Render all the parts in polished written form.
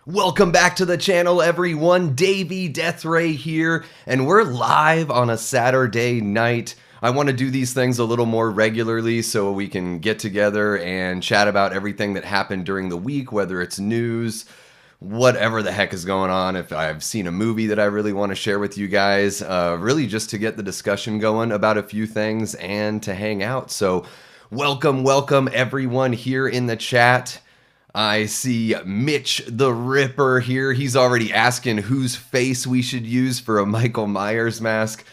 Welcome back to the channel, everyone. Davey Deathray here, and we're live on a Saturday night. I want to do these things a little more regularly so we can get together and chat about everything that happened during the week, whether it's news, whatever the heck is going on. If I've seen a movie that I really want to share with you guys, really just to get the discussion going about a few things and to hang out. So welcome everyone here in the chat. I see Mitch the Ripper here. He's already asking whose face we should use for a Michael Myers mask.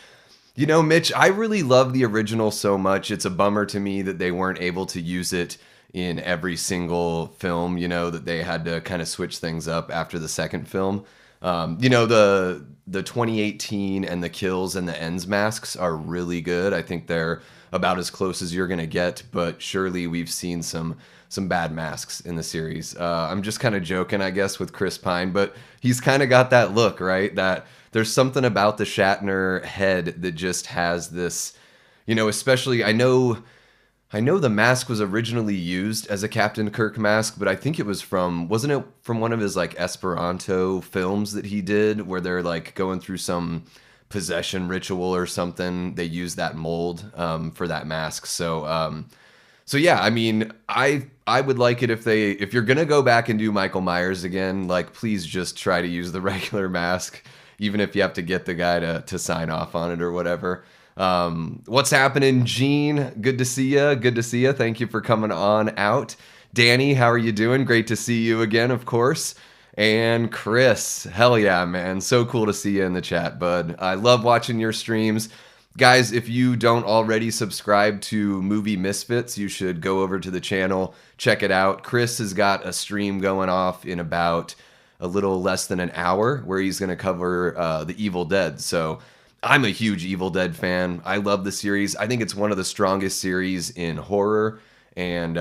You know, Mitch, I really love the original so much. It's a bummer to me that they weren't able to use it in every single film, that they had to kind of switch things up after the second film. The 2018 and the Kills and the Ends masks are really good. I think they're about as close as you're going to get, but surely we've seen some bad masks in the series. I'm just kind of joking, I guess, with Chris Pine, but he's kind of got that look, right? That there's something about the Shatner head that just has this, especially, I know the mask was originally used as a Captain Kirk mask, but I think it was wasn't it from one of his like Esperanto films that he did where they're like going through some possession ritual or something. They use that mold for that mask. So yeah, I mean, I would like it if you're gonna go back and do Michael Myers again, like please just try to use the regular mask, even if you have to get the guy to sign off on it or whatever. What's happening, Gene? Good to see you. Good to see you. Thank you for coming on out. Danny, how are you doing? Great to see you again, of course. And Chris, hell yeah, man. So cool to see you in the chat, bud. I love watching your streams. Guys, if you don't already subscribe to Movie Misfits, you should go over to the channel, check it out. Chris has got a stream going off in about a little less than an hour where he's going to cover The Evil Dead. So I'm a huge Evil Dead fan. I love the series. I think it's one of the strongest series in horror. And,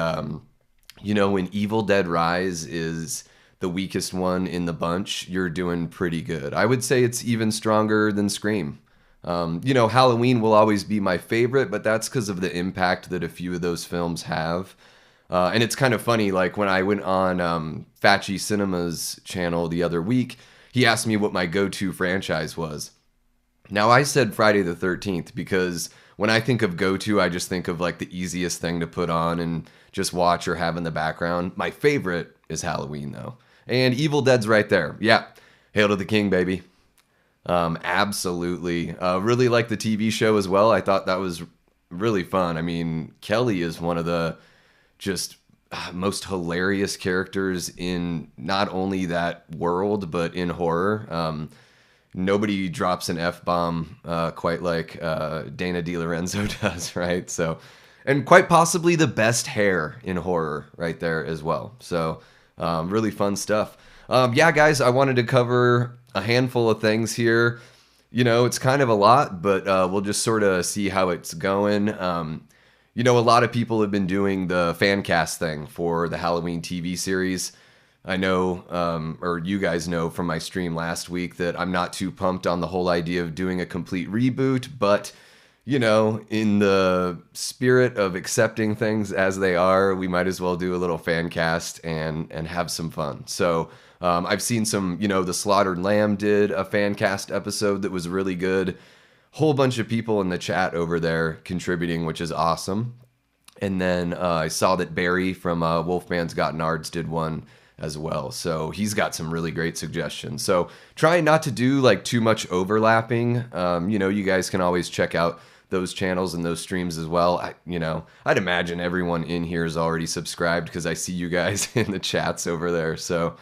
when Evil Dead Rise is the weakest one in the bunch, you're doing pretty good. I would say it's even stronger than Scream. Halloween will always be my favorite, but that's because of the impact that a few of those films have. And it's kind of funny, like when I went on Fatchy Cinema's channel the other week, he asked me what my go-to franchise was. Now, I said Friday the 13th because when I think of go-to, I just think of like the easiest thing to put on and just watch or have in the background. My favorite is Halloween, though. And Evil Dead's right there. Yeah, Hail to the King, baby. Absolutely. Really like the TV show as well. I thought that was really fun. I mean, Kelly is one of the just most hilarious characters in not only that world, but in horror. Nobody drops an F-bomb quite like Dana DiLorenzo does, right? So, and quite possibly the best hair in horror right there as well. So, really fun stuff. Yeah, guys, I wanted to cover a handful of things here. It's kind of a lot, but we'll just sort of see how it's going. A lot of people have been doing the fan cast thing for the Halloween TV series. I know, or you guys know from my stream last week that I'm not too pumped on the whole idea of doing a complete reboot, but in the spirit of accepting things as they are, we might as well do a little fan cast and have some fun. So I've seen some, the Slaughtered Lamb did a fan cast episode that was really good. Whole bunch of people in the chat over there contributing, which is awesome. And then I saw that Barry from Wolfman's Got Nards did one as well. So he's got some really great suggestions. So trying not to do like too much overlapping. You guys can always check out those channels and those streams as well. I'd imagine everyone in here is already subscribed because I see you guys in the chats over there. So,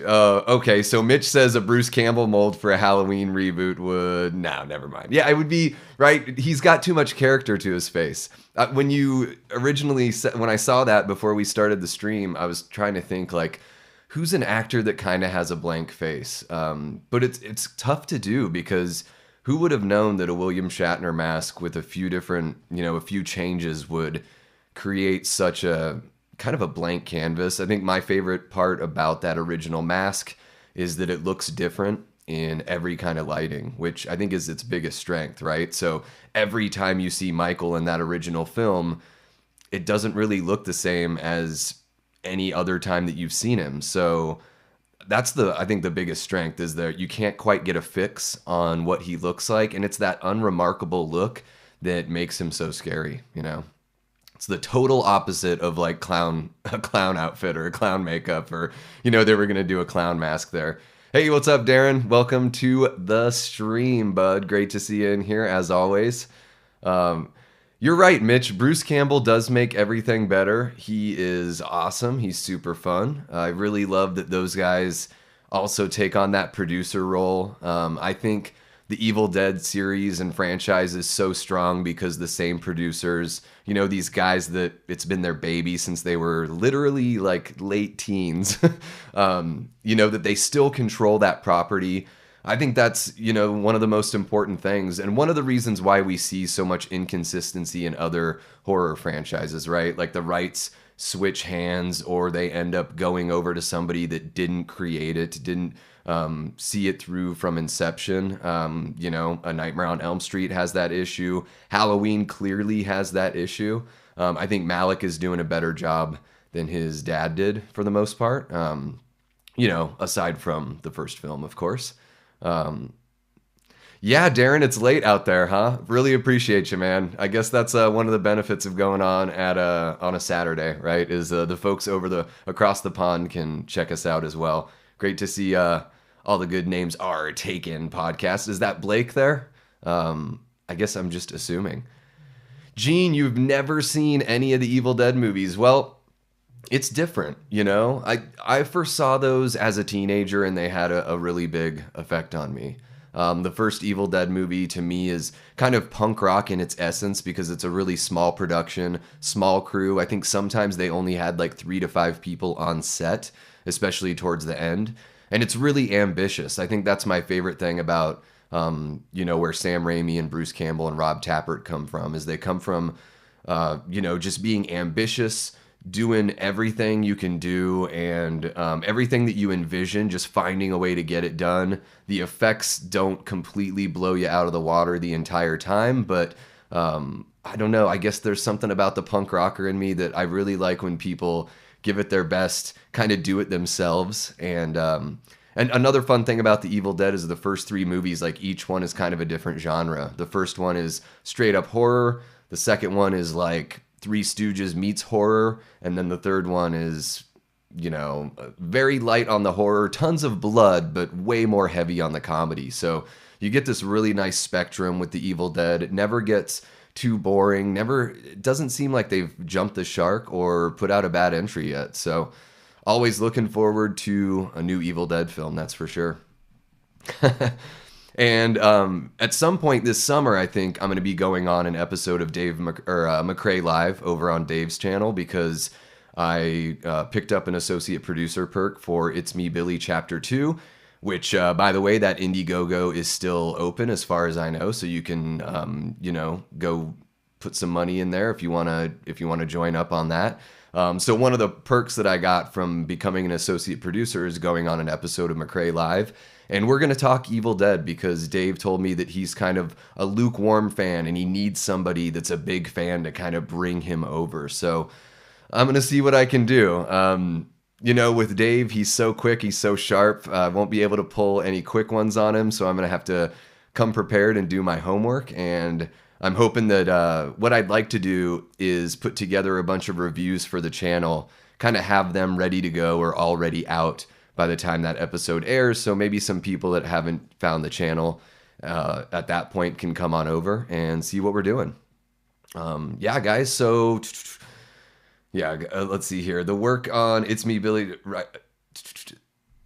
okay. So Mitch says a Bruce Campbell mold for a Halloween reboot would, no, never mind. Yeah, it would be right. He's got too much character to his face. When you originally when I saw that before we started the stream, I was trying to think like, who's an actor that kind of has a blank face? But it's tough to do because who would have known that a William Shatner mask with a few different, a few changes would create such a kind of a blank canvas? I think my favorite part about that original mask is that it looks different in every kind of lighting, which I think is its biggest strength, right? So every time you see Michael in that original film, it doesn't really look the same as any other time that you've seen him. So that's I think the biggest strength is that you can't quite get a fix on what he looks like, and it's that unremarkable look that makes him so scary, you know. It's the total opposite of like a clown outfit or a clown makeup, or you know, they were gonna do a clown mask there. Hey, what's up, Darren? Welcome to the stream, bud. Great to see you in here as always. You're right, Mitch. Bruce Campbell does make everything better. He is awesome. He's super fun. I really love that those guys also take on that producer role. I think the Evil Dead series and franchise is so strong because the same producers, you know, these guys that it's been their baby since they were literally like late teens, you know, that they still control that property. I think that's, you know, one of the most important things, and one of the reasons why we see so much inconsistency in other horror franchises, right? Like the rights switch hands, or they end up going over to somebody that didn't create it, didn't see it through from inception. You know, A Nightmare on Elm Street has that issue. Halloween clearly has that issue. I think Malik is doing a better job than his dad did for the most part. You know, aside from the first film, of course. Yeah, Darren, it's late out there, huh? Really appreciate you, man. I guess that's one of the benefits of going on on a Saturday, right? Is the folks across the pond can check us out as well. Great to see all the good names are taken podcast. Is that Blake there? I guess I'm just assuming. Gene, you've never seen any of the Evil Dead movies. Well, it's different, you know? I first saw those as a teenager, and they had a really big effect on me. The first Evil Dead movie to me is kind of punk rock in its essence because it's a really small production, small crew. I think sometimes they only had like 3 to 5 people on set, especially towards the end. And it's really ambitious. I think that's my favorite thing about, you know, where Sam Raimi and Bruce Campbell and Rob Tappert come from, is they come from, you know, just being ambitious, doing everything you can do, and everything that you envision, just finding a way to get it done. The effects don't completely blow you out of the water the entire time, but I don't know. I guess there's something about the punk rocker in me that I really like when people give it their best, kind of do it themselves. And another fun thing about the Evil Dead is the first 3 movies, like each one is kind of a different genre. The first one is straight up horror. The second one is like Three Stooges meets horror, and then the third one is, you know, very light on the horror, tons of blood, but way more heavy on the comedy. So you get this really nice spectrum with the Evil Dead. It never gets too boring. It doesn't seem like they've jumped the shark or put out a bad entry yet. So always looking forward to a new Evil Dead film, that's for sure. And at some point this summer, I think I'm going to be going on an episode of McCrae Live over on Dave's channel, because I picked up an associate producer perk for It's Me Billy Chapter 2, which, by the way, that Indiegogo is still open as far as I know, so you can, you know, go put some money in there if you want to join up on that. So one of the perks that I got from becoming an associate producer is going on an episode of McCrae Live. And we're going to talk Evil Dead because Dave told me that he's kind of a lukewarm fan and he needs somebody that's a big fan to kind of bring him over. So I'm going to see what I can do. You know, with Dave, he's so quick, he's so sharp. I won't be able to pull any quick ones on him, so I'm going to have to come prepared and do my homework. And I'm hoping that what I'd like to do is put together a bunch of reviews for the channel, kind of have them ready to go or already out by the time that episode airs. So maybe some people that haven't found the channel at that point can come on over and see what we're doing. Yeah, guys. So yeah, let's see here. The work on It's Me Billy, right?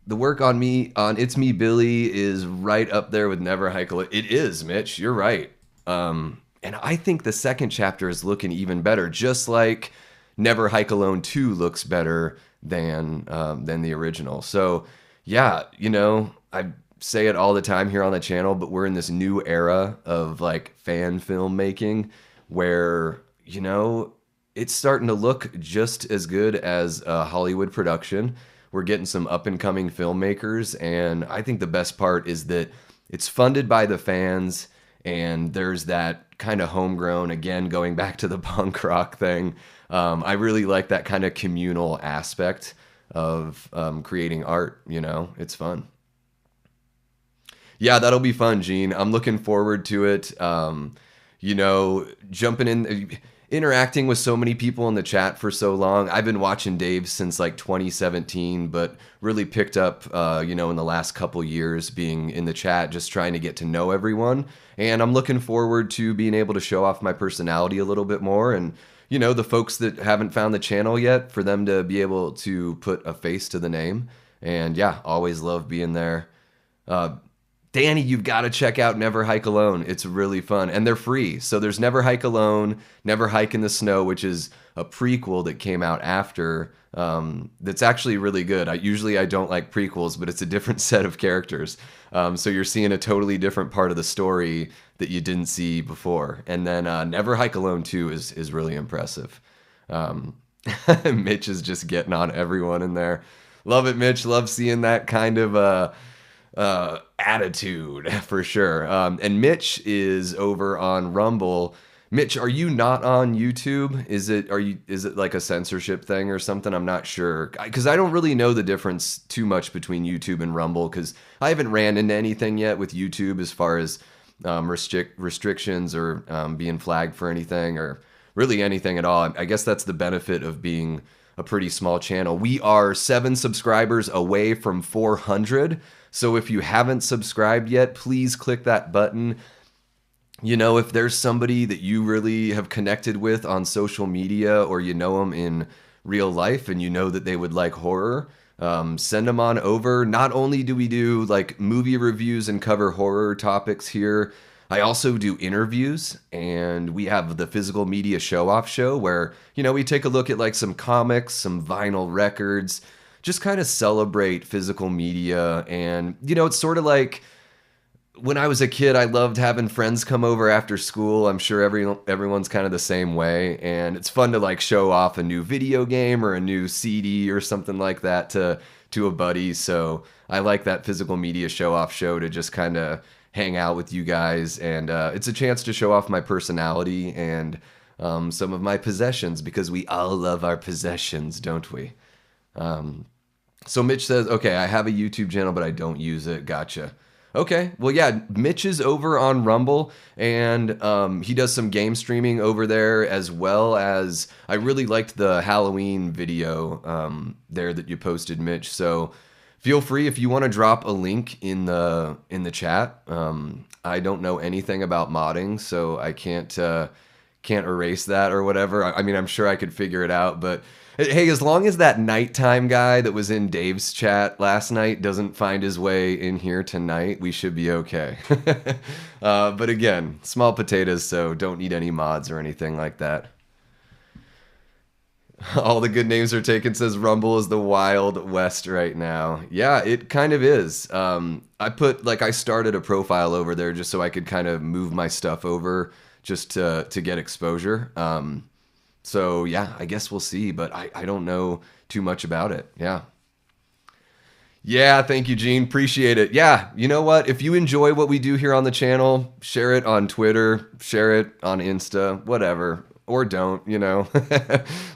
The work on It's Me Billy is right up there with Never Hike Alone. It is, Mitch. You're right. And I think the second chapter is looking even better, just like Never Hike Alone 2 looks better than the original. So yeah, you know, I say it all the time here on the channel, but we're in this new era of like fan filmmaking where, you know, it's starting to look just as good as a Hollywood production. We're getting some up and coming filmmakers, and I think the best part is that it's funded by the fans, and there's that kind of homegrown. Again, going back to the punk rock thing, I really like that kind of communal aspect of creating art. You know, it's fun. Yeah, that'll be fun, Gene. I'm looking forward to it. You know, jumping in, interacting with so many people in the chat for so long. I've been watching Dave since like 2017, but really picked up, you know, in the last couple years being in the chat, just trying to get to know everyone. And I'm looking forward to being able to show off my personality a little bit more. And, you know, the folks that haven't found the channel yet, for them to be able to put a face to the name. And yeah, always love being there. Danny, you've got to check out Never Hike Alone. It's really fun. And they're free. So there's Never Hike Alone, Never Hike in the Snow, which is a prequel that came out after. That's actually really good. I don't like prequels, but it's a different set of characters. So you're seeing a totally different part of the story that you didn't see before. And then Never Hike Alone 2 is really impressive. Mitch is just getting on everyone in there. Love it, Mitch. Love seeing that kind of attitude for sure. And Mitch is over on Rumble. Mitch, are you not on YouTube? Is it like a censorship thing or something? I'm not sure, because I don't really know the difference too much between YouTube and Rumble, because I haven't ran into anything yet with YouTube as far as restrictions or being flagged for anything or really anything at all. I guess that's the benefit of being a pretty small channel. We are 7 subscribers away from 400. So if you haven't subscribed yet, please click that button. You know, if there's somebody that you really have connected with on social media, or you know them in real life and you know that they would like horror, send them on over. Not only do we do like movie reviews and cover horror topics here, I also do interviews, and we have the Physical Media Show-Off show where, you know, we take a look at like some comics, some vinyl records, just kind of celebrate physical media. And, you know, it's sort of like when I was a kid, I loved having friends come over after school. I'm sure everyone's kind of the same way. And it's fun to like show off a new video game or a new CD or something like that to a buddy. So I like that Physical Media Show-Off show to just kind of hang out with you guys. And it's a chance to show off my personality and some of my possessions, because we all love our possessions, don't we? So Mitch says, okay, I have a YouTube channel, but I don't use it. Gotcha. Okay. Well, yeah, Mitch is over on Rumble, and he does some game streaming over there, as well as I really liked the Halloween video there that you posted, Mitch. So feel free if you want to drop a link in the chat. I don't know anything about modding, so I can't erase that or whatever. I mean, I'm sure I could figure it out, but hey, as long as that nighttime guy that was in Dave's chat last night doesn't find his way in here tonight, we should be okay. But again, small potatoes, so don't need any mods or anything like that. All the good names are taken, says Rumble is the Wild West right now. Yeah, it kind of is. I started a profile over there just so I could kind of move my stuff over just to get exposure. So yeah, I guess we'll see, but I don't know too much about it. Yeah. Yeah, thank you, Gene. Appreciate it. Yeah, you know what? If you enjoy what we do here on the channel, share it on Twitter, share it on Insta, whatever. Or don't, you know.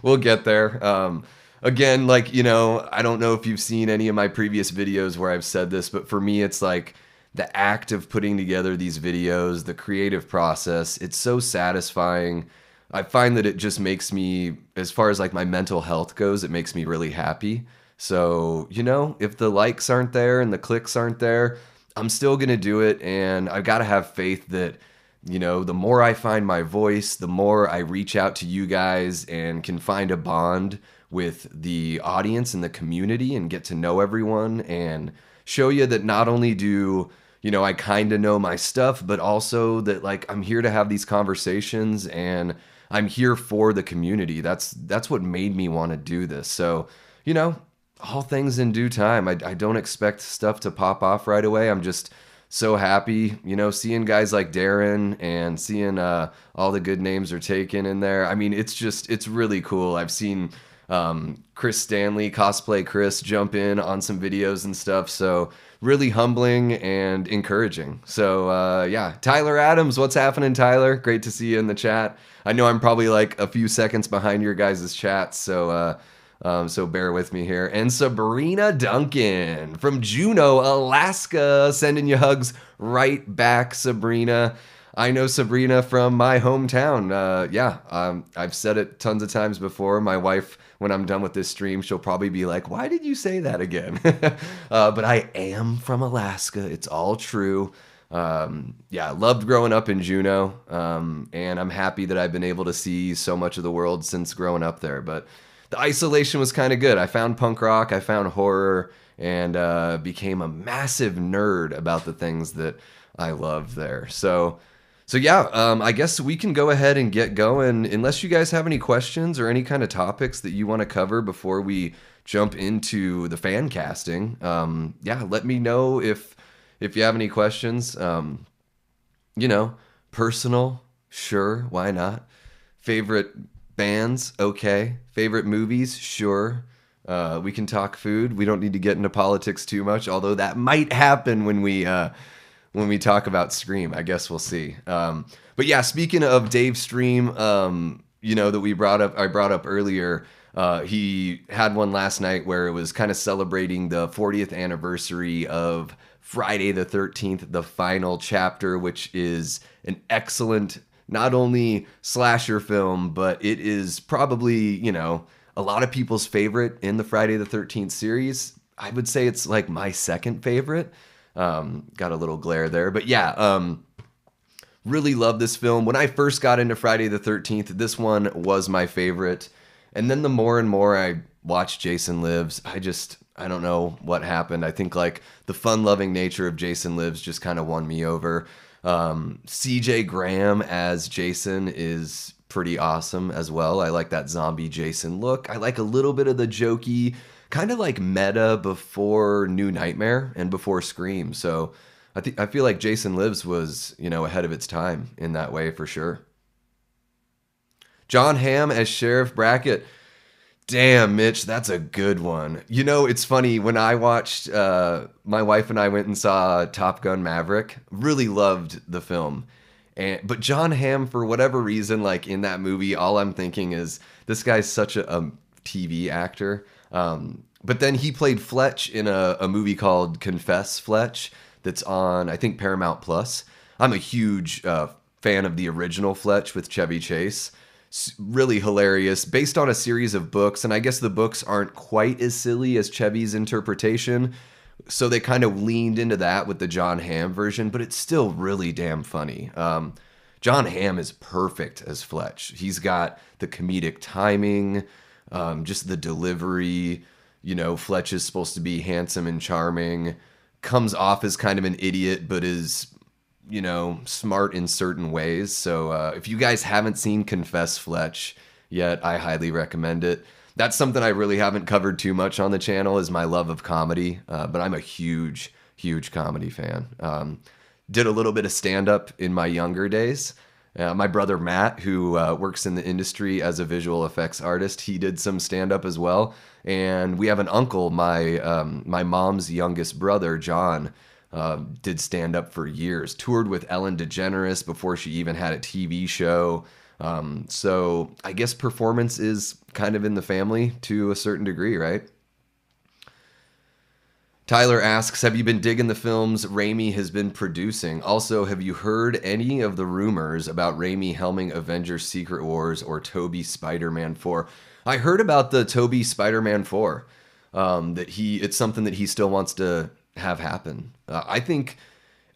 We'll get there. Again, like, you know, I don't know if you've seen any of my previous videos where I've said this, but for me, it's like the act of putting together these videos, the creative process, it's so satisfying. I find that it just makes me, as far as like my mental health goes, it makes me really happy. So, you know, if the likes aren't there and the clicks aren't there, I'm still going to do it. And I've got to have faith that, you know, the more I find my voice, the more I reach out to you guys and can find a bond with the audience and the community and get to know everyone and show you that not only do, you know, I kind of know my stuff, but also that like I'm here to have these conversations and I'm here for the community. That's what made me want to do this. So, you know, all things in due time. I don't expect stuff to pop off right away. I'm just so happy, you know, seeing guys like Darren and seeing all the good names are taken in there. I mean, it's really cool. I've seen Chris Stanley, Cosplay Chris, jump in on some videos and stuff. So really humbling and encouraging. So yeah, Tyler Adams, what's happening, Tyler? Great to see you in the chat. I know I'm probably like a few seconds behind your guys' chats, so so bear with me here. And Sabrina Duncan from Juneau, Alaska, sending you hugs right back, Sabrina. I know Sabrina from my hometown. I've said it tons of times before. My wife, when I'm done with this stream, she'll probably be like, "Why did you say that again?" But I am from Alaska. It's all true. Yeah, loved growing up in Juneau, and I'm happy that I've been able to see so much of the world since growing up there. But the isolation was kind of good. I found punk rock, I found horror, and became a massive nerd about the things that I loved there. So yeah, I guess we can go ahead and get going. Unless you guys have any questions or any kind of topics that you want to cover before we jump into the fan casting. Yeah, let me know if you have any questions. You know, personal, sure, why not? Favorite bands, okay. Favorite movies, sure. We can talk food. We don't need to get into politics too much, although that might happen when we talk about Scream. I guess we'll see. But yeah, speaking of Dave's stream, you know, that I brought up earlier, he had one last night where it was kind of celebrating the 40th anniversary of Friday the 13th, the final chapter, which is an excellent, not only slasher film, but it is probably, you know, a lot of people's favorite in the Friday the 13th series. I would say it's like my second favorite. Got a little glare there, but yeah, really love this film. When I first got into Friday the 13th, this one was my favorite. And then the more and more I watched Jason Lives, I don't know what happened. I think like the fun-loving nature of Jason Lives just kind of won me over. CJ Graham as Jason is pretty awesome as well. I like that zombie Jason look. I like a little bit of the jokey, kind of like meta before New Nightmare and before Scream. So I feel like Jason Lives was, you know, ahead of its time in that way for sure. John Hamm as Sheriff Brackett. Damn, Mitch, that's a good one. You know, it's funny, when I watched, my wife and I went and saw Top Gun Maverick, really loved the film. But John Hamm, for whatever reason, like in that movie, all I'm thinking is, this guy's such a TV actor. But then he played Fletch in a movie called Confess, Fletch, that's on, I think, Paramount Plus. I'm a huge fan of the original Fletch with Chevy Chase. Really hilarious, based on a series of books, and I guess the books aren't quite as silly as Chevy's interpretation, so they kind of leaned into that with the John Hamm version, but it's still really damn funny. John Hamm is perfect as Fletch. He's got the comedic timing, just the delivery. You know, Fletch is supposed to be handsome and charming, comes off as kind of an idiot, but is, you know, smart in certain ways. So if you guys haven't seen Confess Fletch yet, I highly recommend it. That's something I really haven't covered too much on the channel, is my love of comedy, but I'm a huge comedy fan. Did a little bit of stand-up in my younger days. My brother Matt, who works in the industry as a visual effects artist, he did some stand-up as well. And we have an uncle, my mom's youngest brother, John, did stand up for years, toured with Ellen DeGeneres before she even had a TV show. So I guess performance is kind of in the family to a certain degree, right? Tyler asks, have you been digging the films Raimi has been producing? Also, have you heard any of the rumors about Raimi helming Avengers Secret Wars or Tobey Spider-Man 4? I heard about the Tobey Spider-Man 4, it's something that he still wants to have happen. I think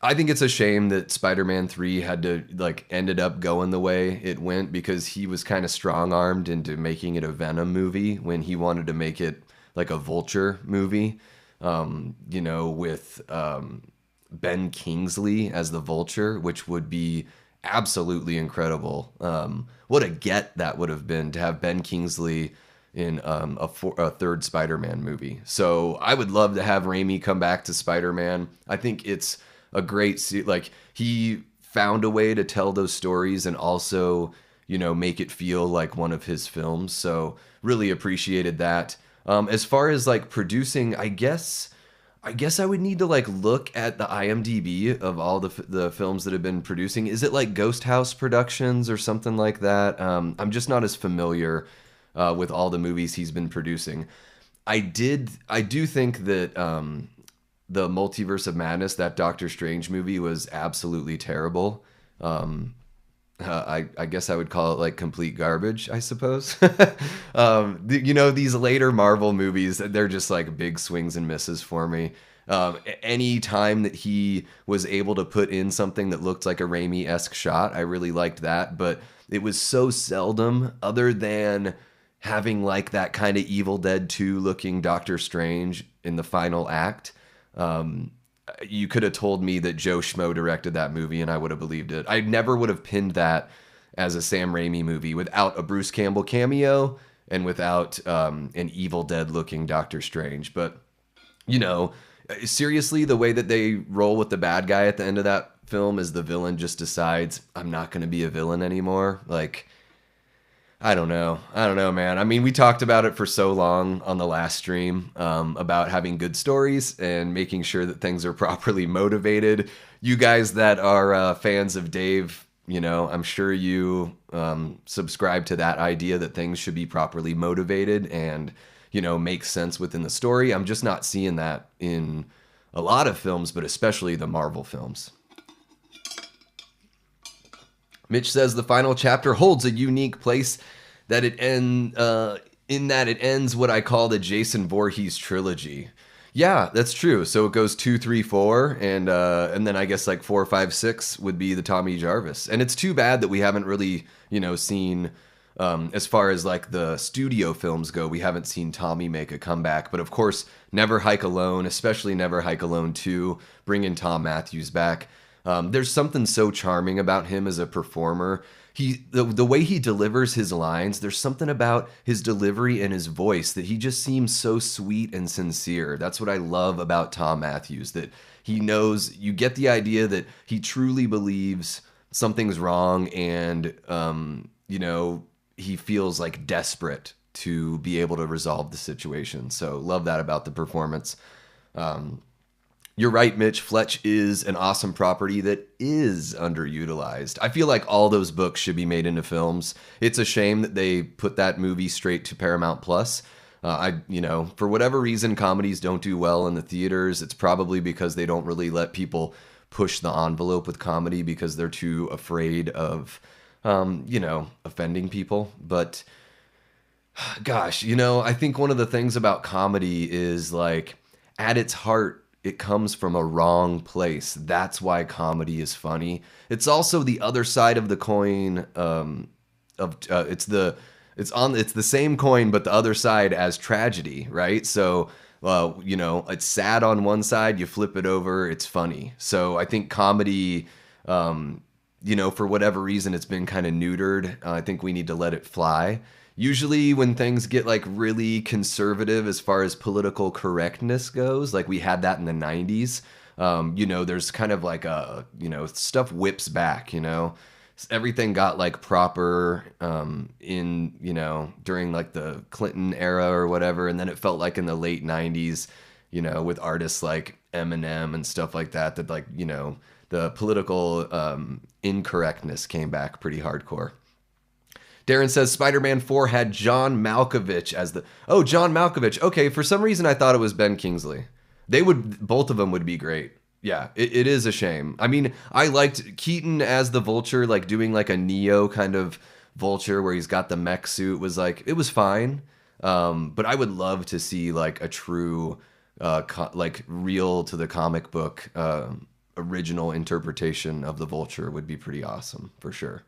it's a shame that Spider-Man 3 had to ended up going the way it went, because he was kind of strong-armed into making it a Venom movie when he wanted to make it like a Vulture movie, you know, with Ben Kingsley as the Vulture, which would be absolutely incredible. What a get that would have been to have Ben Kingsley in a third Spider-Man movie. So I would love to have Raimi come back to Spider-Man. I think it's a great, he found a way to tell those stories and also make it feel like one of his films. So really appreciated that. As far as like producing, I guess I would need to like look at the IMDb of all the films that have been producing. Is it like Ghost House Productions or something like that? I'm just not as familiar with all the movies he's been producing. I do think that the Multiverse of Madness, that Doctor Strange movie, was absolutely terrible. Um, I guess I would call it like complete garbage, I suppose. These later Marvel movies, they're just like big swings and misses for me. Any time that he was able to put in something that looked like a Raimi-esque shot, I really liked that. But it was so seldom, other than having like that kind of Evil Dead 2 looking Doctor Strange in the final act. Um, you could have told me that Joe Schmo directed that movie and I would have believed it. I never would have pinned that as a Sam Raimi movie without a Bruce Campbell cameo and without an Evil Dead looking Doctor Strange. But, you know, seriously, the way that they roll with the bad guy at the end of that film is the villain just decides, I'm not going to be a villain anymore. Like, I don't know. I don't know, man. I mean, we talked about it for so long on the last stream about having good stories and making sure that things are properly motivated. You guys that are fans of Dave, I'm sure you subscribe to that idea that things should be properly motivated and, make sense within the story. I'm just not seeing that in a lot of films, but especially the Marvel films. Mitch says the final chapter holds a unique place that in that it ends what I call the Jason Voorhees trilogy. Yeah, that's true. So it goes 2, 3, 4, and then I guess like 4, 5, 6 would be the Tommy Jarvis. And it's too bad that we haven't really seen as far as like the studio films go, we haven't seen Tommy make a comeback. But of course, Never Hike Alone, especially Never Hike Alone 2, bringing Tom Matthews back. There's something so charming about him as a performer. The way he delivers his lines, there's something about his delivery and his voice that he just seems so sweet and sincere. That's what I love about Tom Matthews, that he knows, you get the idea that he truly believes something's wrong and, he feels like desperate to be able to resolve the situation. So love that about the performance. You're right, Mitch. Fletch is an awesome property that is underutilized. I feel like all those books should be made into films. It's a shame that they put that movie straight to Paramount Plus. For whatever reason, comedies don't do well in the theaters. It's probably because they don't really let people push the envelope with comedy because they're too afraid of, offending people. But gosh, I think one of the things about comedy is like, at its heart, it comes from a wrong place. That's why comedy is funny. It's also the other side of the coin. It's the same coin, but the other side as tragedy, right? So, it's sad on one side. You flip it over, it's funny. So I think comedy, for whatever reason, it's been kind of neutered. I think we need to let it fly. Usually when things get like really conservative as far as political correctness goes, like we had that in the 90s, there's kind of like stuff whips back, everything got like proper during like the Clinton era or whatever. And then it felt like in the late 90s, with artists like Eminem and stuff like that, the political incorrectness came back pretty hardcore. Darren says Spider-Man 4 had John Malkovich as John Malkovich. Okay, for some reason I thought it was Ben Kingsley. Both of them would be great. Yeah, it is a shame. I mean, I liked Keaton as the Vulture, like doing like a Neo kind of Vulture where he's got the mech suit, it was fine. But I would love to see like a true, real to the comic book original interpretation of the Vulture would be pretty awesome for sure.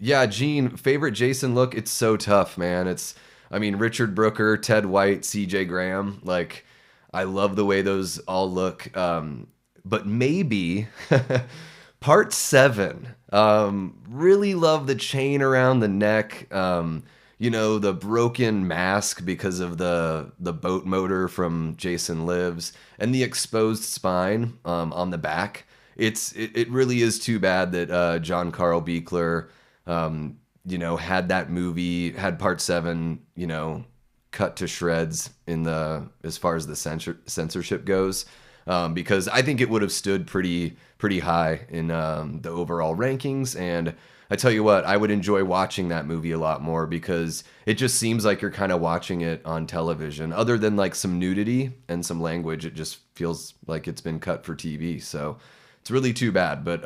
Yeah, Gene, favorite Jason look? It's so tough, man. Richard Brooker, Ted White, CJ Graham. Like, I love the way those all look. But maybe part 7. Really love the chain around the neck. The broken mask because of the boat motor from Jason Lives and the exposed spine on the back. it really is too bad that John Carl Buechler, had that movie, had Part 7, cut to shreds in the as far as the censorship goes, because I think it would have stood pretty high in the overall rankings. And I tell you what, I would enjoy watching that movie a lot more because it just seems like you're kind of watching it on television. Other than like some nudity and some language, it just feels like it's been cut for TV. So it's really too bad. But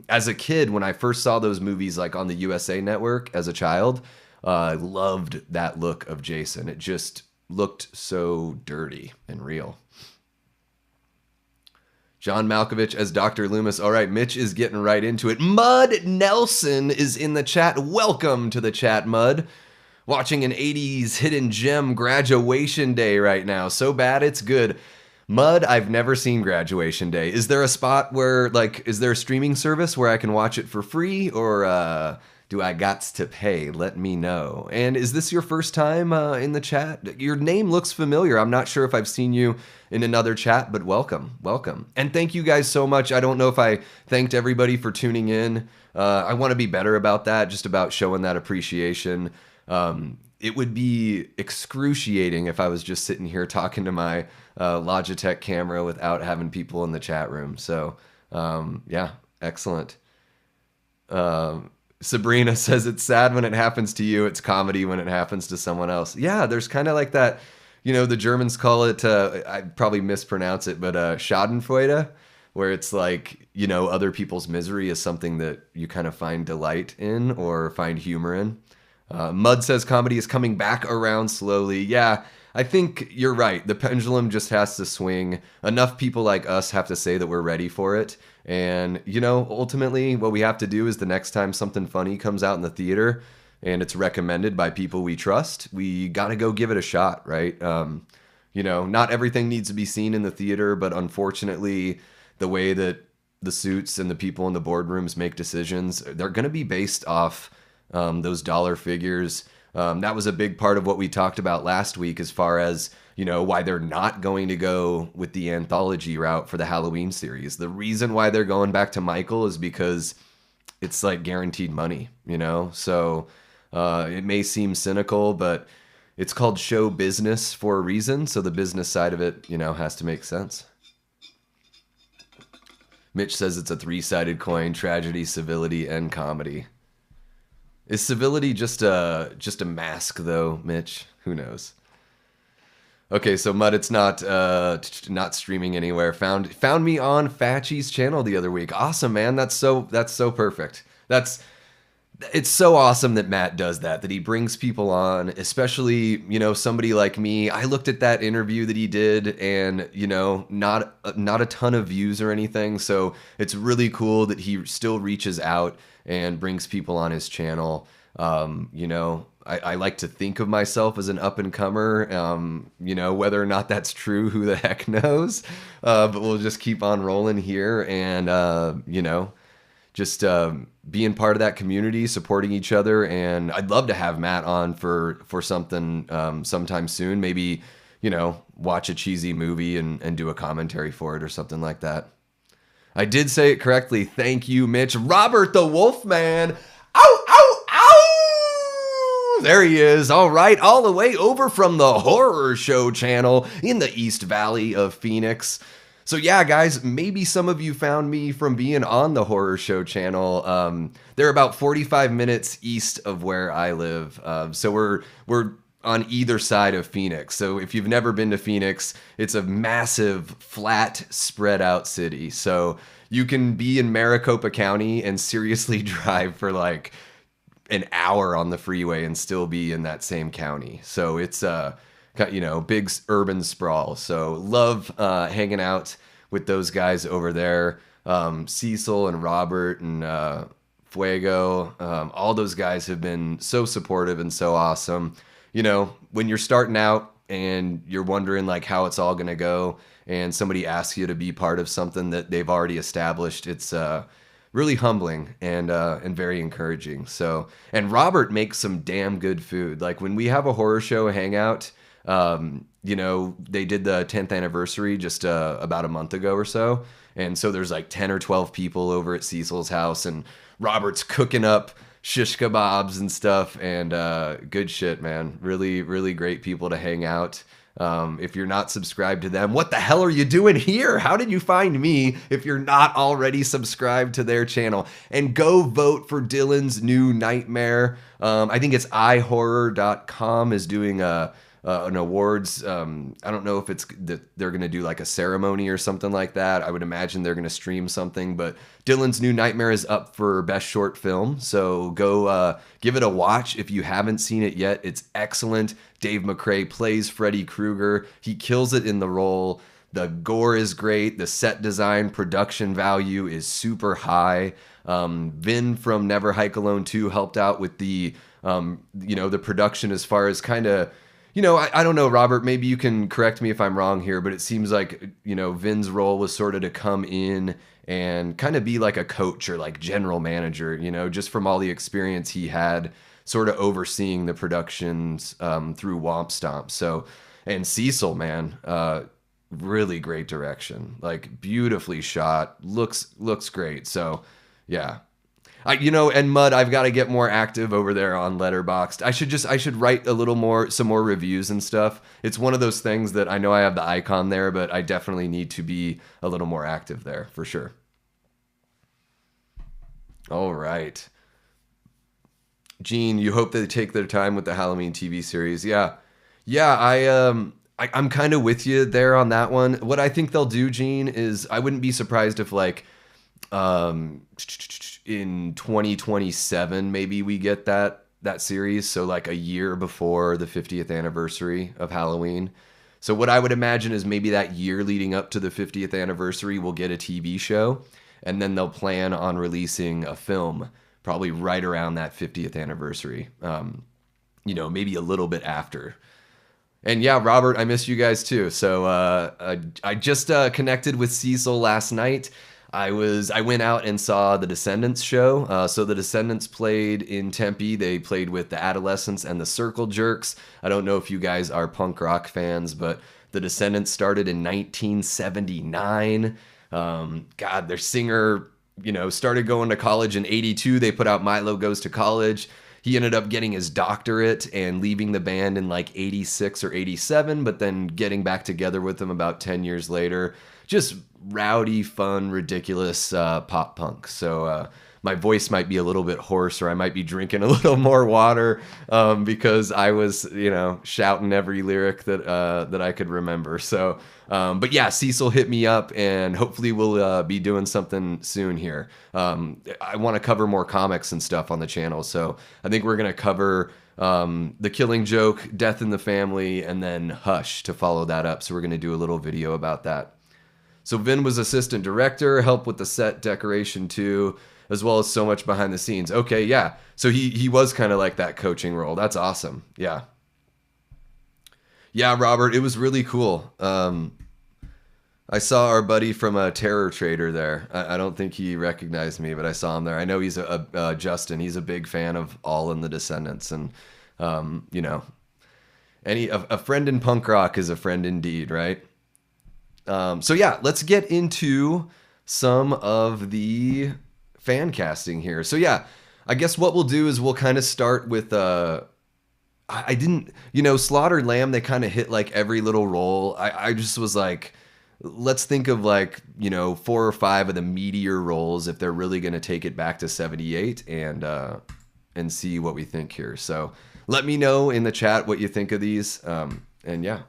as a kid, when I first saw those movies like on the USA Network as a child, I loved that look of Jason. It just looked so dirty and real. John Malkovich as Dr. Loomis. All right, Mitch is getting right into it. Mud Nelson is in the chat. Welcome to the chat, Mud. Watching an 80s hidden gem Graduation Day right now. So bad it's good. Mud, I've never seen Graduation Day. Is there a spot where, is there a streaming service where I can watch it for free? Or do I gots to pay? Let me know. And is this your first time in the chat? Your name looks familiar. I'm not sure if I've seen you in another chat, but welcome. And thank you guys so much. I don't know if I thanked everybody for tuning in. I want to be better about that, just about showing that appreciation. It would be excruciating if I was just sitting here talking to my Logitech camera without having people in the chat room. So, yeah, excellent. Sabrina says it's sad when it happens to you. It's comedy when it happens to someone else. Yeah, there's kind of like that, the Germans call it, I probably mispronounce it, but Schadenfreude, where it's like, other people's misery is something that you kind of find delight in or find humor in. Mud says comedy is coming back around slowly. Yeah, I think you're right. The pendulum just has to swing. Enough people like us have to say that we're ready for it. And, ultimately what we have to do is the next time something funny comes out in the theater and it's recommended by people we trust, we got to go give it a shot, right? Not everything needs to be seen in the theater, but unfortunately, the way that the suits and the people in the boardrooms make decisions, they're going to be based off those dollar figures. That was a big part of what we talked about last week as far as, why they're not going to go with the anthology route for the Halloween series. The reason why they're going back to Michael is because it's like guaranteed money, So it may seem cynical, but it's called show business for a reason. So the business side of it, has to make sense. Mitch says it's a three-sided coin: tragedy, civility, and comedy. Is civility just a mask though, Mitch? Who knows? Okay, so Mud, it's not streaming anywhere. Found me on Fatchy's channel the other week. Awesome, man. That's so perfect. It's so awesome that Matt does that he brings people on, especially, somebody like me. I looked at that interview that he did and, not a ton of views or anything. So it's really cool that he still reaches out and brings people on his channel. I like to think of myself as an up-and-comer. Whether or not that's true, who the heck knows? But we'll just keep on rolling here and, just being part of that community, supporting each other. And I'd love to have Matt on for something sometime soon. Maybe, watch a cheesy movie and do a commentary for it or something like that. I did say it correctly. Thank you, Mitch. Robert the Wolfman. Ow, ow, ow! There he is. All right. All the way over from the Horror Show channel in the East Valley of Phoenix. So yeah, guys, maybe some of you found me from being on the Horror Show channel. They're about 45 minutes east of where I live. So we're on either side of Phoenix. So if you've never been to Phoenix, it's a massive, flat, spread out city. So you can be in Maricopa County and seriously drive for like an hour on the freeway and still be in that same county. So it's big urban sprawl. So love hanging out with those guys over there. Cecil and Robert and Fuego, all those guys have been so supportive and so awesome. When you're starting out and you're wondering like how it's all going to go and somebody asks you to be part of something that they've already established, it's really humbling and very encouraging. So, and Robert makes some damn good food. Like when we have a Horror Show hangout, You know, they did the 10th anniversary just about a month ago or so. And so there's like 10 or 12 people over at Cecil's house, and Robert's cooking up shish kebabs and stuff, and good shit, man. Really, really great people to hang out. If you're not subscribed to them, what the hell are you doing here? How did you find me if you're not already subscribed to their channel? And go vote for Dylan's new nightmare. I think it's ihorror.com is doing an awards. I don't know if it's that they're going to do like a ceremony or something like that. I would imagine they're going to stream something, but Dylan's new nightmare is up for best short film. So go give it a watch if you haven't seen it yet. It's excellent. Dave McRae plays Freddy Krueger. He kills it in the role. The gore is great. The set design, production value is super high. Vin from Never Hike Alone 2 helped out with the, the production as far as kind of, I don't know, Robert, maybe you can correct me if I'm wrong here, but it seems like, Vin's role was sort of to come in and kind of be like a coach or like general manager, just from all the experience he had sort of overseeing the productions through Womp Stomp. So, and Cecil, man, really great direction, like beautifully shot, looks great. So, yeah. And Mud, I've got to get more active over there on Letterboxd. I should write some more reviews and stuff. It's one of those things that I know I have the icon there, but I definitely need to be a little more active there for sure. All right. Gene, you hope they take their time with the Halloween TV series. Yeah. I'm kind of with you there on that one. What I think they'll do, Gene, is I wouldn't be surprised if like in 2027 maybe we get that series, so like a year before the 50th anniversary of Halloween. So what I would imagine is maybe that year leading up to the 50th anniversary we'll get a TV show, and then they'll plan on releasing a film probably right around that 50th anniversary, maybe a little bit after. And yeah, Robert, I miss you guys too. So I just connected with Cecil last night. I went out and saw the Descendants show. So the Descendants played in Tempe. They played with the Adolescents and the Circle Jerks. I don't know if you guys are punk rock fans, but the Descendants started in 1979. God, their singer, started going to college in 82. They put out Milo Goes to College. He ended up getting his doctorate and leaving the band in like 86 or 87, but then getting back together with them about 10 years later. Just rowdy, fun, ridiculous pop punk. So my voice might be a little bit hoarse, or I might be drinking a little more water because I was, shouting every lyric that I could remember. So, but yeah, Cecil hit me up, and hopefully we'll be doing something soon here. I want to cover more comics and stuff on the channel, so I think we're gonna cover The Killing Joke, Death in the Family, and then Hush to follow that up. So we're gonna do a little video about that. So Vin was assistant director, helped with the set decoration too, as well as so much behind the scenes. Okay, yeah. So he was kind of like that coaching role. That's awesome. Yeah. Yeah, Robert, it was really cool. I saw our buddy from Terror Trader there. I don't think he recognized me, but I saw him there. I know he's Justin. He's a big fan of All in the Descendants, and a friend in punk rock is a friend indeed, right? So yeah, let's get into some of the fan casting here. So yeah, I guess what we'll do is we'll kind of start with Slaughtered Lamb, they kind of hit like every little role. I just was like, let's think of like, 4 or 5 of the meatier roles if they're really going to take it back to 78 and see what we think here. So let me know in the chat what you think of these. And yeah.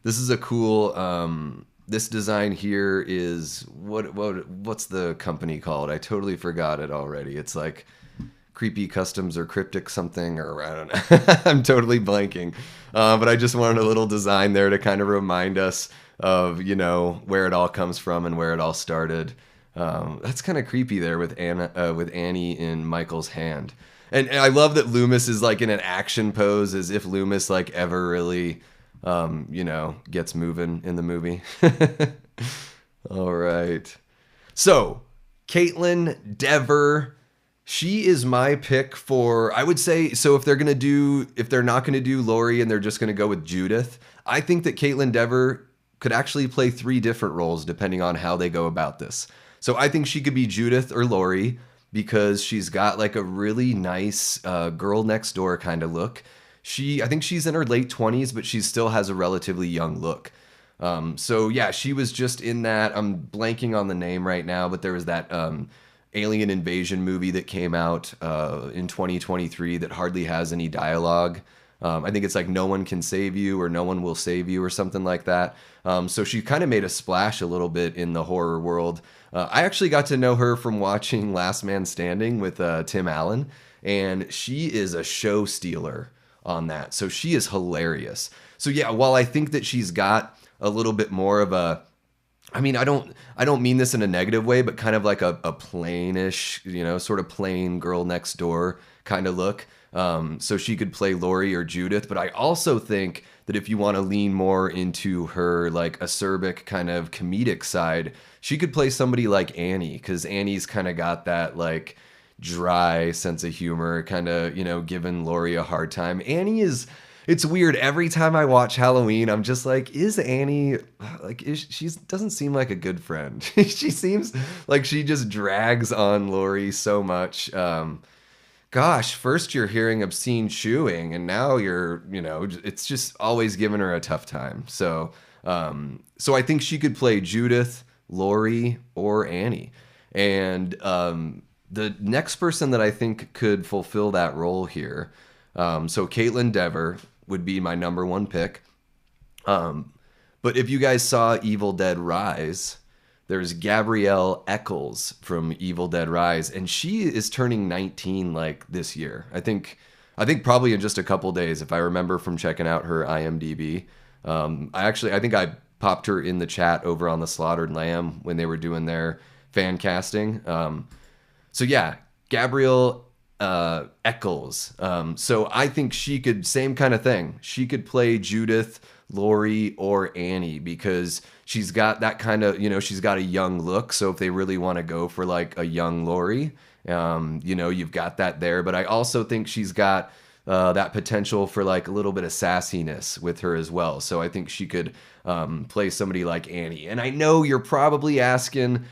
This is a cool, this design here is, what's the company called? I totally forgot it already. It's like Creepy Customs or Cryptic something, or I don't know. I'm totally blanking. But I just wanted a little design there to kind of remind us of, where it all comes from and where it all started. That's kind of creepy there with Annie in Michael's hand. And I love that Loomis is like in an action pose, as if Loomis like ever really... gets moving in the movie. All right. So, Caitlin Dever, She is my pick for, I would say, so if they're not gonna do Lori and they're just gonna go with Judith, I think that Caitlin Dever could actually play three different roles depending on how they go about this. So I think she could be Judith or Lori because she's got like a really nice girl next door kind of look. I think she's in her late 20s, but she still has a relatively young look. So yeah, she was just in that. I'm blanking on the name right now, but there was that alien invasion movie that came out in 2023 that hardly has any dialogue. I think it's like No One Can Save You or No One Will Save You or something like that. So she kind of made a splash a little bit in the horror world. I actually got to know her from watching Last Man Standing with Tim Allen, and she is a show stealer on that. So she is hilarious. So yeah, while I think that she's got a little bit more of a, I mean, I don't mean this in a negative way, but kind of like a plainish, sort of plain girl next door kind of look. So she could play Lori or Judith, but I also think that if you want to lean more into her like acerbic kind of comedic side, she could play somebody like Annie, because Annie's kind of got that like dry sense of humor, kind of, giving Lori a hard time. It's weird. Every time I watch Halloween, I'm just like, is Annie, like, she doesn't seem like a good friend. She seems like she just drags on Lori so much. Gosh, first you're hearing obscene chewing, and now it's just always giving her a tough time. So I think she could play Judith, Lori, or Annie. And the next person that I think could fulfill that role here, so Caitlin Dever would be my number one pick. But if you guys saw Evil Dead Rise, there's Gabrielle Eccles from Evil Dead Rise, and she is turning 19 like this year. I think probably in just a couple days, if I remember from checking out her IMDb. I think I popped her in the chat over on the Slaughtered Lamb when they were doing their fan casting. So yeah, Gabrielle Eccles. So I think she could, same kind of thing. She could play Judith, Lori, or Annie because she's got that kind of, she's got a young look. So if they really want to go for like a young Lori, you've got that there. But I also think she's got that potential for like a little bit of sassiness with her as well. So I think she could play somebody like Annie. And I know you're probably asking,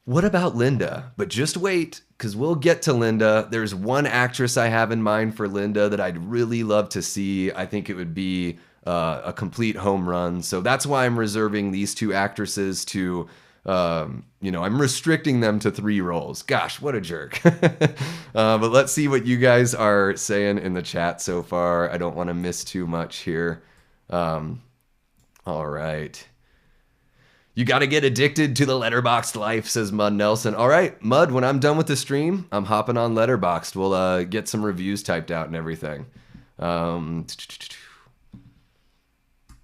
what about Linda? But just wait, because we'll get to Linda. There's one actress I have in mind for Linda that I'd really love to see. I think it would be a complete home run. So that's why I'm reserving these two actresses to, I'm restricting them to 3 roles. Gosh, what a jerk. But let's see what you guys are saying in the chat so far. I don't want to miss too much here. All right. You got to get addicted to the Letterboxd life, says Mud Nelson. All right, Mud, when I'm done with the stream, I'm hopping on Letterboxd. We'll get some reviews typed out and everything.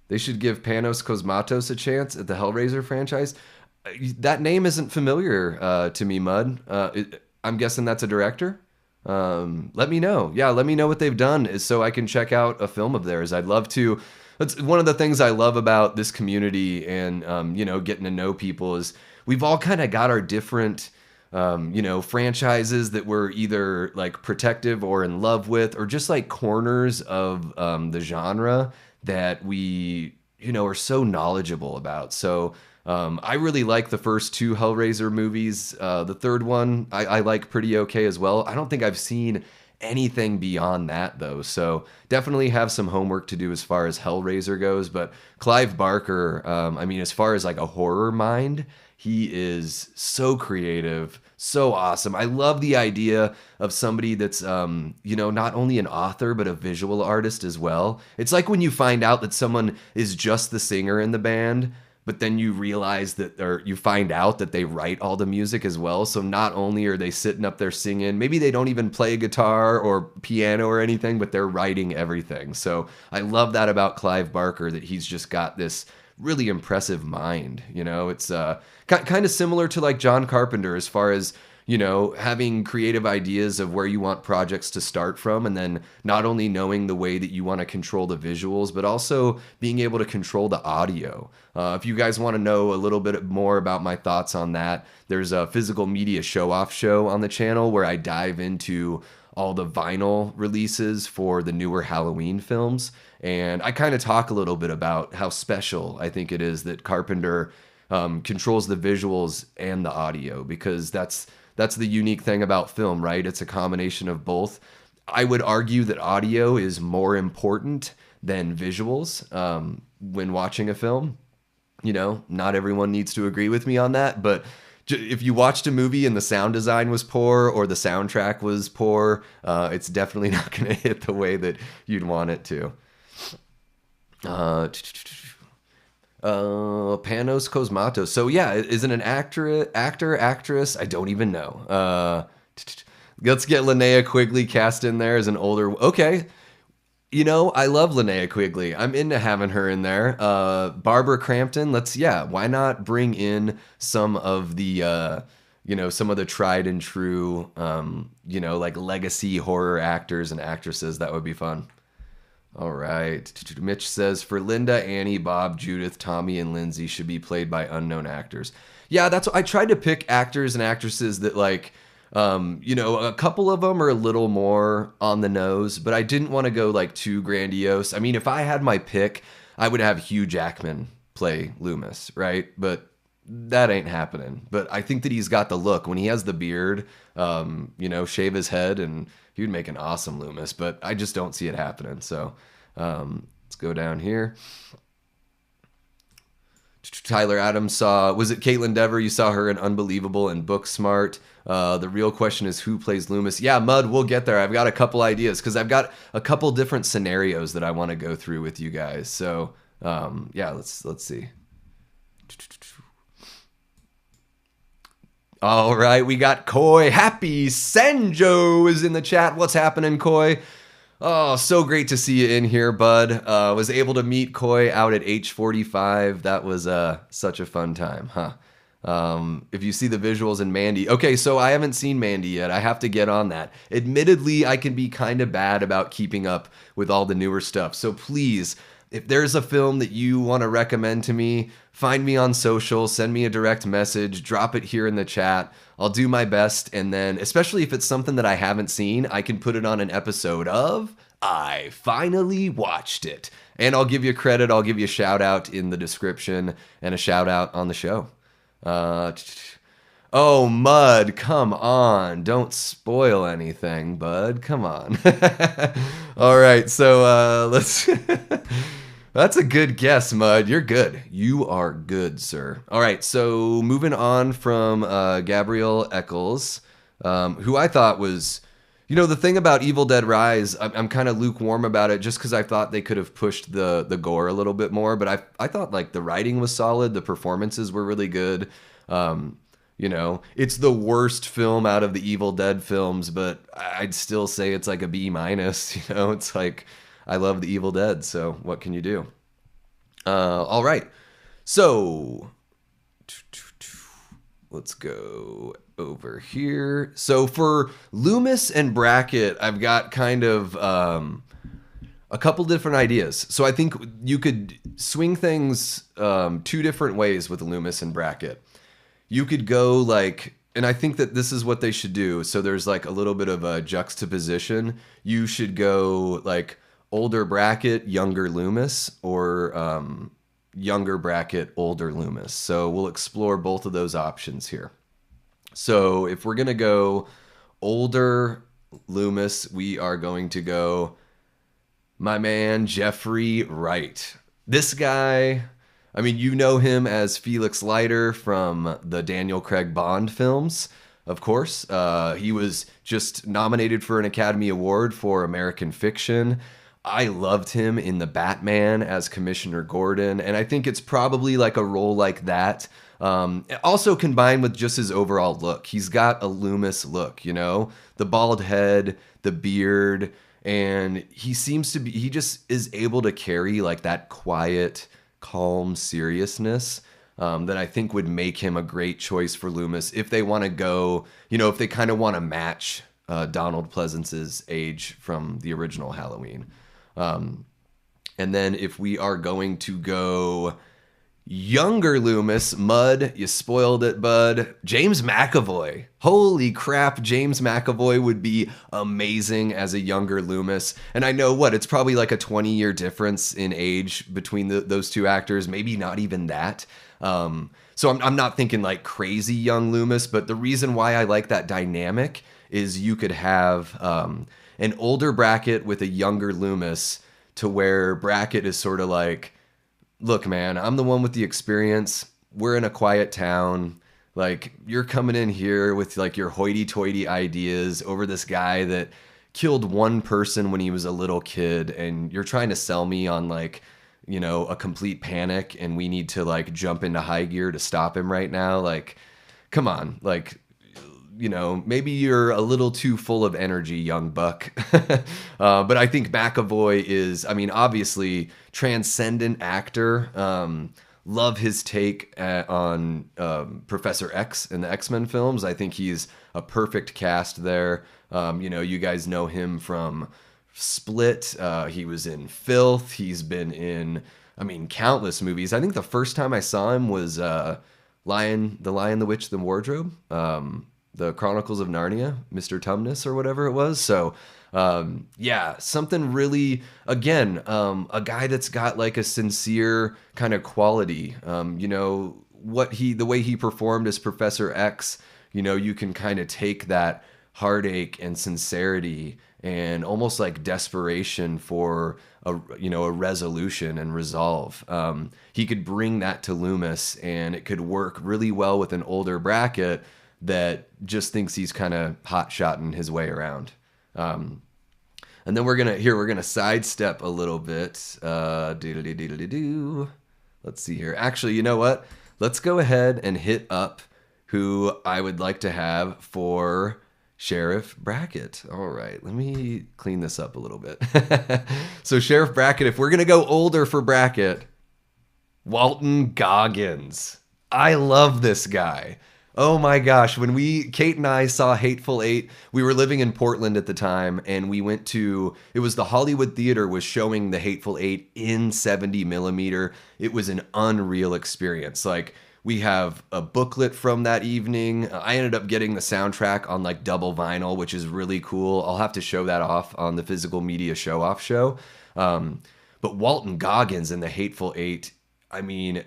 They should give Panos Cosmatos a chance at the Hellraiser franchise. That name isn't familiar to me, Mud. I'm guessing that's a director. Let me know. Yeah, let me know what they've done so I can check out a film of theirs. I'd love to. That's one of the things I love about this community and, getting to know people is we've all kind of got our different, franchises that we're either like protective or in love with, or just like corners of the genre that we, are so knowledgeable about. So I really like the first 2 Hellraiser movies. The third one I like pretty okay as well. I don't think I've seen anything beyond that though, so definitely have some homework to do as far as Hellraiser goes. But Clive Barker, as far as like a horror mind, he is so creative, so awesome. I love the idea of somebody that's not only an author but a visual artist as well. It's like when you find out that someone is just the singer in the band, but then you realize that, or you find out that they write all the music as well. So not only are they sitting up there singing, maybe they don't even play guitar or piano or anything, but they're writing everything. So I love that about Clive Barker, that he's just got this really impressive mind. It's kind of similar to like John Carpenter as far as having creative ideas of where you want projects to start from, and then not only knowing the way that you want to control the visuals, but also being able to control the audio. If you guys want to know a little bit more about my thoughts on that, there's a physical media show-off show on the channel where I dive into all the vinyl releases for the newer Halloween films. And I kind of talk a little bit about how special I think it is that Carpenter controls the visuals and the audio, because that's the unique thing about film, right? It's a combination of both. I would argue that audio is more important than visuals when watching a film. Not everyone needs to agree with me on that, but if you watched a movie and the sound design was poor or the soundtrack was poor, it's definitely not going to hit the way that you'd want it to. Panos Cosmatos. So yeah, is it an actor, actress? I don't even know. Let's get Linnea Quigley cast in there as an older. Okay. I love Linnea Quigley. I'm into having her in there. Barbara Crampton. Why not bring in some of the, some of the tried and true, like legacy horror actors and actresses. That would be fun. All right. Mitch says, for Linda, Annie, Bob, Judith, Tommy, and Lindsay should be played by unknown actors. Yeah, that's what I tried to pick, actors and actresses that a couple of them are a little more on the nose, but I didn't want to go too grandiose. I mean, if I had my pick, I would have Hugh Jackman play Loomis, right? But that ain't happening. But I think that he's got the look. When he has the beard, shave his head, and he would make an awesome Loomis, but I just don't see it happening. So let's go down here. Tyler Adams was it Caitlin Dever? You saw her in Unbelievable and Booksmart. The real question is who plays Loomis? Yeah, Mud, we'll get there. I've got a couple ideas because I've got a couple different scenarios that I want to go through with you guys. So let's see. All right, we got Koi. Happy Senjo is in the chat. What's happening, Koi? Oh, so great to see you in here, bud. Was able to meet Koi out at H45. That was such a fun time, huh? If you see the visuals in Mandy. Okay, so I haven't seen Mandy yet. I have to get on that. Admittedly, I can be kind of bad about keeping up with all the newer stuff. So please, if there's a film that you want to recommend to me, find me on social, send me a direct message, drop it here in the chat. I'll do my best, and then, especially if it's something that I haven't seen, I can put it on an episode of I Finally Watched It. And I'll give you credit, I'll give you a shout out in the description, and a shout out on the show. Oh, Mud, come on. Don't spoil anything, bud. Come on. All right, so let's... That's a good guess, Mud. You're good. You are good, sir. All right, so moving on from Gabriel Eccles, who I thought was... the thing about Evil Dead Rise, I'm kind of lukewarm about it just because I thought they could have pushed the gore a little bit more, but I thought the writing was solid, the performances were really good. It's the worst film out of the Evil Dead films, but I'd still say it's a B-. It's I love the Evil Dead, so what can you do? All right, so let's go over here. So for Loomis and Brackett, I've got kind of a couple different ideas. So I think you could swing things two different ways with Loomis and Brackett. You could go and I think that this is what they should do. So there's a little bit of a juxtaposition. You should go older Brackett, younger Loomis, or younger Brackett, older Loomis. So we'll explore both of those options here. So if we're going to go older Loomis, we are going to go my man, Jeffrey Wright. This guy, I mean, you know him as Felix Leiter from the Daniel Craig Bond films, of course. He was just nominated for an Academy Award for American Fiction. I loved him in The Batman as Commissioner Gordon, and I think it's probably a role like that. Also combined with just his overall look. He's got a Loomis look, the bald head, the beard, and he just is able to carry that quiet, calm seriousness. that I think would make him a great choice for Loomis if they want to go, if they kind of want to match Donald Pleasance's age from the original Halloween. And then if we are going to go younger Loomis, Mud, you spoiled it, bud. James McAvoy. Holy crap, James McAvoy would be amazing as a younger Loomis. And I know it's probably like a 20-year difference in age between those two actors, maybe not even that. So I'm not thinking like crazy young Loomis, but the reason why I like that dynamic is you could have an older Brackett with a younger Loomis, to where Brackett is sort of like, look, man, I'm the one with the experience. We're in a quiet town. Like, you're coming in here with like your hoity-toity ideas over this guy that killed one person when he was a little kid, and you're trying to sell me on like, a complete panic, and we need to like jump into high gear to stop him right now. Like, come on, like, maybe you're a little too full of energy, young buck. But I think McAvoy is, obviously transcendent actor. Love his take on Professor X in the X-Men films. I think he's a perfect cast there. You guys know him from Split. He was in Filth. He's been in, countless movies. I think the first time I saw him was The Lion, the Witch, the Wardrobe. The Chronicles of Narnia, Mr. Tumnus or whatever it was. So, something really, again, a guy that's got like a sincere kind of quality. The way he performed as Professor X, you can kind of take that heartache and sincerity and almost like desperation for a resolution and resolve. He could bring that to Loomis, and it could work really well with an older Brackett that just thinks he's kind of hot-shotting his way around. And then we're gonna sidestep a little bit. Let's see here. Actually, you know what? Let's go ahead and hit up who I would like to have for Sheriff Brackett. All right, let me clean this up a little bit. So Sheriff Brackett, if we're gonna go older for Brackett, Walton Goggins. I love this guy. Oh my gosh, when Kate and I saw Hateful Eight, we were living in Portland at the time, and we went to, it was the Hollywood Theater was showing the Hateful Eight in 70 millimeter. It was an unreal experience. Like, we have a booklet from that evening. I ended up getting the soundtrack on like double vinyl, which is really cool. I'll have to show that off on the Physical Media Show-Off show. But Walton Goggins in the Hateful Eight,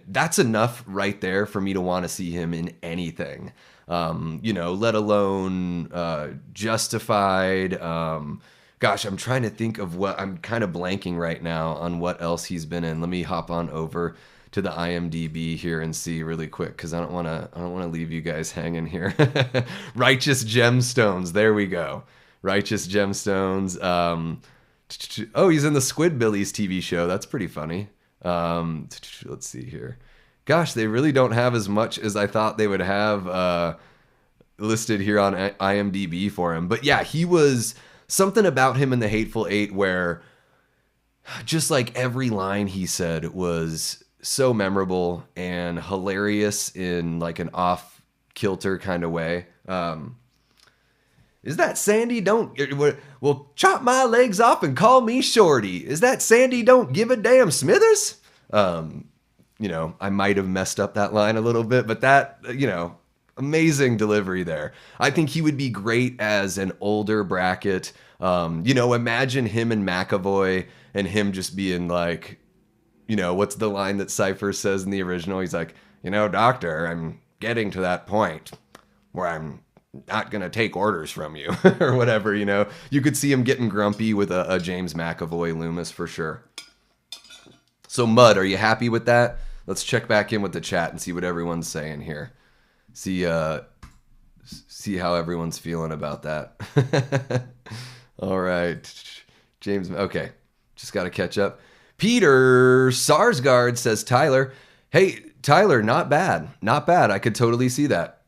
that's enough right there for me to want to see him in anything, let alone Justified. Gosh, I'm trying to think of what, I'm kind of blanking right now on what else he's been in. Let me hop on over to the IMDb here and see really quick, because I don't want to leave you guys hanging here. Righteous Gemstones. There we go. Righteous Gemstones. Oh, he's in the Squidbillies TV show. That's pretty funny. Let's see here. Gosh, they really don't have as much as I thought they would have listed here on IMDb for him. But yeah, he was something about him in the Hateful Eight where just like every line he said was so memorable and hilarious in like an off-kilter kind of way. Is that Sandy don't... Well, chop my legs off and call me Shorty. Is that Sandy don't give a damn Smithers? I might have messed up that line a little bit, but that, amazing delivery there. I think he would be great as an older Brackett. Imagine him and McAvoy and him just being like, what's the line that Cypher says in the original? He's like, Doctor, I'm getting to that point where I'm not going to take orders from you or whatever, You could see him getting grumpy with a James McAvoy Loomis for sure. So, Mud, are you happy with that? Let's check back in with the chat and see what everyone's saying here. See how everyone's feeling about that. All right. James, okay. Just got to catch up. Peter Sarsgaard says, Tyler. Hey, Tyler, not bad. Not bad. I could totally see that.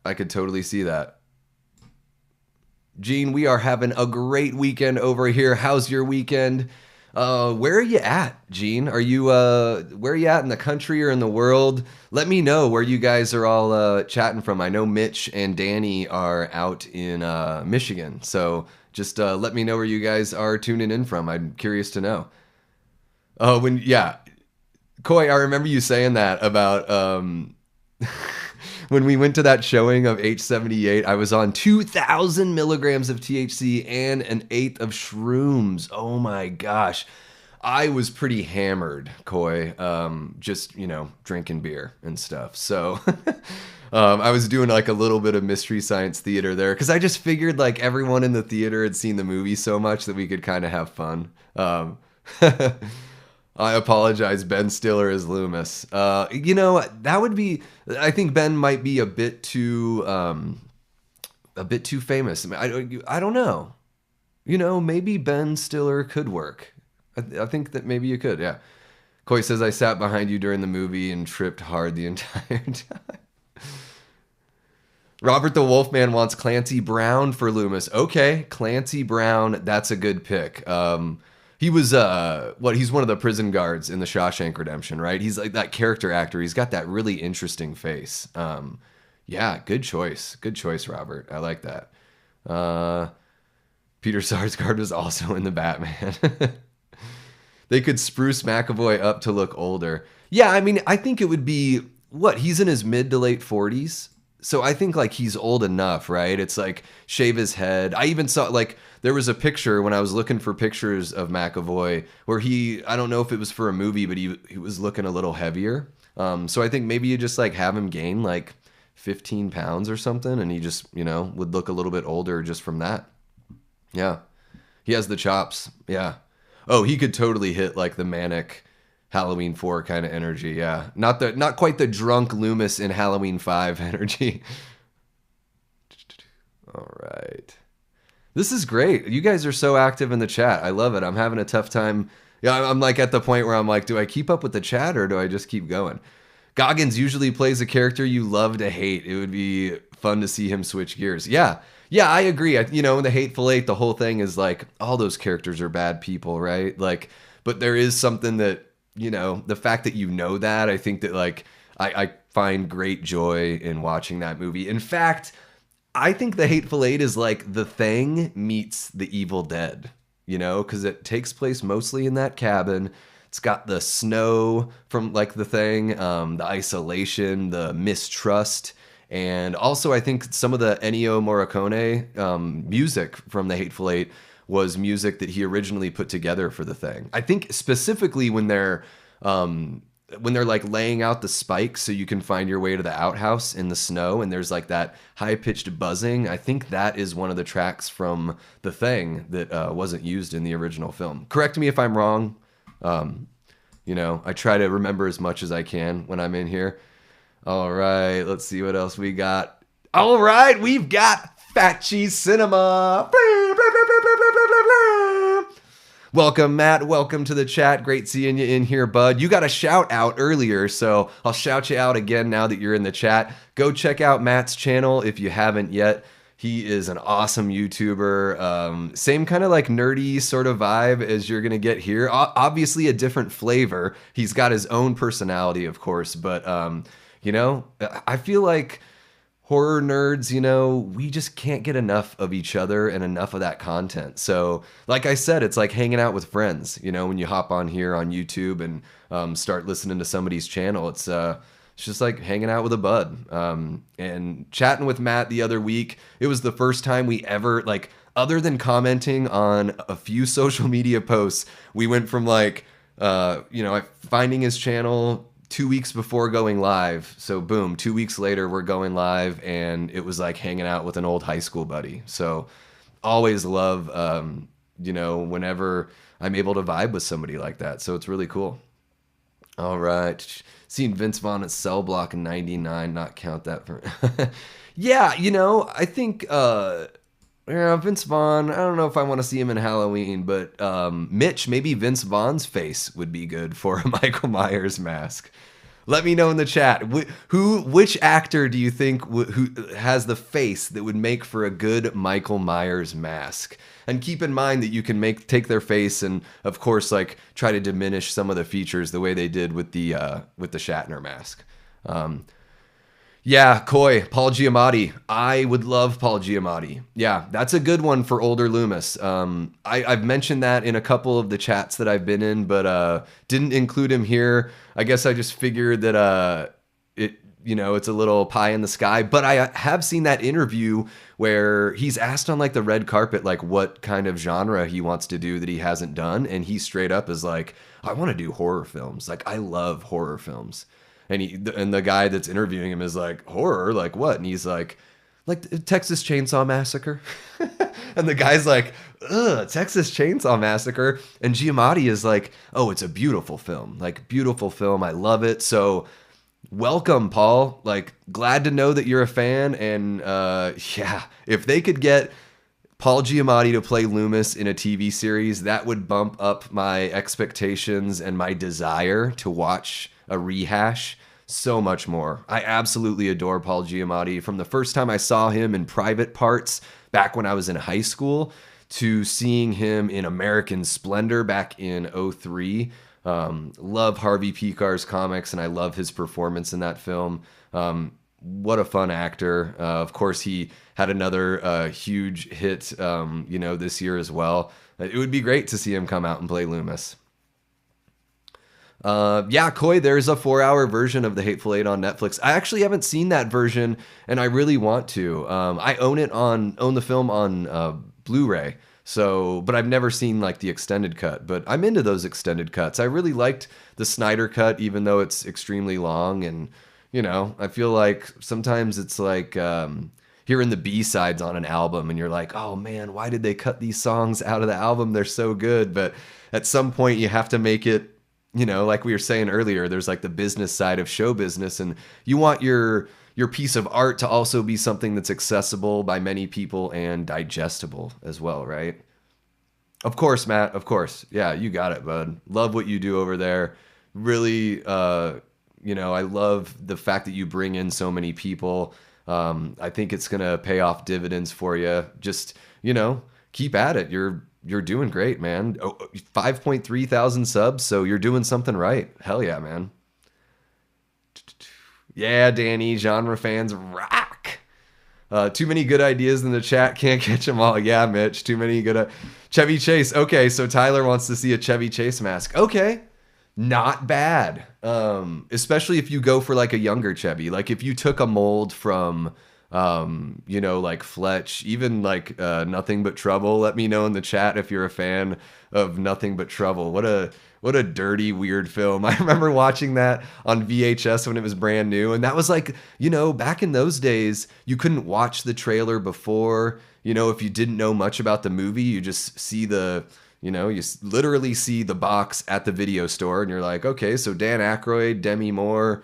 Gene, we are having a great weekend over here. How's your weekend? Where are you at, Gene? Are you where are you at in the country or in the world? Let me know where you guys are all chatting from. I know Mitch and Danny are out in Michigan, so just let me know where you guys are tuning in from. I'm curious to know. Oh, when yeah, Koi, I remember you saying that about when we went to that showing of H78. I was on 2,000 milligrams of THC and an eighth of shrooms. Oh my gosh. I was pretty hammered, Koi, just, drinking beer and stuff. So I was doing like a little bit of Mystery Science Theater there because I just figured like everyone in the theater had seen the movie so much that we could kind of have fun. I apologize, Ben Stiller as Loomis. That would be. I think Ben might be a bit too famous. I don't know. Maybe Ben Stiller could work. I think that maybe you could. Yeah. Koi says I sat behind you during the movie and tripped hard the entire time. Robert the Wolfman wants Clancy Brown for Loomis. Okay, Clancy Brown. That's a good pick. He was he's one of the prison guards in the Shawshank Redemption, right? He's like that character actor. He's got that really interesting face. Yeah, good choice. Good choice, Robert. I like that. Peter Sarsgaard was also in the Batman. They could spruce McAvoy up to look older. Yeah, I mean, I think it would be he's in his mid to late 40s. So I think like he's old enough, right? It's like shave his head. I even saw like there was a picture when I was looking for pictures of McAvoy where I don't know if it was for a movie, but he was looking a little heavier. So I think maybe you just like have him gain like 15 pounds or something and he just, would look a little bit older just from that. Yeah. He has the chops. Yeah. Oh, he could totally hit like the manic Halloween 4 kind of energy, yeah. Not quite the drunk Loomis in Halloween 5 energy. All right. This is great. You guys are so active in the chat. I love it. I'm having a tough time. Yeah, I'm like at the point where I'm like, do I keep up with the chat or do I just keep going? Goggins usually plays a character you love to hate. It would be fun to see him switch gears. Yeah. Yeah, I agree. In the Hateful Eight, the whole thing is like all those characters are bad people, right? Like, but there is something that the fact that that, I think that like I find great joy in watching that movie. In fact, I think The Hateful Eight is like The Thing meets The Evil Dead, because it takes place mostly in that cabin. It's got the snow from like The Thing, the isolation, the mistrust. And also I think some of the Ennio Morricone music from The Hateful Eight was music that he originally put together for The Thing. I think specifically when they're like laying out the spikes so you can find your way to the outhouse in the snow and there's like that high-pitched buzzing. I think that is one of the tracks from The Thing that wasn't used in the original film. Correct me if I'm wrong. I try to remember as much as I can when I'm in here. All right, let's see what else we got. All right, we've got Fat Cheese Cinema. Welcome, Matt. Welcome to the chat. Great seeing you in here, bud. You got a shout out earlier, so I'll shout you out again now that you're in the chat. Go check out Matt's channel if you haven't yet. He is an awesome YouTuber. Same kind of like nerdy sort of vibe as you're going to get here. Obviously a different flavor. He's got his own personality, of course, but I feel like horror nerds, we just can't get enough of each other and enough of that content. So like I said, it's like hanging out with friends, when you hop on here on YouTube and start listening to somebody's channel. It's just like hanging out with a bud. And chatting with Matt the other week, it was the first time we ever, like, other than commenting on a few social media posts, we went from like, finding his channel 2 weeks before going live. So boom, 2 weeks later, we're going live and it was like hanging out with an old high school buddy. So always love, whenever I'm able to vibe with somebody like that. So it's really cool. All right. Seen Vince Vaughn at Cell Block in 99, not count that for... Yeah, I think... Vince Vaughn, I don't know if I want to see him in Halloween, but Mitch, maybe Vince Vaughn's face would be good for a Michael Myers mask. Let me know in the chat. Which actor do you think who has the face that would make for a good Michael Myers mask? And keep in mind that you can take their face and, of course, like try to diminish some of the features the way they did with the Shatner mask. Yeah, Coy, Paul Giamatti. I would love Paul Giamatti. Yeah, that's a good one for older Loomis. I've mentioned that in a couple of the chats that I've been in, but didn't include him here. I guess I just figured that it's a little pie in the sky. But I have seen that interview where he's asked on like the red carpet, like what kind of genre he wants to do that he hasn't done, and he straight up is like, I want to do horror films. Like I love horror films. And the guy that's interviewing him is like, horror? Like what? And he's like Texas Chainsaw Massacre. And the guy's like, ugh, Texas Chainsaw Massacre. And Giamatti is like, oh, it's a beautiful film. Like, beautiful film. I love it. So welcome, Paul. Like, glad to know that you're a fan. And yeah, if they could get Paul Giamatti to play Loomis in a TV series, that would bump up my expectations and my desire to watch a rehash so much more. I absolutely adore Paul Giamatti. From the first time I saw him in Private Parts back when I was in high school to seeing him in American Splendor back in '03. Love Harvey Pekar's comics, and I love his performance in that film. What a fun actor. Of course, he had another huge hit this year as well. It would be great to see him come out and play Loomis. Yeah, Coy, there's a 4-hour version of The Hateful Eight on Netflix. I actually haven't seen that version, and I really want to. I own the film on Blu-ray, but I've never seen like the extended cut. But I'm into those extended cuts. I really liked the Snyder cut, even though it's extremely long, and I feel like sometimes it's like hearing the B-sides on an album, and you're like, oh man, why did they cut these songs out of the album? They're so good, but at some point you have to make it. Like we were saying earlier, there's like the business side of show business, and you want your piece of art to also be something that's accessible by many people and digestible as well, right? Of course, Matt, of course. Yeah, you got it, bud. Love what you do over there. Really, I love the fact that you bring in so many people. I think it's going to pay off dividends for you. Just, keep at it. You're doing great, man. 5.3 thousand subs, so you're doing something right. Hell yeah, man. Yeah, Danny, genre fans rock. Too many good ideas in the chat. Can't catch them all. Yeah, Mitch, too many good... Chevy Chase. Okay, so Tyler wants to see a Chevy Chase mask. Okay, not bad. Especially if you go for like a younger Chevy. Like if you took a mold from... like Fletch, even like Nothing But Trouble. Let me know in the chat if you're a fan of Nothing But Trouble. What a dirty, weird film. I remember watching that on VHS when it was brand new, and that was like, back in those days, you couldn't watch the trailer before. If you didn't know much about the movie, you just see you literally see the box at the video store, and you're like, okay, so Dan Aykroyd, Demi Moore,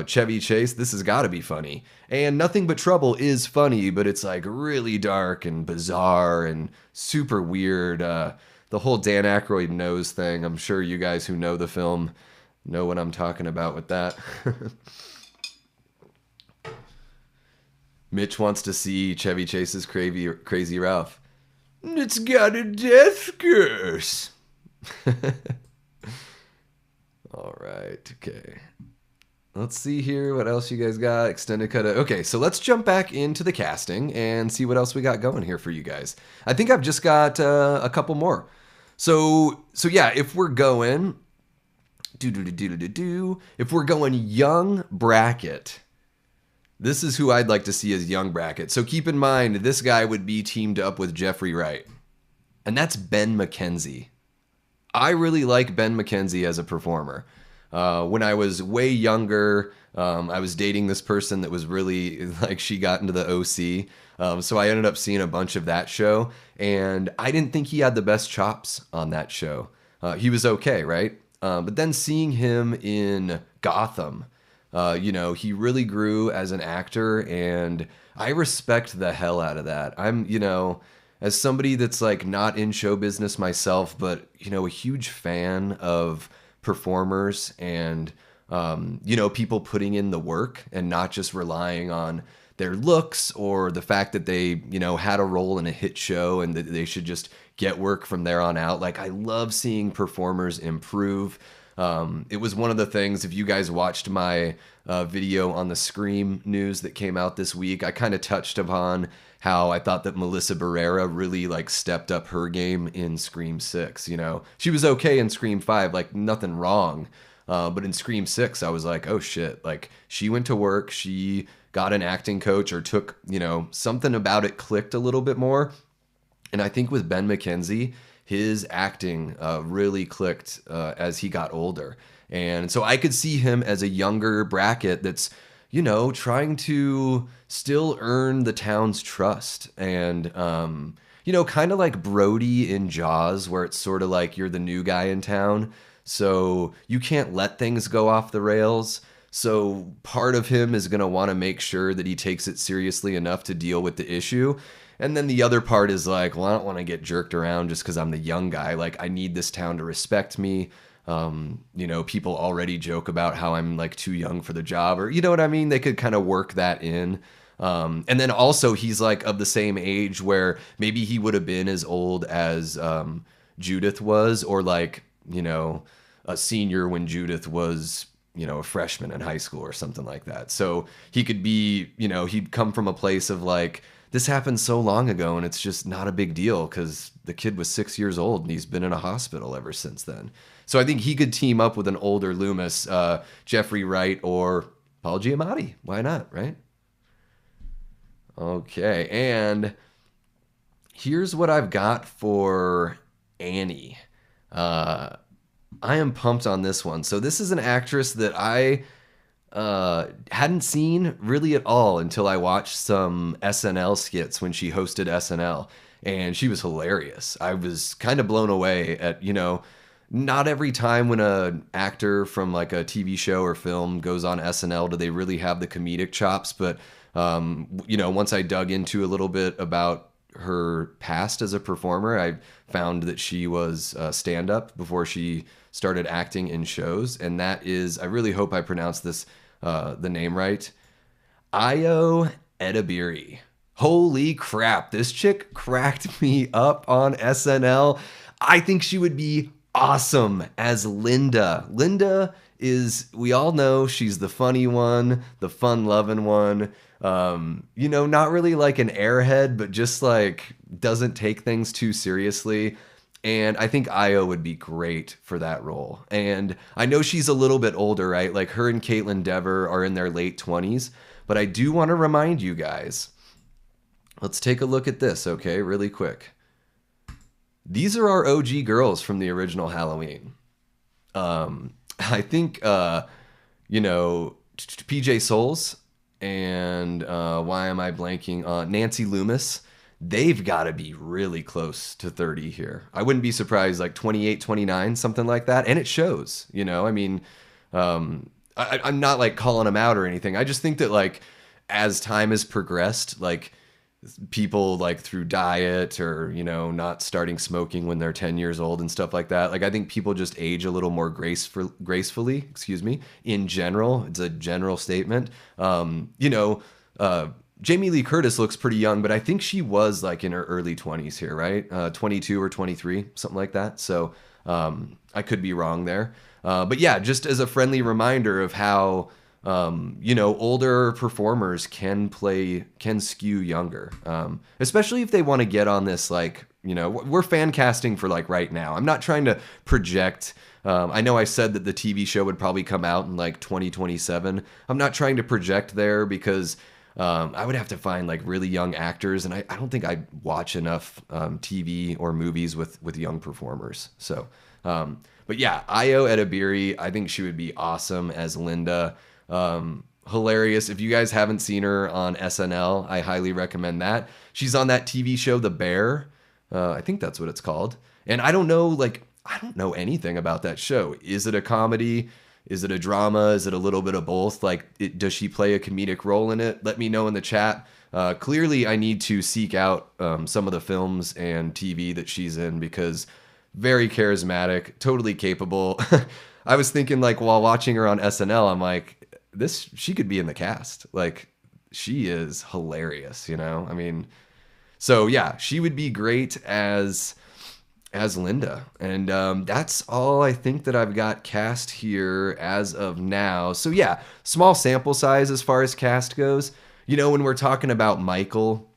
Chevy Chase, this has got to be funny. And Nothing But Trouble is funny, but it's like really dark and bizarre and super weird. The whole Dan Aykroyd nose thing, I'm sure you guys who know the film know what I'm talking about with that. Mitch wants to see Chevy Chase's Crazy Ralph. It's got a death curse. All right, okay. Let's see here what else you guys got. Extended cut. Okay, so let's jump back into the casting and see what else we got going here for you guys. I think I've just got a couple more. So yeah, if we're going if we're going young bracket, this is who I'd like to see as young bracket. So keep in mind, this guy would be teamed up with Jeffrey Wright, and that's Ben McKenzie. I really like Ben McKenzie as a performer. When I was way younger, I was dating this person that was really like, she got into the OC. So I ended up seeing a bunch of that show, and I didn't think he had the best chops on that show. He was okay, right? But then seeing him in Gotham, he really grew as an actor, and I respect the hell out of that. I'm, as somebody that's like not in show business myself, but, a huge fan of performers and People putting in the work and not just relying on their looks or the fact that they, had a role in a hit show and that they should just get work from there on out. Like, I love seeing performers improve. It was one of the things, if you guys watched my video on the Scream news that came out this week, I kind of touched upon how I thought that Melissa Barrera really like stepped up her game in Scream 6. She was okay in Scream 5, like nothing wrong. But in Scream 6, I was like, oh shit, like she went to work, she got an acting coach or took, something about it clicked a little bit more. And I think with Ben McKenzie, his acting really clicked as he got older. And so I could see him as a younger bracket that's, trying to still earn the town's trust. And, kind of like Brody in Jaws, where it's sort of like you're the new guy in town. So you can't let things go off the rails. So part of him is going to want to make sure that he takes it seriously enough to deal with the issue. And then the other part is like, well, I don't want to get jerked around just because I'm the young guy. Like, I need this town to respect me. People already joke about how I'm like too young for the job, or you know what I mean? They could kind of work that in. And then also he's like of the same age where maybe he would have been as old as Judith was, or like, a senior when Judith was, a freshman in high school or something like that. So he could be, he'd come from a place of like, this happened so long ago and it's just not a big deal because the kid was 6 years old and he's been in a hospital ever since then. So I think he could team up with an older Loomis, Jeffrey Wright, or Paul Giamatti. Why not, right? Okay, and here's what I've got for Annie. I am pumped on this one. So this is an actress that I hadn't seen really at all until I watched some SNL skits when she hosted SNL, and she was hilarious. I was kind of blown away at, not every time when an actor from like a TV show or film goes on SNL do they really have the comedic chops, but once I dug into a little bit about her past as a performer, I found that she was stand-up before she started acting in shows, and that is, I really hope I pronounced this the name right, Ayo Edebiri. Holy crap, this chick cracked me up on SNL. I think she would be awesome as Linda. Linda is, we all know she's the funny one, the fun-loving one. Not really like an airhead, but just like doesn't take things too seriously. And I think Io would be great for that role. And I know she's a little bit older, right? Like her and Caitlin Dever are in their late 20s. But I do want to remind you guys, let's take a look at this, okay, really quick. These are our OG girls from the original Halloween. I think, PJ Souls and why am I blanking on Nancy Loomis? They've got to be really close to 30 here. I wouldn't be surprised, like 28, 29, something like that. And it shows, I'm not like calling them out or anything. I just think that like as time has progressed, like people like through diet or, not starting smoking when they're 10 years old and stuff like that. Like I think people just age a little more gracefully, in general. It's a general statement. Jamie Lee Curtis looks pretty young, but I think she was like in her early 20s here, right? 22 or 23, something like that. So I could be wrong there. But yeah, just as a friendly reminder of how, older performers can skew younger, especially if they want to get on this, like, we're fan casting for like right now. I'm not trying to project. I know I said that the TV show would probably come out in like 2027. I'm not trying to project there because I would have to find like really young actors, and I don't think I watch enough TV or movies with young performers. So, but yeah, Ayo Edebiri, I think she would be awesome as Linda. Hilarious. If you guys haven't seen her on SNL, I highly recommend that. She's on that TV show, The Bear. I think that's what it's called. And I don't know anything about that show. Is it a comedy? Is it a drama? Is it a little bit of both? Like, does she play a comedic role in it? Let me know in the chat. Clearly, I need to seek out some of the films and TV that she's in because very charismatic, totally capable. I was thinking like while watching her on SNL, I'm like, she could be in the cast. Like she is hilarious, you know? I mean, so yeah, she would be great as Linda. And that's all I think that I've got cast here as of now. So yeah, small sample size as far as cast goes. You know, when we're talking about Michael,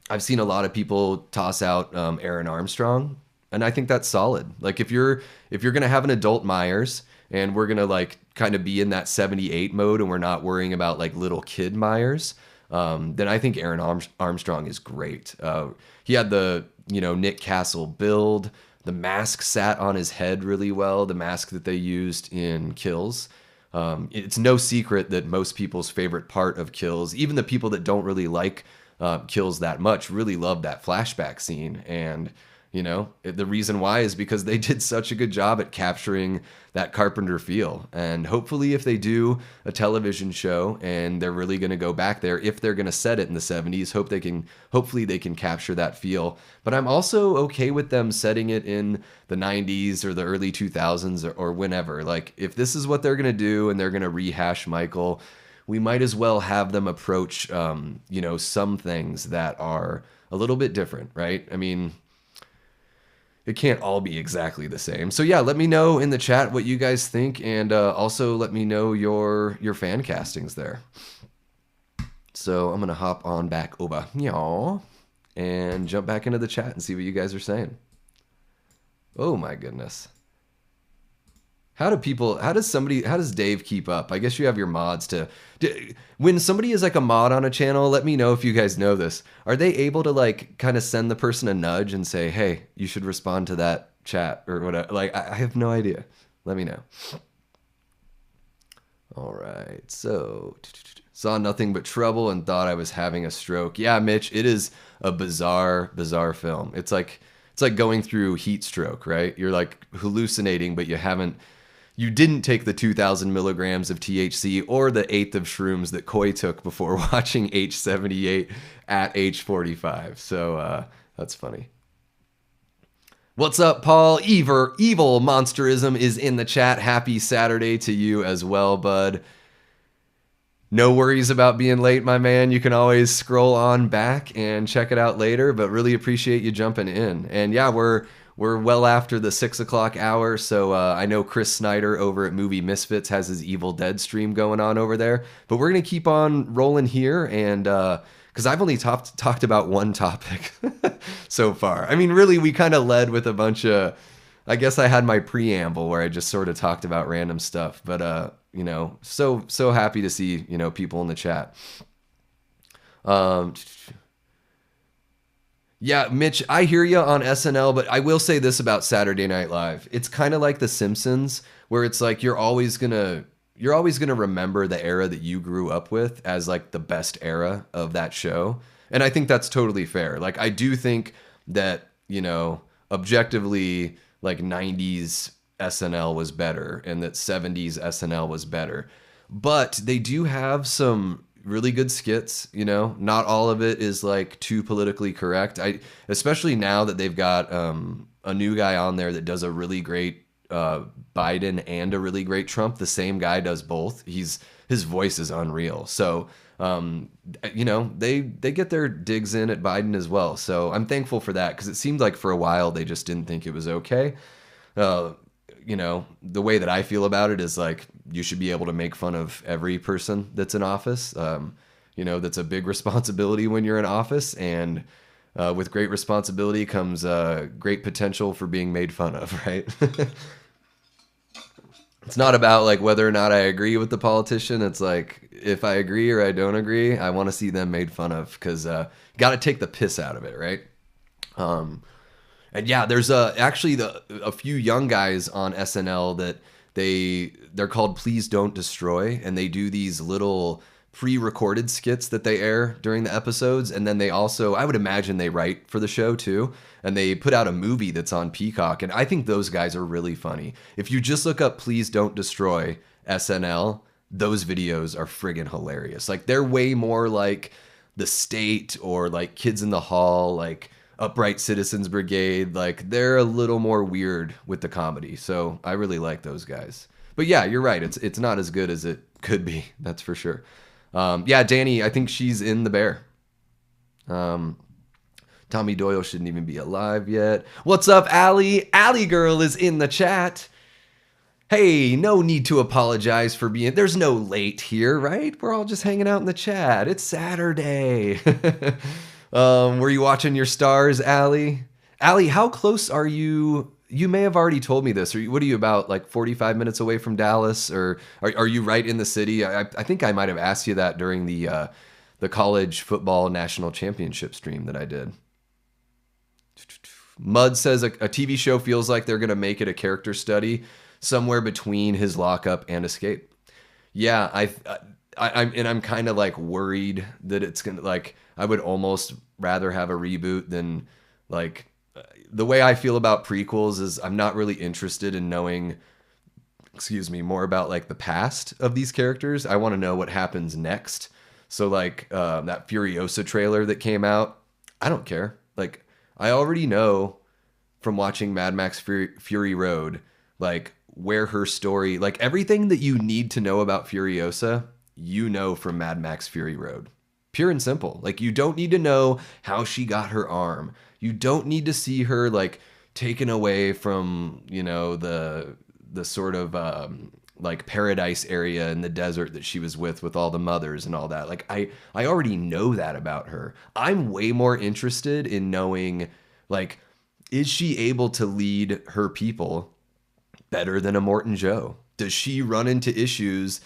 I've seen a lot of people toss out Aaron Armstrong, and I think that's solid. Like if you're gonna have an adult Myers, and we're gonna like kind of be in that 78 mode, and we're not worrying about like little kid Myers, then I think Aaron Armstrong is great. He had the Nick Castle build. The mask sat on his head really well. The mask that they used in Kills. It's no secret that most people's favorite part of Kills, even the people that don't really like Kills that much, really love that flashback scene. And the reason why is because they did such a good job at capturing that Carpenter feel. And hopefully if they do a television show and they're really going to go back there, if they're going to set it in the 70s, hopefully they can capture that feel. But I'm also okay with them setting it in the 90s or the early 2000s or whenever. Like if this is what they're going to do and they're going to rehash Michael, we might as well have them approach, some things that are a little bit different, right? I mean, it can't all be exactly the same. So yeah, let me know in the chat what you guys think, and also let me know your fan castings there. So I'm gonna hop on back over here and jump back into the chat and see what you guys are saying. Oh my goodness. How does Dave keep up? I guess you have your mods when somebody is like a mod on a channel, let me know if you guys know this. Are they able to like kind of send the person a nudge and say, hey, you should respond to that chat or whatever? Like, I have no idea. Let me know. All right. So saw nothing but trouble and thought I was having a stroke. Yeah, Mitch, it is a bizarre film. It's like going through heat stroke, right? You're like hallucinating, but you didn't take the 2,000 milligrams of THC or the eighth of shrooms that Coy took before watching H78 at H45. So that's funny. What's up, Paul? Evil Monsterism is in the chat. Happy Saturday to you as well, bud. No worries about being late, my man. You can always scroll on back and check it out later, but really appreciate you jumping in. And yeah, we're well after the 6 o'clock hour, so I know Chris Snyder over at Movie Misfits has his Evil Dead stream going on over there, but we're going to keep on rolling here, and because I've only talked about one topic so far. I mean, really, we kind of led with a bunch of, I guess I had my preamble where I just sort of talked about random stuff, but so happy to see, people in the chat. Yeah, Mitch, I hear you on SNL, but I will say this about Saturday Night Live. It's kind of like The Simpsons, where it's like you're always gonna remember the era that you grew up with as like the best era of that show. And I think that's totally fair. Like I do think that, objectively, like 90s SNL was better and that 70s SNL was better. But they do have some really good skits, not all of it is like too politically correct. Especially now that they've got a new guy on there that does a really great Biden and a really great Trump. The same guy does both. His voice is unreal. So they get their digs in at Biden as well. So I'm thankful for that, because it seemed like for a while they just didn't think it was okay. The way that I feel about it is like you should be able to make fun of every person that's in office. That's a big responsibility when you're in office, and with great responsibility comes great potential for being made fun of, right? It's not about like whether or not I agree with the politician. It's like if I agree or I don't agree, I want to see them made fun of, because got to take the piss out of it, right? And yeah, there's actually a few young guys on SNL that they're called Please Don't Destroy, and they do these little pre-recorded skits that they air during the episodes, and then they also, I would imagine, they write for the show too, and they put out a movie that's on Peacock, and I think those guys are really funny. If you just look up Please Don't Destroy SNL, those videos are friggin' hilarious. Like they're way more like The State or like Kids in the Hall, like Upright Citizens Brigade, like they're a little more weird with the comedy. So I really like those guys. But yeah, you're right. It's not as good as it could be. That's for sure. Yeah, Danny, I think she's in The Bear. Um, Tommy Doyle shouldn't even be alive yet. What's up, Allie? Allie girl is in the chat. Hey, no need to apologize for being. There's no late here, right? We're all just hanging out in the chat. It's Saturday. Were you watching your stars, Allie? Allie, how close are you? You may have already told me this. What are you, about like 45 minutes away from Dallas, or are you right in the city? I think I might have asked you that during the college football national championship stream that I did. Mud says a TV show feels like they're going to make it a character study somewhere between his lockup and escape. Yeah, I'm kind of like worried that it's going to, like, I would almost rather have a reboot than, like, the way I feel about prequels is I'm not really interested in knowing, more about like the past of these characters. I want to know what happens next. So like that Furiosa trailer that came out, I don't care. Like, I already know from watching Mad Max Fury Road, like where her story, like everything that you need to know about Furiosa, you know from Mad Max Fury Road. Pure and simple. Like, you don't need to know how she got her arm. You don't need to see her like taken away from, the sort of like paradise area in the desert that she was with all the mothers and all that. Like, I already know that about her. I'm way more interested in knowing, like, is she able to lead her people better than a Morton Joe? Does she run into issues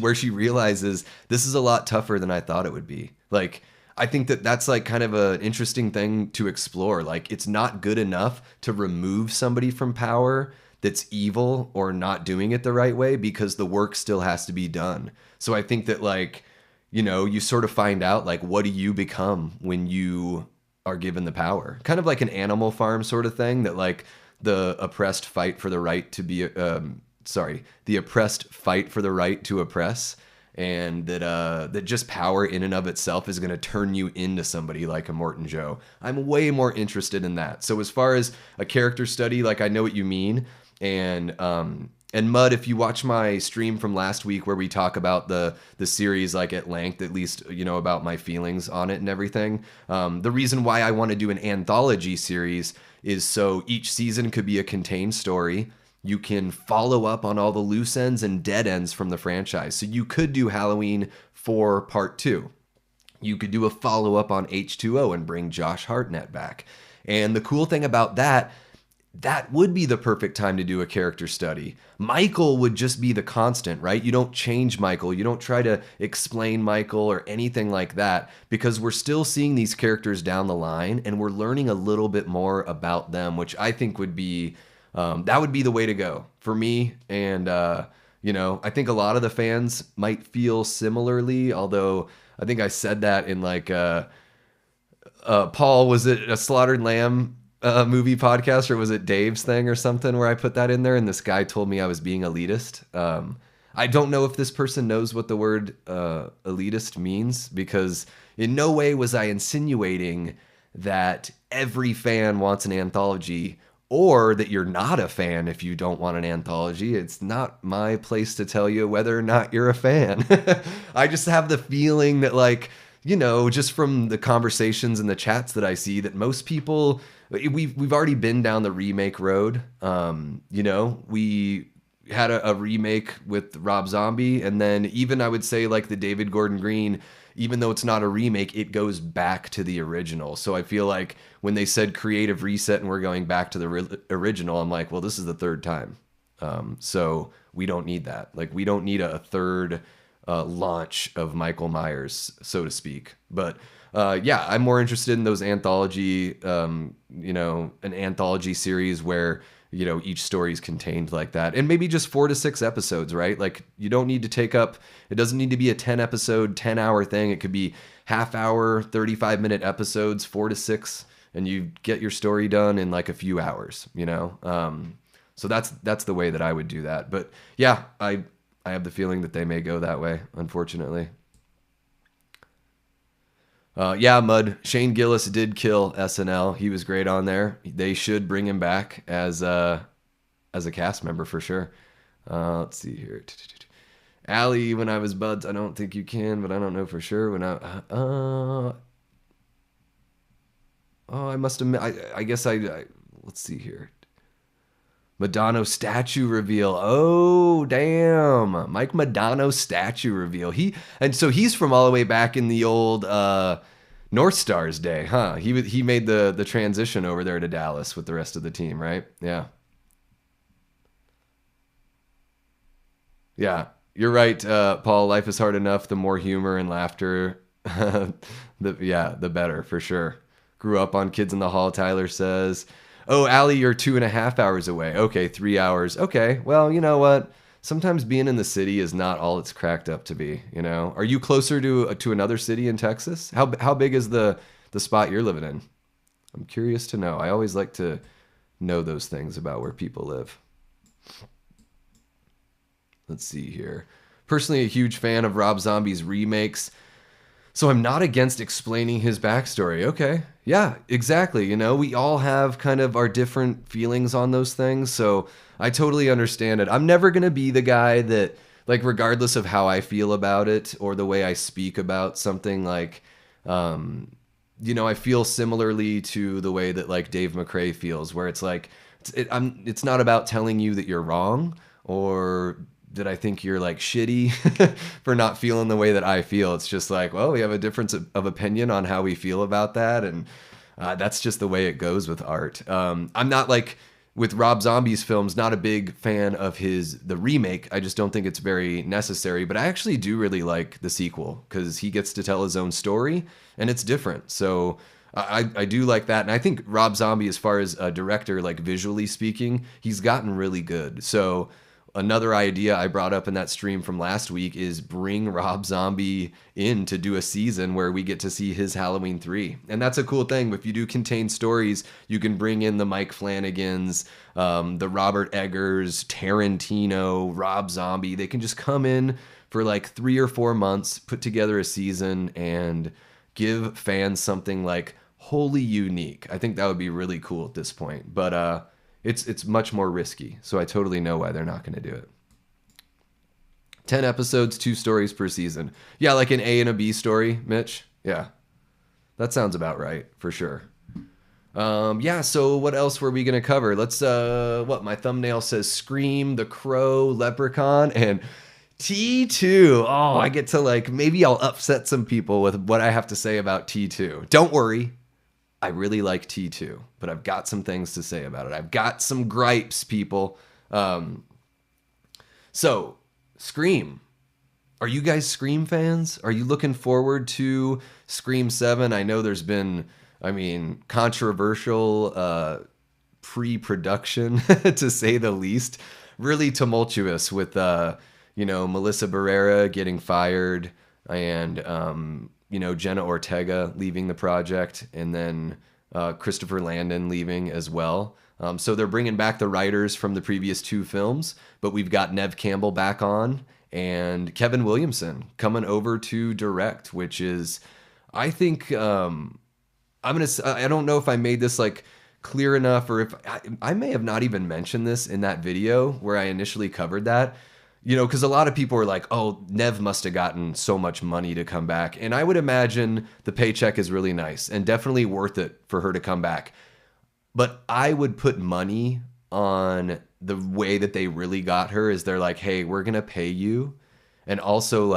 where she realizes this is a lot tougher than I thought it would be? Like, I think that's like kind of an interesting thing to explore. Like, it's not good enough to remove somebody from power that's evil or not doing it the right way, because the work still has to be done. So I think that, like, you sort of find out, like, what do you become when you are given the power? Kind of like an Animal Farm sort of thing, that like the oppressed fight for the right to be, the oppressed fight for the right to oppress, and that just power in and of itself is going to turn you into somebody like a Morton Joe. I'm way more interested in that. So as far as a character study, like, I know what you mean. And Mud, if you watch my stream from last week where we talk about the series, like, at length, at least, about my feelings on it and everything, the reason why I want to do an anthology series is so each season could be a contained story. You can follow up on all the loose ends and dead ends from the franchise. So you could do Halloween 4 Part 2. You could do a follow-up on H2O and bring Josh Hartnett back. And the cool thing about that would be the perfect time to do a character study. Michael would just be the constant, right? You don't change Michael. You don't try to explain Michael or anything like that, because we're still seeing these characters down the line and we're learning a little bit more about them, which I think would be, that would be the way to go for me. And, I think a lot of the fans might feel similarly, although I think I said that in like, Paul, was it a Slaughtered Lamb movie podcast, or was it Dave's thing or something where I put that in there and this guy told me I was being elitist? I don't know if this person knows what the word elitist means, because in no way was I insinuating that every fan wants an anthology, or that you're not a fan if you don't want an anthology. It's not my place to tell you whether or not you're a fan. I just have the feeling that, like, just from the conversations and the chats that I see, that most people, we've already been down the remake road. We had a remake with Rob Zombie, and then even I would say like the David Gordon Green, even though it's not a remake, it goes back to the original. So I feel like when they said creative reset and we're going back to the original, I'm like, well, this is the third time. So we don't need that. Like, we don't need a third launch of Michael Myers, so to speak. But yeah, I'm more interested in those anthology, an anthology series where, each story is contained like that. And maybe just 4 to 6 episodes, right? Like, you don't need to it doesn't need to be a 10 episode, 10 hour thing. It could be half hour, 35-minute episodes, 4 to 6, and you get your story done in like a few hours, So that's the way that I would do that. But yeah, I have the feeling that they may go that way, unfortunately. Yeah, Mud. Shane Gillis did kill SNL. He was great on there. They should bring him back as a cast member for sure. Let's see here. Allie, when I was buds, I don't think you can, but I don't know for sure. Oh, I must have. I guess I. Let's see here. Madonna statue reveal. Oh, damn. Mike Madonna statue reveal. So he's from all the way back in the old North Stars day, huh? He made the transition over there to Dallas with the rest of the team, right? Yeah. Yeah. You're right, Paul. Life is hard enough. The more humor and laughter, the better for sure. Grew up on Kids in the Hall, Tyler says. Oh, Allie, you're 2.5 hours away. Okay, 3 hours. Okay, well, you know what? Sometimes being in the city is not all it's cracked up to be. You know, are you closer to another city in Texas? How big is the spot you're living in? I'm curious to know. I always like to know those things about where people live. Let's see here. Personally, a huge fan of Rob Zombie's remakes. So I'm not against explaining his backstory. Okay. Yeah, exactly. You know, we all have kind of our different feelings on those things. So I totally understand it. I'm never going to be the guy that, like, regardless of how I feel about it or the way I speak about something, like, I feel similarly to the way that, like, Dave McRae feels, where it's like, it's not about telling you that you're wrong or that I think you're like shitty for not feeling the way that I feel. It's just like, well, we have a difference of opinion on how we feel about that. And that's just the way it goes with art. I'm not like with Rob Zombie's films, not a big fan of the remake. I just don't think it's very necessary, but I actually do really like the sequel because he gets to tell his own story and it's different. So I do like that. And I think Rob Zombie, as far as a director, like visually speaking, he's gotten really good. So another idea I brought up in that stream from last week is bring Rob Zombie in to do a season where we get to see his Halloween 3. And that's a cool thing. If you do contained stories, you can bring in the Mike Flanagans, the Robert Eggers, Tarantino, Rob Zombie. They can just come in for like 3 or 4 months, put together a season, and give fans something like wholly unique. I think that would be really cool at this point. But it's much more risky, so I totally know why they're not going to do it. 10 episodes, 2 stories per season. Yeah, like an A and a B story, Mitch. Yeah, that sounds about right, for sure. Yeah, so what else were we going to cover? Let's, my thumbnail says Scream, The Crow, Leprechaun, and T2. Oh, I get to maybe I'll upset some people with what I have to say about T2. Don't worry. I really like T2, but I've got some things to say about it. I've got some gripes, people. So, Scream. Are you guys Scream fans? Are you looking forward to Scream 7? I know there's been, controversial pre-production, to say the least. Really tumultuous with, Melissa Barrera getting fired and, Jenna Ortega leaving the project, and then Christopher Landon leaving as well. So they're bringing back the writers from the previous 2 films, but we've got Nev Campbell back on and Kevin Williamson coming over to direct, which is, I think, I don't know if I made this clear enough, or if I may have not even mentioned this in that video where I initially covered that. Because a lot of people are like, oh, Nev must have gotten so much money to come back. And I would imagine the paycheck is really nice and definitely worth it for her to come back. But I would put money on the way that they really got her is they're like, hey, we're going to pay you. And also,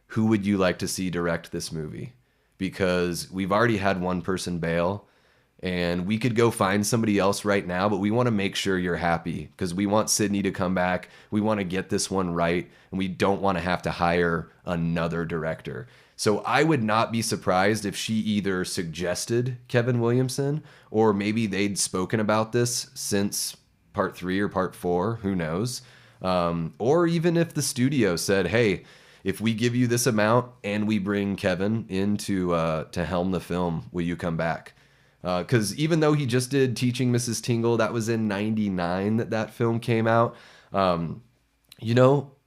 who would you like to see direct this movie? Because we've already had one person bail. And we could go find somebody else right now, but we want to make sure you're happy because we want Sydney to come back. We want to get this one right, and we don't want to have to hire another director. So I would not be surprised if she either suggested Kevin Williamson, or maybe they'd spoken about this since part 3 or part 4, who knows? Or even if the studio said, hey, if we give you this amount and we bring Kevin in to helm the film, will you come back? Because even though he just did Teaching Mrs. Tingle, that was in '99 that film came out.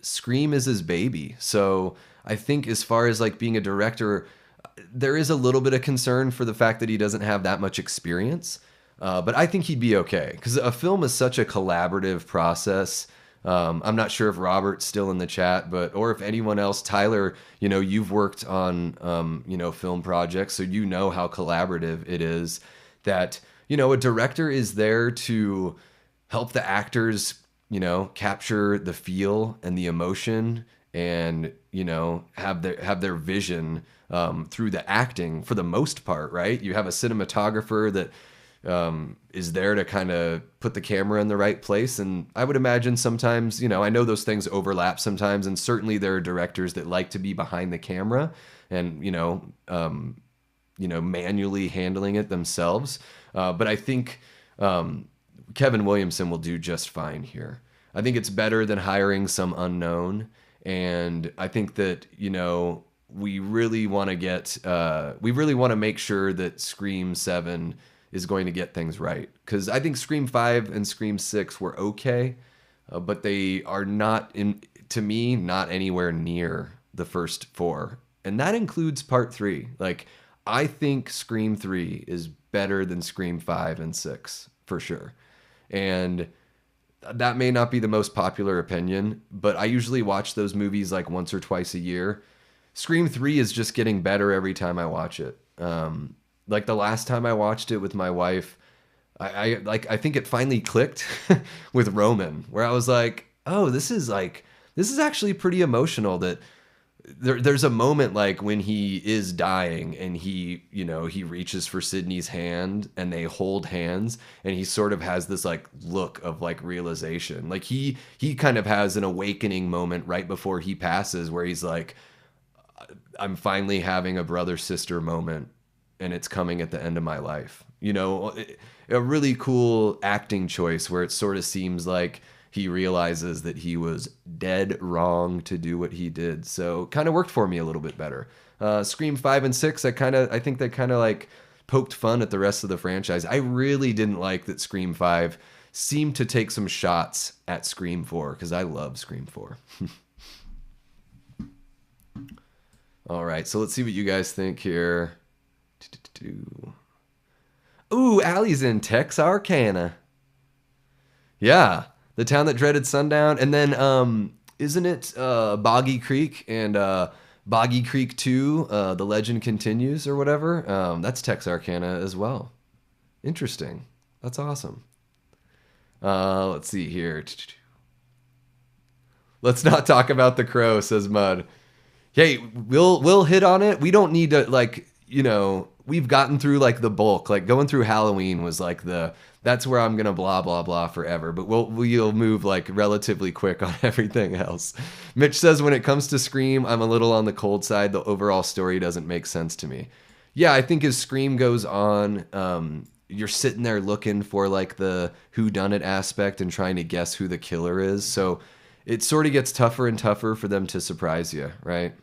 Scream is his baby. So I think as far as being a director, There is a little bit of concern for the fact that he doesn't have that much experience, but I think he'd be okay because a film is such a collaborative process. I'm not sure if Robert's still in the chat, but or if anyone else, Tyler, you've worked on film projects, so you know how collaborative it is. That a director is there to help the actors, capture the feel and the emotion, and have their vision through the acting for the most part, right? You have a cinematographer that is there to kind of put the camera in the right place. And I would imagine sometimes, I know those things overlap sometimes, and certainly there are directors that like to be behind the camera and, manually handling it themselves. But I think Kevin Williamson will do just fine here. I think it's better than hiring some unknown. And I think that, we really want to make sure that Scream 7 is going to get things right. Because I think Scream 5 and Scream 6 were okay, but they are to me, not anywhere near the first four. And that includes part 3. Like, I think Scream 3 is better than Scream 5 and 6, for sure. And that may not be the most popular opinion, but I usually watch those movies like once or twice a year. Scream 3 is just getting better every time I watch it. Like the last time I watched it with my wife, I think it finally clicked with Roman, where I was like, oh, this is actually pretty emotional. That there's a moment like when he is dying and he reaches for Sydney's hand and they hold hands and he sort of has this like look of like realization. Like he kind of has an awakening moment right before he passes where he's like, I'm finally having a brother-sister moment and it's coming at the end of my life. A really cool acting choice where it sort of seems like he realizes that he was dead wrong to do what he did. So kind of worked for me a little bit better. Scream 5 and 6, I think they kind of like poked fun at the rest of the franchise. I really didn't like that Scream 5 seemed to take some shots at Scream 4 because I love Scream 4. All right, so let's see what you guys think here. Ooh, Allie's in Texarkana. Yeah, the town that dreaded sundown. And then, isn't it Boggy Creek and Boggy Creek 2, The Legend Continues or whatever? That's Texarkana as well. Interesting. That's awesome. Let's see here. Let's not talk about The Crow, says Mud. Hey, we'll hit on it. We don't need to, we've gotten through like the bulk. Like going through Halloween was like that's where I'm gonna blah blah blah forever. But we'll move like relatively quick on everything else. Mitch says when it comes to Scream, I'm a little on the cold side. The overall story doesn't make sense to me. Yeah, I think as Scream goes on, you're sitting there looking for like the whodunit aspect and trying to guess who the killer is. So it sort of gets tougher and tougher for them to surprise you, right?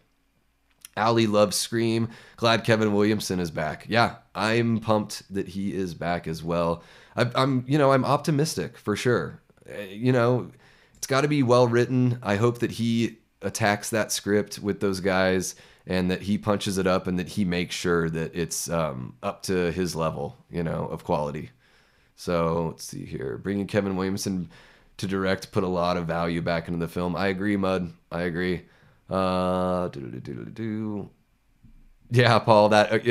Allie loves Scream. Glad Kevin Williamson is back. Yeah, I'm pumped that he is back as well. I'm optimistic for sure. It's got to be well written. I hope that he attacks that script with those guys and that he punches it up and that he makes sure that it's up to his level, of quality. So let's see here. Bringing Kevin Williamson to direct put a lot of value back into the film. I agree, Mud. I agree. Yeah, Paul, that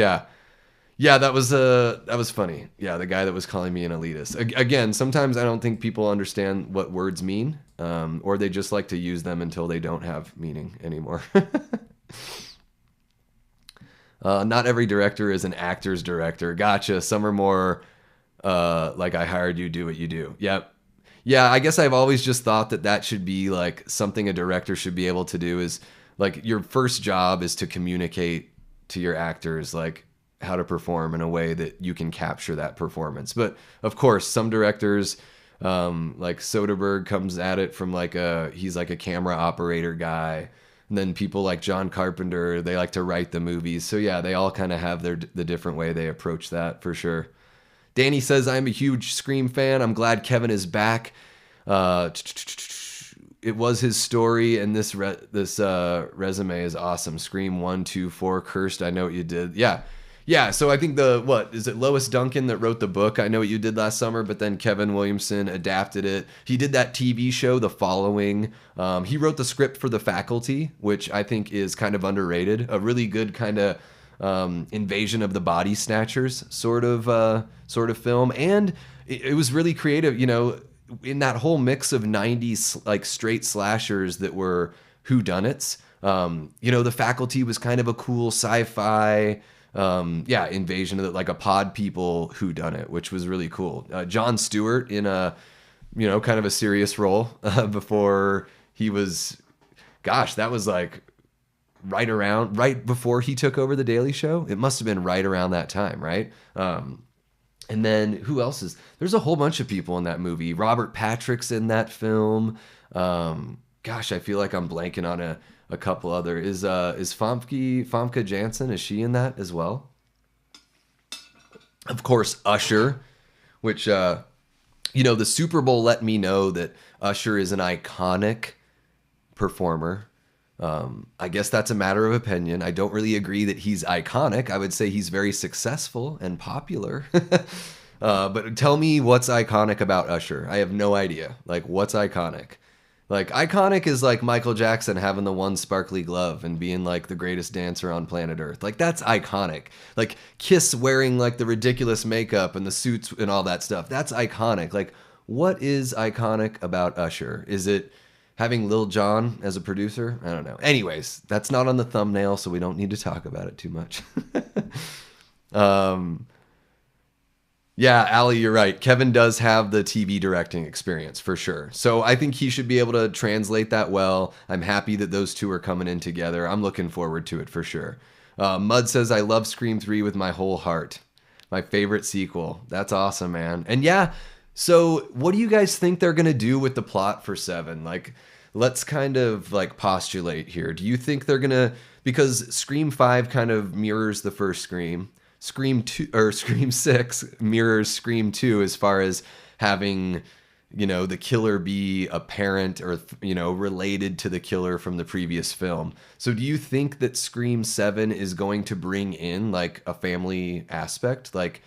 was funny. Yeah, the guy that was calling me an elitist. Again, sometimes I don't think people understand what words mean, or they just like to use them until they don't have meaning anymore. Not every director is an actor's director. Gotcha. Some are more like I hired you, do what you do. Yep. Yeah, I guess I've always just thought that should be like something a director should be able to do is like your first job is to communicate to your actors like how to perform in a way that you can capture that performance. But of course, some directors like Soderbergh comes at it from he's like a camera operator guy. And then people like John Carpenter, they like to write the movies. So yeah, they all kind of have the different way they approach that for sure. Danny says, I'm a huge Scream fan. I'm glad Kevin is back. it was his story, and this resume is awesome. Scream 1, 2, 4, Cursed, I Know What You Did. Yeah. Yeah, so I think what is it, Lois Duncan that wrote the book, I Know What You Did Last Summer, but then Kevin Williamson adapted it. He did that TV show, The Following. He wrote the script for The Faculty, which I think is kind of underrated. A really good kind of Invasion of the Body Snatchers sort of film. And it was really creative, you know, in that whole mix of 90s like straight slashers that were whodunits. You know, The Faculty was kind of a cool sci-fi invasion of like a pod people whodunit, which was really cool. Jon Stewart in a, you know, kind of a serious role before he was, gosh, that was like right before he took over the Daily Show. It must have been right around that time, right? And then who else is, there's a whole bunch of people in that movie. Robert Patrick's in that film. Gosh, I feel like I'm blanking on a couple other. Is Famke Janssen, is she in that as well? Of course, Usher, which, you know, the Super Bowl let me know that Usher is an iconic performer. I guess that's a matter of opinion. I don't really agree that he's iconic. I would say he's very successful and popular. But tell me what's iconic about Usher. I have no idea. Like, what's iconic? Like, iconic is like Michael Jackson having the one sparkly glove and being like the greatest dancer on planet Earth. Like, that's iconic. Like, Kiss wearing like the ridiculous makeup and the suits and all that stuff. That's iconic. Like, what is iconic about Usher? Is it having Lil Jon as a producer? I don't know. Anyways, that's not on the thumbnail, so we don't need to talk about it too much. Yeah, Allie, you're right. Kevin does have the TV directing experience for sure. So I think he should be able to translate that well. I'm happy that those two are coming in together. I'm looking forward to it for sure. Mud says, I love Scream 3 with my whole heart. My favorite sequel. That's awesome, man. And yeah, so what do you guys think they're going to do with the plot for 7? Like, let's kind of like postulate here. Do you think they're going to, because Scream 5 kind of mirrors the first Scream. Scream 6 mirrors Scream 2 as far as having, you know, the killer be a parent or, you know, related to the killer from the previous film. So do you think that Scream 7 is going to bring in like a family aspect? Like,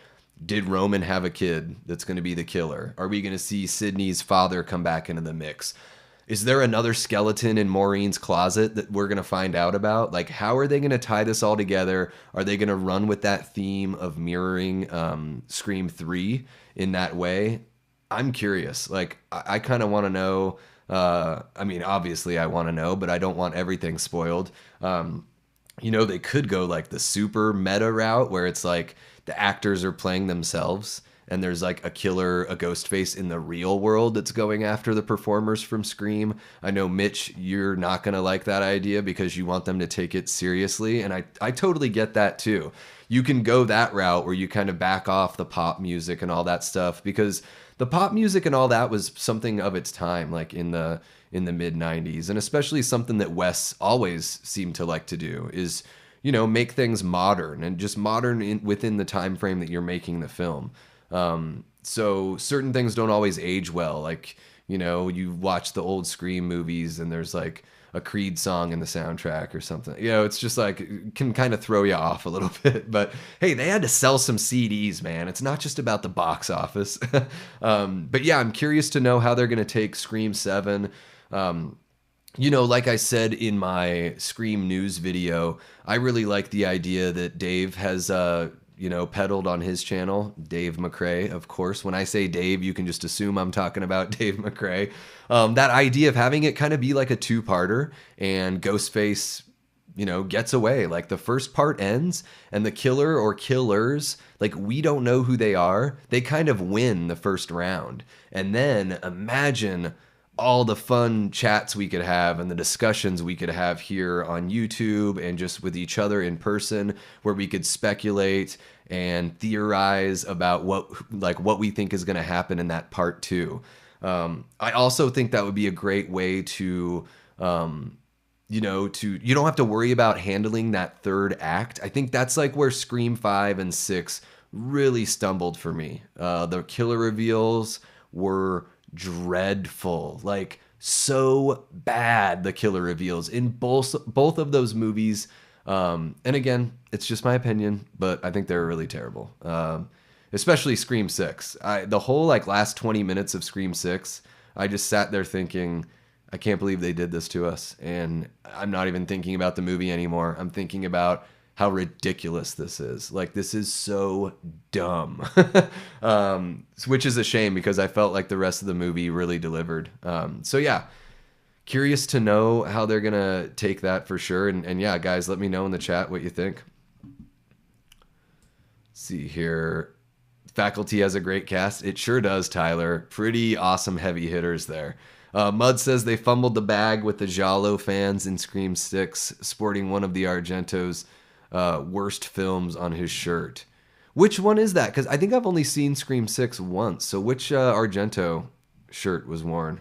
did Roman have a kid that's going to be the killer? Are we going to see Sydney's father come back into the mix? Is there another skeleton in Maureen's closet that we're going to find out about? Like, how are they going to tie this all together? Are they going to run with that theme of mirroring Scream 3 in that way? I'm curious. Like, I kind of want to know. I mean, obviously I want to know, but I don't want everything spoiled. You know, they could go like the super meta route where it's like the actors are playing themselves. And there's like a killer, a ghost face in the real world that's going after the performers from Scream. I know, Mitch, you're not going to like that idea because you want them to take it seriously. And I totally get that too. You can go that route where you kind of back off the pop music and all that stuff, because the pop music and all that was something of its time, like in the mid 90s. And especially something that Wes always seemed to like to do is, you know, make things modern and just modern within the time frame that you're making the film. So certain things don't always age well. Like, you know, you watch the old Scream movies and there's like a Creed song in the soundtrack or something. You know, it's just like, it can kind of throw you off a little bit. But hey, they had to sell some CDs, man. It's not just about the box office. But yeah, I'm curious to know how they're going to take Scream 7. You know, like I said in my Scream news video, I really like the idea that Dave has, you know, peddled on his channel. Dave McCrae, of course. When I say Dave, you can just assume I'm talking about Dave McCrae. That idea of having it kind of be like a two-parter, and Ghostface, you know, gets away. Like, the first part ends and the killer or killers, like, we don't know who they are. They kind of win the first round. And then imagine all the fun chats we could have and the discussions we could have here on YouTube and just with each other in person, where we could speculate and theorize about what we think is going to happen in that part 2. I also think that would be a great way to, you know, you don't have to worry about handling that third act. I think that's like where Scream 5 and 6 really stumbled for me. The killer reveals were dreadful. Like, so bad, the killer reveals in both of those movies. And again, it's just my opinion, but I think they're really terrible. Especially Scream 6. The whole like last 20 minutes of Scream 6, I just sat there thinking, I can't believe they did this to us. And I'm not even thinking about the movie anymore. I'm thinking about how ridiculous this is. Like, this is so dumb. Which is a shame because I felt like the rest of the movie really delivered. So yeah, curious to know how they're going to take that for sure. And yeah, guys, let me know in the chat what you think. Let's see here. Faculty has a great cast. It sure does, Tyler. Pretty awesome heavy hitters there. Mud says they fumbled the bag with the Giallo fans in Scream 6, sporting one of the Argento's worst films on his shirt. Which one is that? Because I think I've only seen Scream 6 once. So which Argento shirt was worn?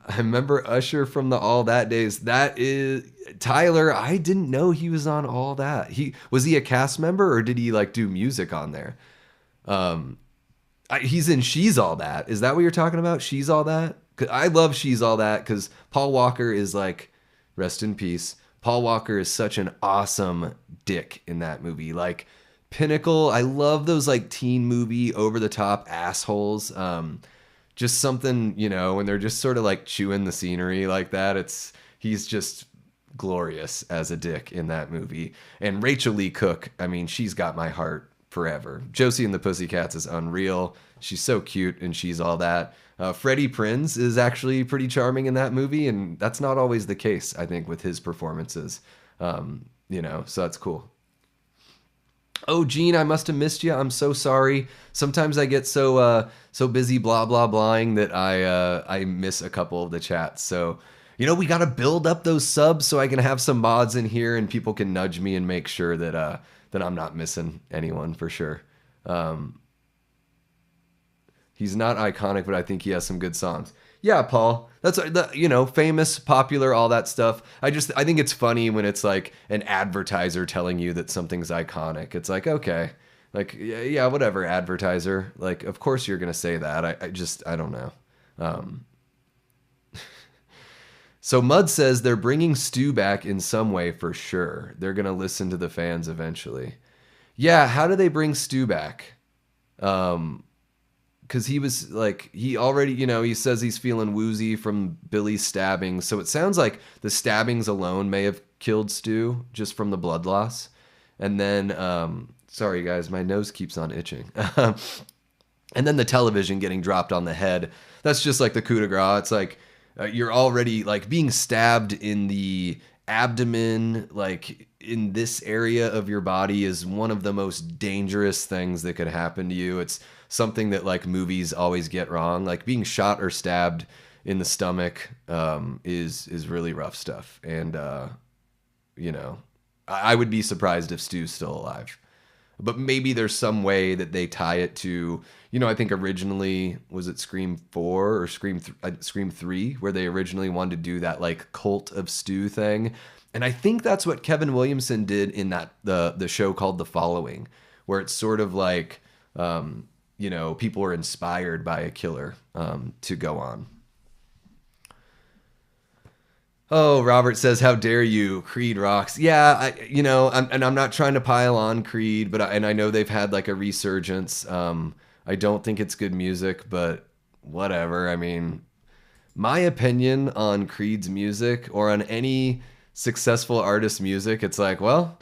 I remember Usher from the All That days. That is Tyler. I didn't know he was on All That. Was he a cast member or did he like do music on there? He's in She's All That. Is that what you're talking about? She's All That? 'Cause I love She's All That because Paul Walker is like, rest in peace. Paul Walker is such an awesome dick in that movie. Like, pinnacle. I love those like teen movie over the top assholes. Just something, you know, when they're just sort of like chewing the scenery like that. He's just glorious as a dick in that movie. And Rachel Lee Cook, I mean, she's got my heart forever. Josie and the Pussycats is unreal. She's so cute and She's All That. Freddie Prinze is actually pretty charming in that movie, and that's not always the case, I think, with his performances. You know, so that's cool. Oh, Gene, I must have missed you. I'm so sorry. Sometimes I get so busy blah blah blahing that I miss a couple of the chats. So, you know, we got to build up those subs so I can have some mods in here and people can nudge me and make sure that I'm not missing anyone for sure. He's not iconic, but I think he has some good songs. Yeah, Paul. That's you know, famous, popular, all that stuff. I think it's funny when it's like an advertiser telling you that something's iconic. It's like, okay, like yeah, whatever, advertiser. Like, of course you're gonna say that. I don't know. So Mud says they're bringing Stu back in some way for sure. They're gonna listen to the fans eventually. Yeah, how do they bring Stu back? Because he was like, he already, you know, he says he's feeling woozy from Billy's stabbing. So it sounds like the stabbings alone may have killed Stu just from the blood loss. And then, sorry guys, my nose keeps on itching. And then the television getting dropped on the head. That's just like the coup de grace. It's like you're already like being stabbed in the abdomen, like in this area of your body is one of the most dangerous things that could happen to you. It's something that like movies always get wrong. Like being shot or stabbed in the stomach is really rough stuff. And you know, I would be surprised if Stu's still alive. But maybe there's some way that they tie it to, you know, I think originally, was it Scream 4 or Scream 3, where they originally wanted to do that like cult of Stu thing. And I think that's what Kevin Williamson did in that the show called The Following, where it's sort of like, you know, people are inspired by a killer to go on. Oh, Robert says, how dare you? Creed rocks. Yeah, you know, I'm not trying to pile on Creed, but I know they've had like a resurgence. I don't think it's good music, but whatever. I mean, my opinion on Creed's music or on any successful artist's music, it's like, well,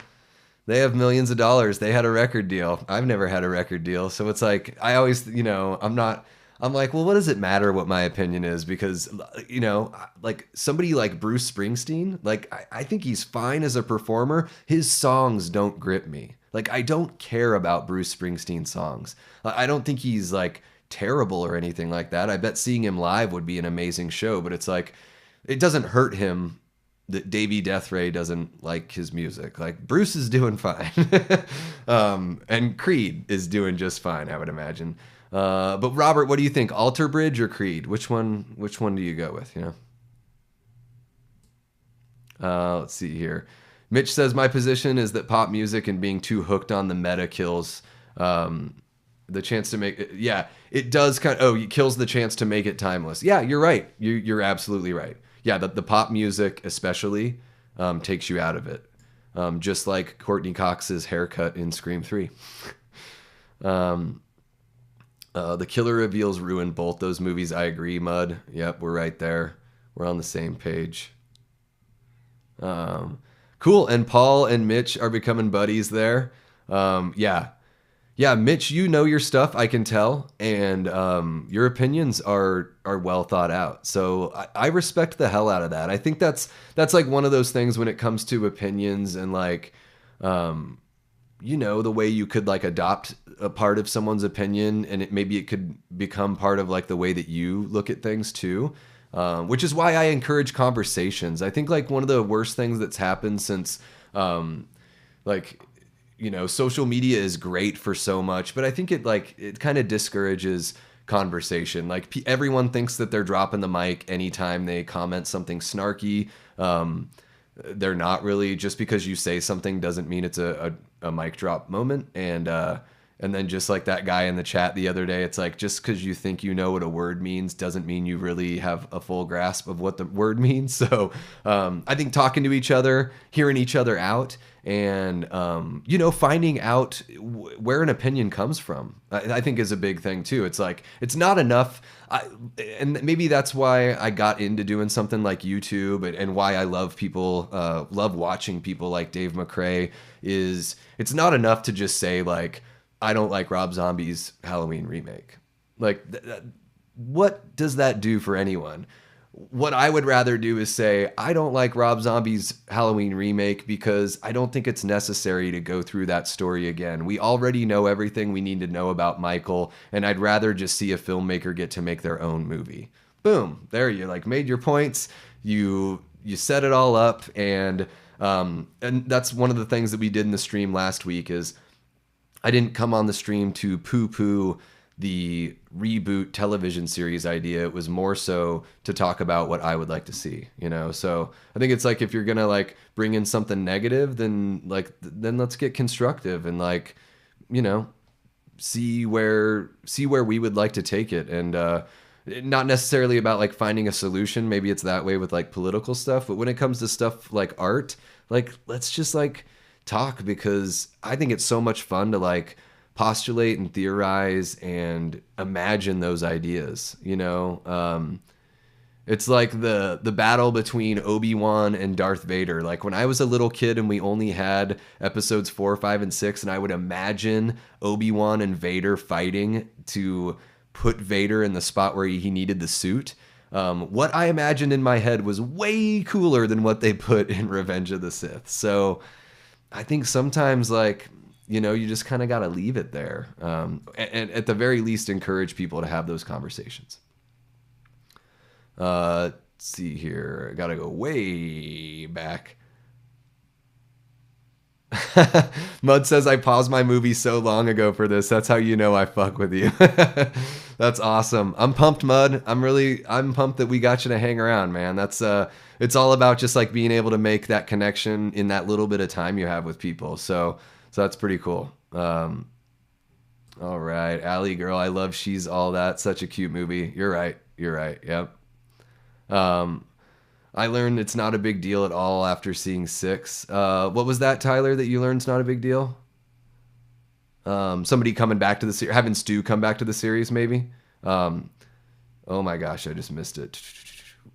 they have millions of dollars. They had a record deal. I've never had a record deal. So it's like, I always, you know, I'm like, well, what does it matter what my opinion is? Because, you know, like somebody like Bruce Springsteen, like I think he's fine as a performer. His songs don't grip me. Like, I don't care about Bruce Springsteen songs. I don't think he's like terrible or anything like that. I bet seeing him live would be an amazing show, but it's like, it doesn't hurt him that Davey Death Ray doesn't like his music. Like, Bruce is doing fine. And Creed is doing just fine, I would imagine. But Robert, what do you think? Alter Bridge or Creed? Which one do you go with, you know? Let's see here. Mitch says, my position is that pop music and being too hooked on the meta kills The chance to make it, yeah, it does kind of, oh, it kills the chance to make it timeless. Yeah, you're right. You're absolutely right. Yeah, the pop music especially takes you out of it. Just like Courtney Cox's haircut in Scream 3. The killer reveals ruined both those movies. I agree, Mud. Yep, we're right there. We're on the same page. Cool. And Paul and Mitch are becoming buddies there. Yeah. Yeah, Mitch, you know your stuff, I can tell, and your opinions are well thought out. So I respect the hell out of that. I think that's like one of those things when it comes to opinions and like, the way you could like adopt a part of someone's opinion, and maybe it could become part of like the way that you look at things too. Which is why I encourage conversations. I think like one of the worst things that's happened since, social media is great for so much, but I think it kind of discourages conversation. Like everyone thinks that they're dropping the mic anytime they comment something snarky. They're not really. Just because you say something doesn't mean it's a mic drop moment. And then just like that guy in the chat the other day, it's like, just because you think you know what a word means doesn't mean you really have a full grasp of what the word means. So I think talking to each other, hearing each other out, and, finding out where an opinion comes from, I think is a big thing too. It's like, it's not enough. And maybe that's why I got into doing something like YouTube, and why I love watching people like Dave McRae, is it's not enough to just say like, I don't like Rob Zombie's Halloween remake. Like, what does that do for anyone? What I would rather do is say, I don't like Rob Zombie's Halloween remake because I don't think it's necessary to go through that story again. We already know everything we need to know about Michael, and I'd rather just see a filmmaker get to make their own movie. Boom. There, you like made your points. You set it all up, and that's one of the things that we did in the stream last week is I didn't come on the stream to poo-poo the reboot television series idea. It was more so to talk about what I would like to see, So I think it's like, if you're gonna like bring in something negative, then let's get constructive and like, see where we would like to take it, and not necessarily about like finding a solution. Maybe it's that way with like political stuff, but when it comes to stuff like art, like let's just like talk, because I think it's so much fun to like postulate and theorize and imagine those ideas. It's like the battle between Obi-Wan and Darth Vader. Like when I was a little kid and we only had episodes 4, 5, and 6, and I would imagine Obi-Wan and Vader fighting to put Vader in the spot where he needed the suit. What I imagined in my head was way cooler than what they put in Revenge of the Sith. So I think sometimes, like, you just kind of got to leave it there. And at the very least, encourage people to have those conversations. Let's see here. I got to go way back. Mud says, I paused my movie so long ago for this. That's how you know I fuck with you. That's awesome. I'm pumped, Mud. I'm pumped that we got you to hang around, man. It's all about just like being able to make that connection in that little bit of time you have with people. So that's pretty cool. All right. Alley Girl, I love She's All That. Such a cute movie. You're right. Yep. I learned it's not a big deal at all after seeing 6. What was that, Tyler, that you learned it's not a big deal? Somebody coming back to the series, having Stu come back to the series, maybe? Oh my gosh, I just missed it.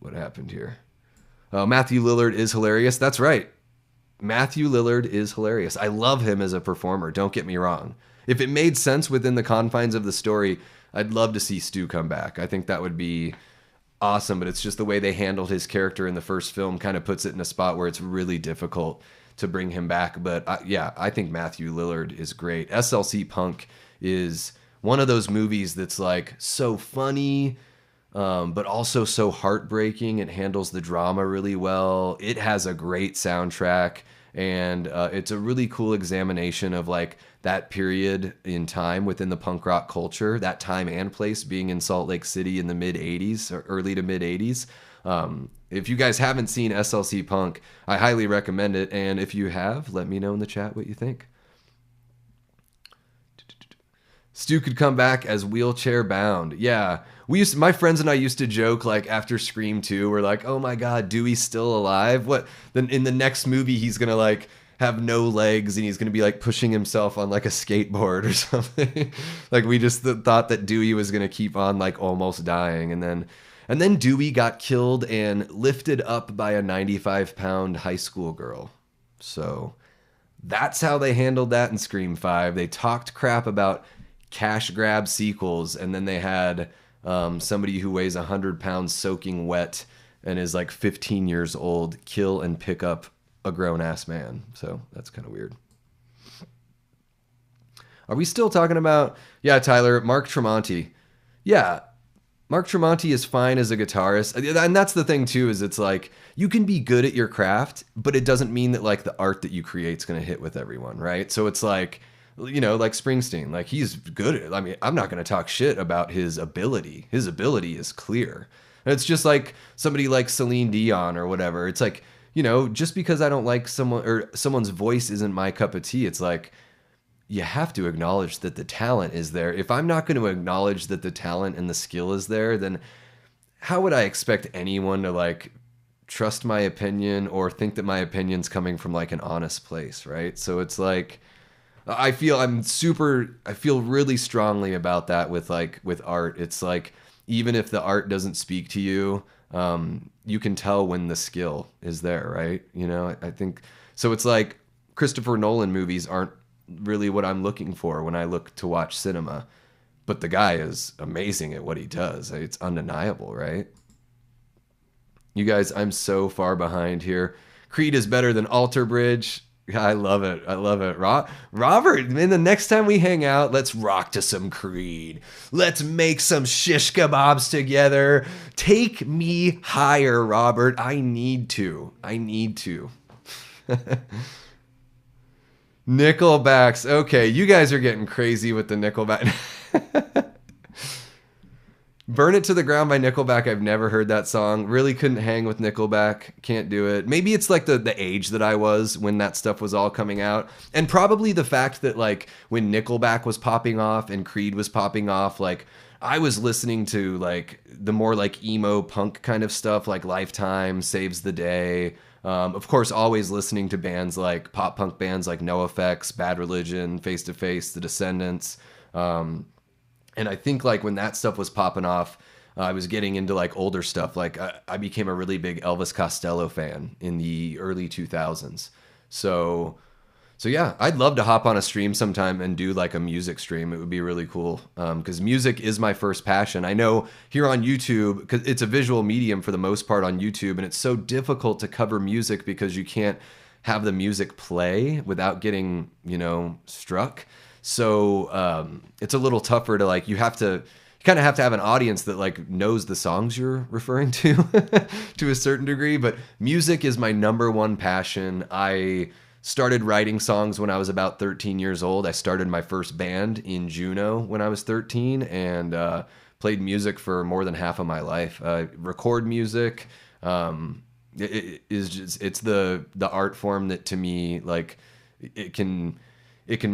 What happened here? Matthew Lillard is hilarious. That's right. Matthew Lillard is hilarious. I love him as a performer. Don't get me wrong. If it made sense within the confines of the story, I'd love to see Stu come back. I think that would be awesome, but it's just the way they handled his character in the first film kind of puts it in a spot where it's really difficult to bring him back. But I think Matthew Lillard is great. SLC Punk is one of those movies that's like so funny, but also so heartbreaking. It handles the drama really well. It has a great soundtrack, and it's a really cool examination of like that period in time within the punk rock culture, that time and place being in Salt Lake City in the mid 80s or early to mid 80s. If you guys haven't seen SLC Punk, I highly recommend it. And if you have, let me know in the chat what you think. Stu could come back as wheelchair bound. Yeah. My friends and I used to joke like after Scream 2, we're like, "Oh my god, Dewey's still alive? What then in the next movie he's going to like have no legs and he's going to be like pushing himself on like a skateboard or something." Like we just thought that Dewey was going to keep on like almost dying, and then Dewey got killed and lifted up by a 95-pound high school girl. So that's how they handled that in Scream 5. They talked crap about cash grab sequels, and then they had somebody who weighs 100 pounds soaking wet and is like 15 years old kill and pick up a grown-ass man. So that's kind of weird. Are we still talking about... Yeah, Tyler, Mark Tremonti. Yeah, Mark Tremonti is fine as a guitarist. And that's the thing, too, is it's like, you can be good at your craft, but it doesn't mean that, like, the art that you create is going to hit with everyone, right? So it's like, you know, like Springsteen, like, he's good at it. I mean, I'm not going to talk shit about his ability. His ability is clear. And it's just like somebody like Celine Dion or whatever. It's like, you know, just because I don't like someone or someone's voice isn't my cup of tea, it's like, you have to acknowledge that the talent is there. If I'm not going to acknowledge that the talent and the skill is there, then how would I expect anyone to like trust my opinion or think that my opinion's coming from like an honest place, right? So it's like, I feel really strongly about that with art. It's like, even if the art doesn't speak to you, you can tell when the skill is there, right? You know, I think, so it's like Christopher Nolan movies aren't really what I'm looking for when I look to watch cinema, but the guy is amazing at what he does. It's undeniable, right? You guys, I'm so far behind here. Creed is better than Alter Bridge. I love it. I love it. Robert, man, the next time we hang out, let's rock to some Creed. Let's make some shish kebabs together. Take me higher, Robert. I need to. Nickelbacks. Okay, you guys are getting crazy with the Nickelback. Burn It to the Ground by Nickelback. I've never heard that song. Really couldn't hang with Nickelback. Can't do it. Maybe it's like the age that I was when that stuff was all coming out. And probably the fact that like when Nickelback was popping off and Creed was popping off, like I was listening to like the more like emo punk kind of stuff like Lifetime, Saves the Day. Of course, always listening to bands like pop punk bands like NoFX, Bad Religion, Face to Face, The Descendants. And I think like when that stuff was popping off, I was getting into like older stuff. Like I became a really big Elvis Costello fan in the early 2000s. So yeah, I'd love to hop on a stream sometime and do like a music stream. It would be really cool because music is my first passion. I know here on YouTube, because it's a visual medium for the most part on YouTube, and it's so difficult to cover music because you can't have the music play without getting, you know, struck. So it's a little tougher to like, you kind of have to have an audience that like knows the songs you're referring to to a certain degree. But music is my number one passion. I started writing songs when I was about 13 years old. I started my first band in Juneau when I was 13 and played music for more than half of my life. Record music. It's the art form that to me, like it can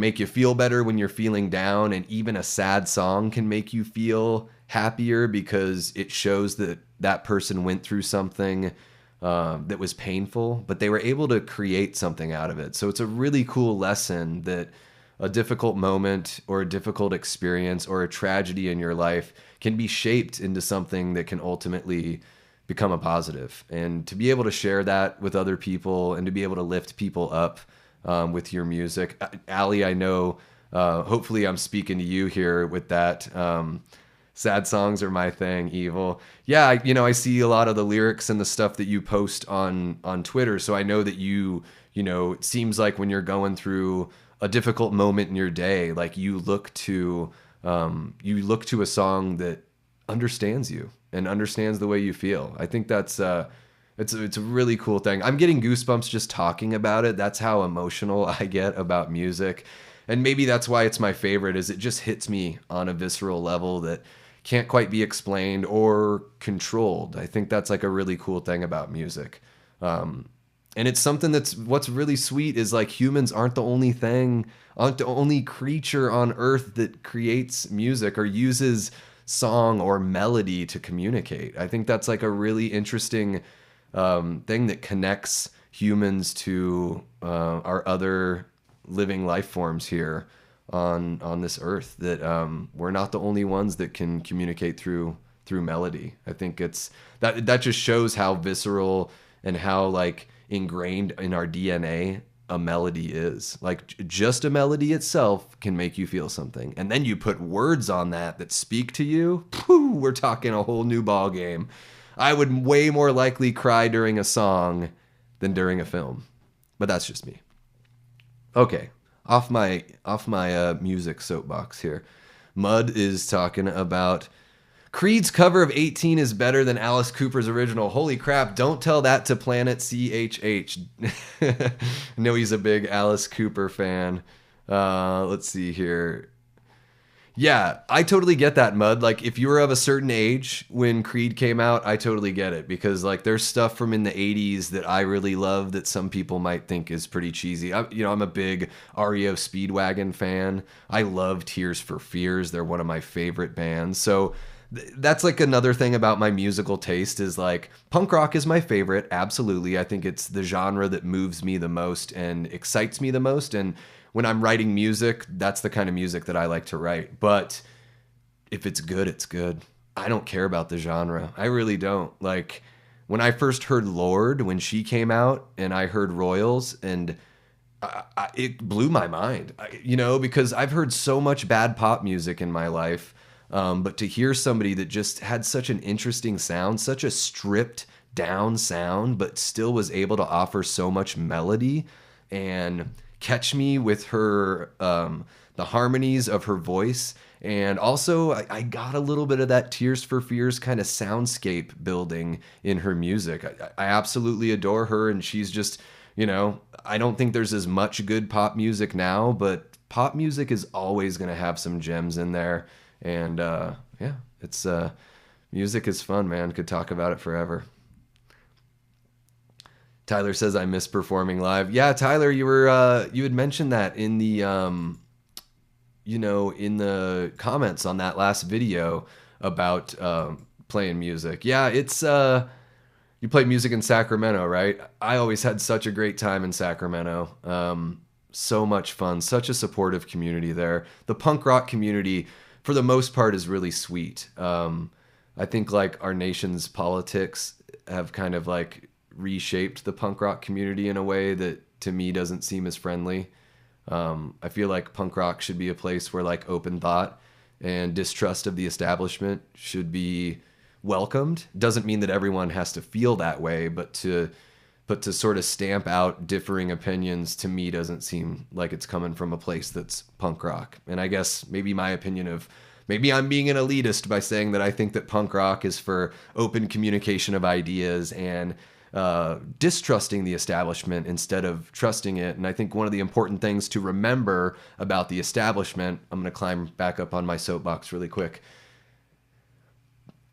make you feel better when you're feeling down, and even a sad song can make you feel happier because it shows that that person went through something that was painful, but they were able to create something out of it. So it's a really cool lesson that a difficult moment or a difficult experience or a tragedy in your life can be shaped into something that can ultimately become a positive. And to be able to share that with other people and to be able to lift people up with your music. Allie, I know, hopefully I'm speaking to you here with that. Sad songs are my thing, Evil. Yeah, I see a lot of the lyrics and the stuff that you post on Twitter, so I know that it seems like when you're going through a difficult moment in your day, like you look to a song that understands you and understands the way you feel. I think that's it's a really cool thing. I'm getting goosebumps just talking about it. That's how emotional I get about music. And maybe that's why it's my favorite, is it just hits me on a visceral level that can't quite be explained or controlled. I think that's like a really cool thing about music. And it's something that's what's really sweet is like humans aren't the only creature on earth that creates music or uses song or melody to communicate. I think that's like a really interesting thing that connects humans to our other living life forms here on this earth. That we're not the only ones that can communicate through melody. I think it's that just shows how visceral and how like ingrained in our DNA a melody is. Like just a melody itself can make you feel something. And then you put words on that speak to you. Phew, we're talking a whole new ball game. I would way more likely cry during a song than during a film. But that's just me. Okay, off my music soapbox here. Mud is talking about Creed's cover of 18 is better than Alice Cooper's original. Holy crap, don't tell that to Planet CHH. I know he's a big Alice Cooper fan. Let's see here. Yeah, I totally get that, Mud. Like, if you were of a certain age when Creed came out, I totally get it. Because, like, there's stuff from in the 80s that I really love that some people might think is pretty cheesy. I'm a big REO Speedwagon fan. I love Tears for Fears. They're one of my favorite bands. So that's like another thing about my musical taste is like punk rock is my favorite. Absolutely. I think it's the genre that moves me the most and excites me the most. And when I'm writing music, that's the kind of music that I like to write. But if it's good, it's good. I don't care about the genre. I really don't. Like when I first heard Lorde, when she came out and I heard Royals and it blew my mind, because I've heard so much bad pop music in my life. But to hear somebody that just had such an interesting sound, such a stripped down sound, but still was able to offer so much melody and catch me with her, the harmonies of her voice. And also I got a little bit of that Tears for Fears kind of soundscape building in her music. I absolutely adore her. And she's just, I don't think there's as much good pop music now, but pop music is always going to have some gems in there. And yeah, it's music is fun, man. Could talk about it forever. Tyler says I miss performing live. Yeah, Tyler, you had mentioned that in the in the comments on that last video about playing music. Yeah, it's you play music in Sacramento, right? I always had such a great time in Sacramento. So much fun, such a supportive community there. The punk rock community, for the most part, is really sweet. I think like our nation's politics have kind of like reshaped the punk rock community in a way that to me doesn't seem as friendly. I feel like punk rock should be a place where like open thought and distrust of the establishment should be welcomed. Doesn't mean that everyone has to feel that way, but to sort of stamp out differing opinions to me doesn't seem like it's coming from a place that's punk rock. And I guess maybe my opinion of maybe I'm being an elitist by saying that I think that punk rock is for open communication of ideas and distrusting the establishment instead of trusting it. And I think one of the important things to remember about the establishment, I'm going to climb back up on my soapbox really quick.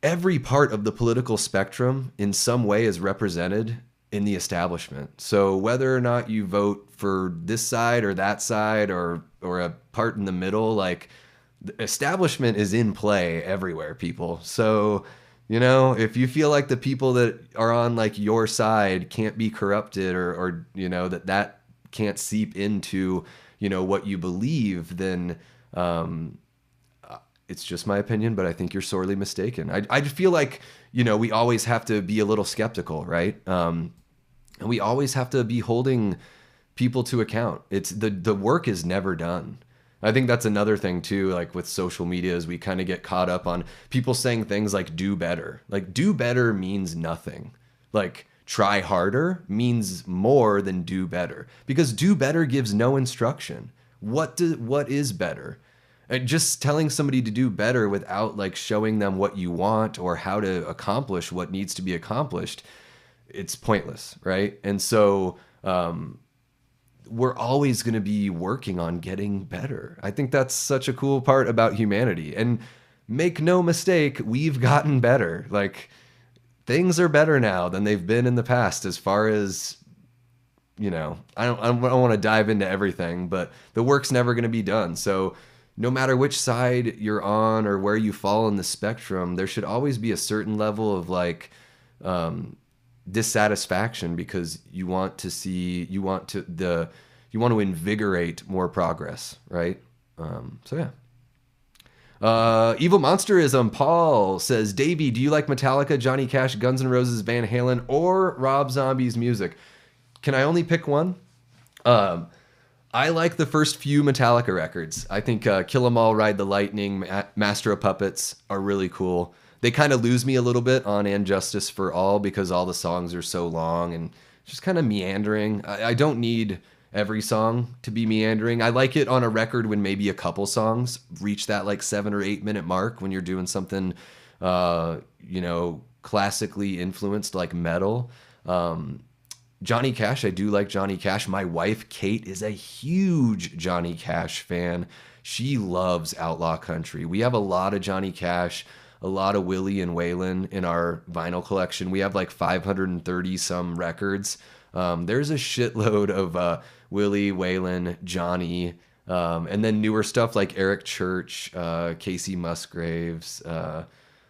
Every part of the political spectrum in some way is represented in the establishment. So whether or not you vote for this side or that side or a part in the middle, like the establishment is in play everywhere, people. So, if you feel like the people that are on like your side can't be corrupted or that can't seep into, what you believe, then it's just my opinion, but I think you're sorely mistaken. I feel like, we always have to be a little skeptical, right? And we always have to be holding people to account. It's the work is never done. I think that's another thing too, like with social media, is we kind of get caught up on people saying things like do better. Like do better means nothing. Like try harder means more than do better, because do better gives no instruction. What is better? And just telling somebody to do better without like showing them what you want or how to accomplish what needs to be accomplished, it's pointless, right? And so we're always going to be working on getting better. I think that's such a cool part about humanity. And make no mistake, we've gotten better. Like things are better now than they've been in the past as far as I don't want to dive into everything, but the work's never going to be done. So no matter which side you're on or where you fall in the spectrum, there should always be a certain level of like dissatisfaction, because you want to invigorate more progress, right? So yeah. Evil Monsterism Paul says, Davey, do you like Metallica, Johnny Cash, Guns N' Roses, Van Halen, or Rob Zombie's music? Can I only pick one? I like the first few Metallica records. I think Kill 'Em All, Ride the Lightning, Master of Puppets are really cool. They kind of lose me a little bit on And Justice for All, because all the songs are so long and just kind of meandering. I don't need every song to be meandering. I like it on a record when maybe a couple songs reach that like 7 or 8 minute mark, when you're doing something, classically influenced like metal. Johnny Cash, I do like Johnny Cash. My wife, Kate, is a huge Johnny Cash fan. She loves outlaw country. We have a lot of Johnny Cash, a lot of Willie and Waylon in our vinyl collection. We have like 530 some records. There's a shitload of Willie, Waylon, Johnny, and then newer stuff like Eric Church, Casey Musgraves.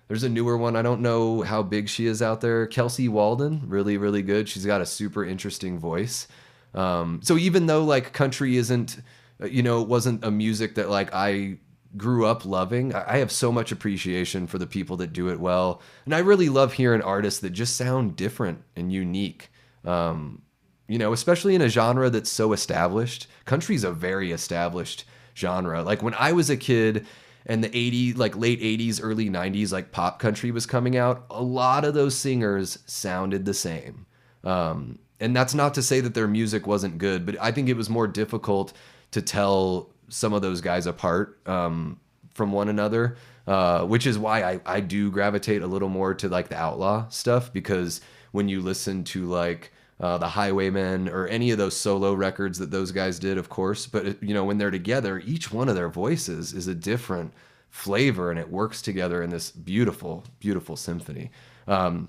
There's a newer one. I don't know how big she is out there. Kelsey Walden, really, really good. She's got a super interesting voice. So even though like country isn't, wasn't a music that like I grew up loving, I have so much appreciation for the people that do it well. And I really love hearing artists that just sound different and unique. Especially in a genre that's so established. Country's a very established genre. Like when I was a kid and the late 80s, early 90s, like pop country was coming out, a lot of those singers sounded the same. And that's not to say that their music wasn't good, but I think it was more difficult to tell some of those guys apart from one another, which is why I do gravitate a little more to like the outlaw stuff, because when you listen to like the Highwaymen or any of those solo records that those guys did, of course, but when they're together, each one of their voices is a different flavor and it works together in this beautiful, beautiful symphony. What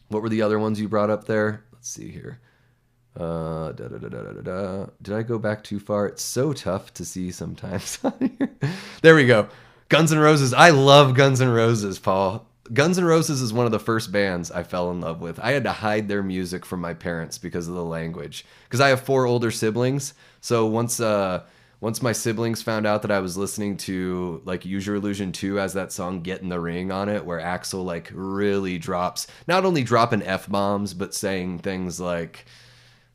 were the other ones you brought up there? Let's see here. Did I go back too far? It's so tough to see sometimes. There we go. Guns N' Roses. I love Guns N' Roses, Paul. Guns N' Roses is one of the first bands I fell in love with. I had to hide their music from my parents because of the language. Because I have 4 older siblings. So once my siblings found out that I was listening to like Use Your Illusion 2 has that song Get in the Ring on it, where Axl like really drops, not only dropping F-bombs, but saying things like,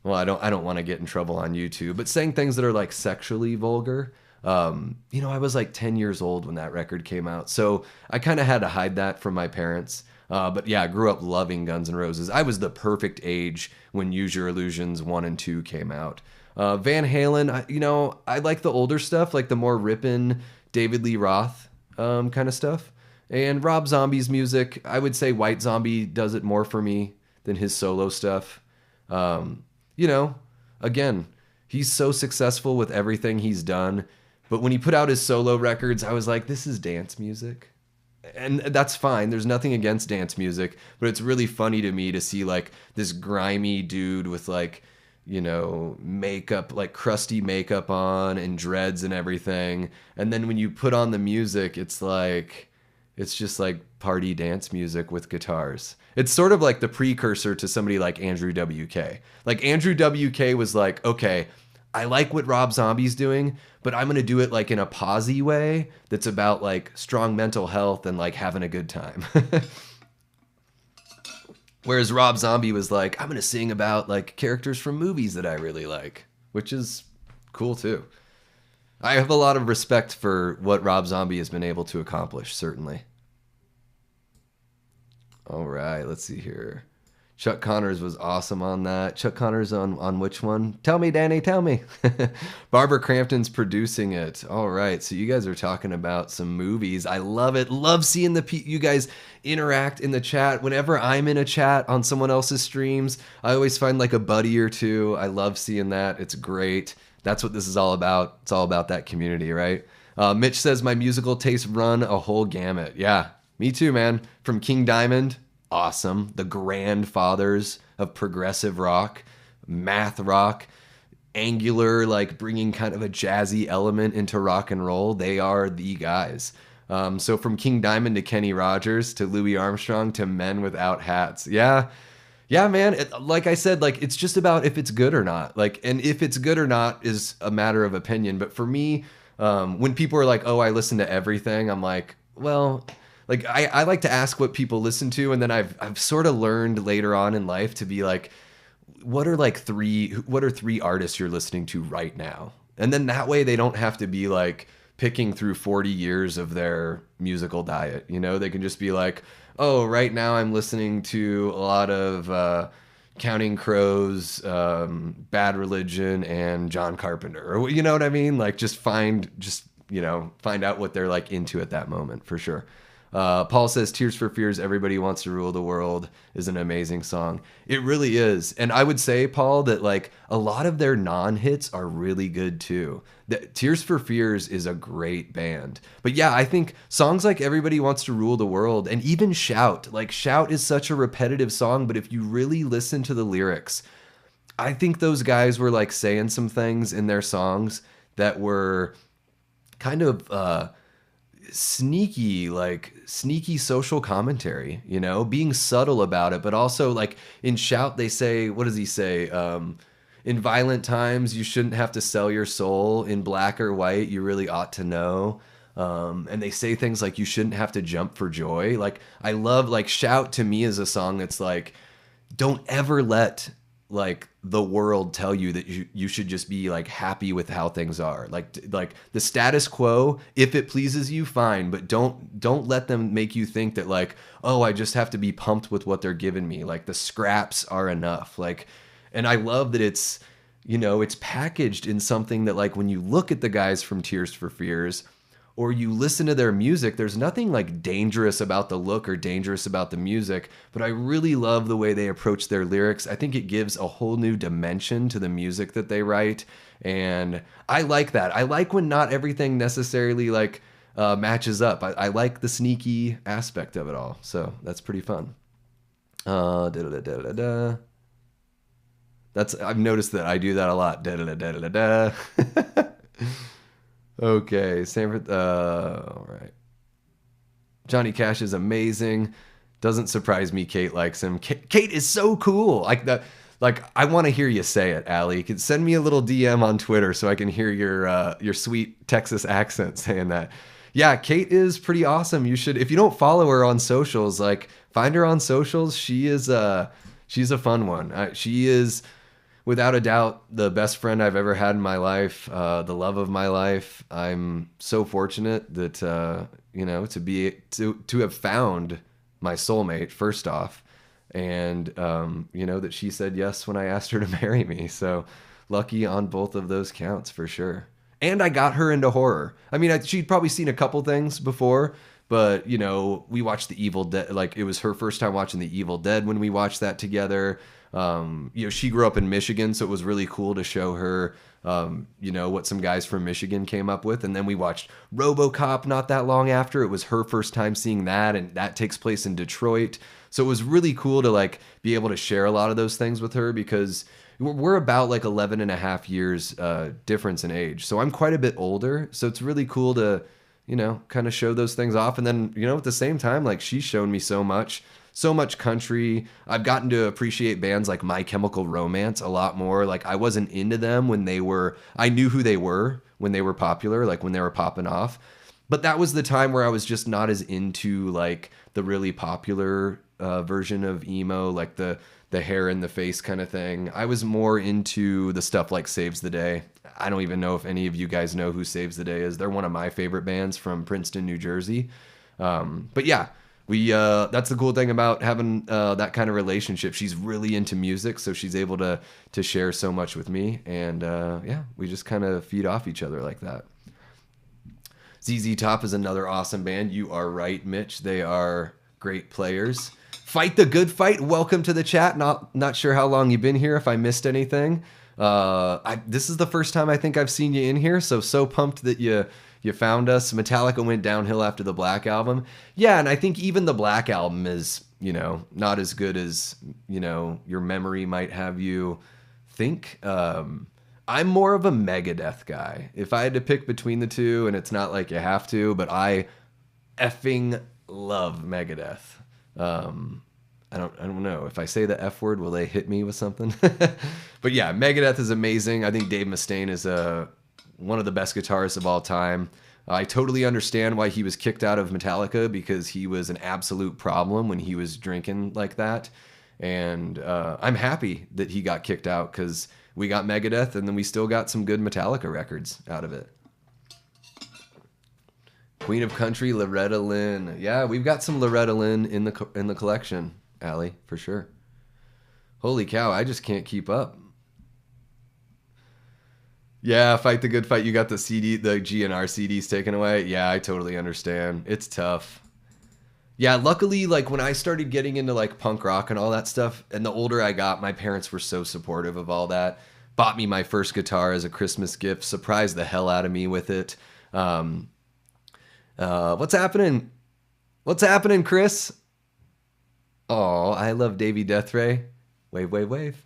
well, I don't want to get in trouble on YouTube, but saying things that are like sexually vulgar. I was like 10 years old when that record came out, so I kind of had to hide that from my parents. But yeah, I grew up loving Guns N' Roses. I was the perfect age when Use Your Illusions 1 and 2 came out. Van Halen, I like the older stuff, like the more rippin' David Lee Roth kind of stuff. And Rob Zombie's music, I would say White Zombie does it more for me than his solo stuff. Again, he's so successful with everything he's done. But when he put out his solo records, I was like, this is dance music. And that's fine. There's nothing against dance music. But it's really funny to me to see like this grimy dude with like, makeup, like crusty makeup on and dreads and everything. And then when you put on the music, it's just like party dance music with guitars. It's sort of like the precursor to somebody like Andrew WK. Like Andrew WK was like, okay, I like what Rob Zombie's doing, but I'm going to do it like in a posy way that's about like strong mental health and like having a good time. Whereas Rob Zombie was like, I'm going to sing about like characters from movies that I really like, which is cool too. I have a lot of respect for what Rob Zombie has been able to accomplish, certainly. All right, let's see here. Chuck Connors was awesome on that. Chuck Connors on which one? Tell me, Danny, tell me. Barbara Crampton's producing it. All right, so you guys are talking about some movies. I love it. Love seeing you guys interact in the chat. Whenever I'm in a chat on someone else's streams, I always find like a buddy or two. I love seeing that. It's great. That's what this is all about. It's all about that community, right? Mitch says, my musical tastes run a whole gamut. Yeah, me too, man. From King Diamond, awesome. The grandfathers of progressive rock. math rock, angular, like bringing kind of a jazzy element into rock and roll. They are the guys. So from King Diamond to Kenny Rogers to Louis Armstrong to Men Without Hats. Yeah. Yeah, man. Like I said, like it's just about if it's good or not. Like, and if it's good or not is a matter of opinion. But for me, when people are like, "Oh, I listen to everything," I'm like, well, like I like to ask what people listen to, and then I've sort of learned later on in life to be like, what are three artists you're listening to right now? And then that way they don't have to be like picking through 40 years of their musical diet. You know, they can just be like, oh, right now I'm listening to a lot of Counting Crows, Bad Religion, and John Carpenter. Or you know what I mean? Like find out what they're like into at that moment for sure. Paul says Tears for Fears, Everybody Wants to Rule the World is an amazing song. It really is. And I would say, Paul, that like a lot of their non-hits are really good too. Tears for Fears is a great band. But yeah, I think songs like Everybody Wants to Rule the World and even Shout, like Shout is such a repetitive song, but if you really listen to the lyrics, I think those guys were like saying some things in their songs that were kind of sneaky social commentary, you know, being subtle about it, but also like in Shout they say, what does he say, in violent times you shouldn't have to sell your soul, in black or white you really ought to know, and they say things like you shouldn't have to jump for joy. Like I love, like Shout to me is a song that's like, don't ever let like the world tell you that you should just be like happy with how things are. Like the status quo, if it pleases you, fine, but don't let them make you think that like, oh, I just have to be pumped with what they're giving me. Like the scraps are enough. Like, and I love that it's, you know, it's packaged in something that like when you look at the guys from Tears for Fears or you listen to their music, there's nothing like dangerous about the look or dangerous about the music, but I really love the way they approach their lyrics. I think it gives a whole new dimension to the music that they write, and I like that. I like when not everything necessarily like matches up. I like the sneaky aspect of it all, so that's pretty fun. I've noticed that I do that a lot. Okay, all right. Johnny Cash is amazing. Doesn't surprise me Kate likes him. Kate is so cool. Like that. Like I want to hear you say it, Allie. You can send me a little DM on Twitter so I can hear your sweet Texas accent saying that. Yeah, Kate is pretty awesome. You should, if you don't follow her on socials, like find her on socials. She's a fun one. She is, without a doubt, the best friend I've ever had in my life, the love of my life. I'm so fortunate that you know, to have found my soulmate first off, and you know, that she said yes when I asked her to marry me. So lucky on both of those counts for sure. And I got her into horror. I mean, she'd probably seen a couple things before, but you know, we watched The Evil Dead. Like it was her first time watching The Evil Dead when we watched that together. You know, she grew up in Michigan, so it was really cool to show her, you know, what some guys from Michigan came up with. And then we watched RoboCop not that long after. It was her first time seeing that, and that takes place in Detroit. So it was really cool to like be able to share a lot of those things with her, because we're about like 11 and a half years difference in age. So I'm quite a bit older. So it's really cool to, you know, kind of show those things off. And then, you know, at the same time, like she's shown me so much country. I've gotten to appreciate bands like My Chemical Romance a lot more. Like I wasn't into them when I knew who they were when they were popular, like when they were popping off. But that was the time where I was just not as into like the really popular version of emo, like the hair in the face kind of thing. I was more into the stuff like Saves the Day. I don't even know if any of you guys know who Saves the Day is. They're one of my favorite bands from Princeton, New Jersey. But yeah, that's the cool thing about having that kind of relationship. She's really into music, so she's able to share so much with me, and yeah, we just kind of feed off each other like that. ZZ Top is another awesome band. You are right, Mitch. They are great players. Fight the Good Fight. Welcome to the chat. Not sure how long you've been here. If I missed anything, this is the first time I think I've seen you in here. So pumped that you found us. Metallica went downhill after the Black Album. Yeah, and I think even the Black Album is, you know, not as good as, you know, your memory might have you think I'm more of a Megadeth guy. If I had to pick between the two, and it's not like you have to, but I effing love Megadeth. I don't know. If I say the F word, will they hit me with something? But yeah, Megadeth is amazing. I think Dave Mustaine is one of the best guitarists of all time. I totally understand why he was kicked out of Metallica, because he was an absolute problem when he was drinking like that. And I'm happy that he got kicked out, because we got Megadeth, and then we still got some good Metallica records out of it. Queen of Country, Loretta Lynn. Yeah, we've got some Loretta Lynn in the collection, Allie, for sure. Holy cow, I just can't keep up. Yeah, Fight the Good Fight. You got the GNR CDs taken away. Yeah, I totally understand. It's tough. Yeah, luckily, like when I started getting into like punk rock and all that stuff, and the older I got, my parents were so supportive of all that. Bought me my first guitar as a Christmas gift, surprised the hell out of me with it. What's happening? What's happening, Chris? Oh, I love Davey Deathray. Wave, wave, wave.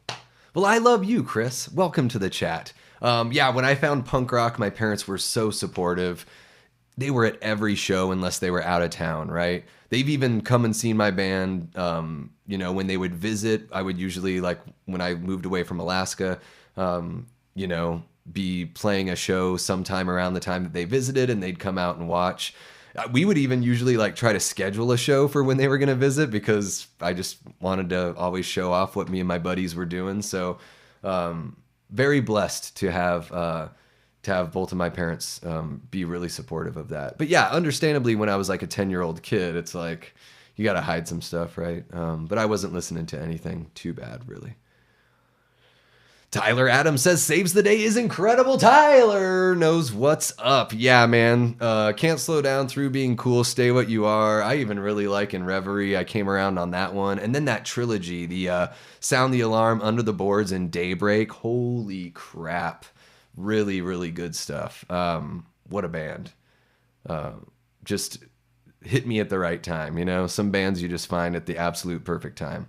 Well, I love you, Chris. Welcome to the chat. Yeah, when I found punk rock, my parents were so supportive. They were at every show unless they were out of town, right? They've even come and seen my band. When they would visit, I would usually, like when I moved away from Alaska, be playing a show sometime around the time that they visited, and they'd come out and watch. We would even usually like try to schedule a show for when they were going to visit, because I just wanted to always show off what me and my buddies were doing. So very blessed to have both of my parents be really supportive of that. But yeah, understandably, when I was like a 10-year-old kid, it's like you got to hide some stuff, right? But I wasn't listening to anything too bad, really. Tyler Adams says, saves the day is incredible. Tyler knows what's up. Yeah, man. Can't slow down through being cool. Stay what you are. I even really like In Reverie. I came around on that one. And then that trilogy, the Sound the Alarm, Under the Boards, and Daybreak. Holy crap. Really, really good stuff. What a band. Just hit me at the right time. You know, some bands you just find at the absolute perfect time.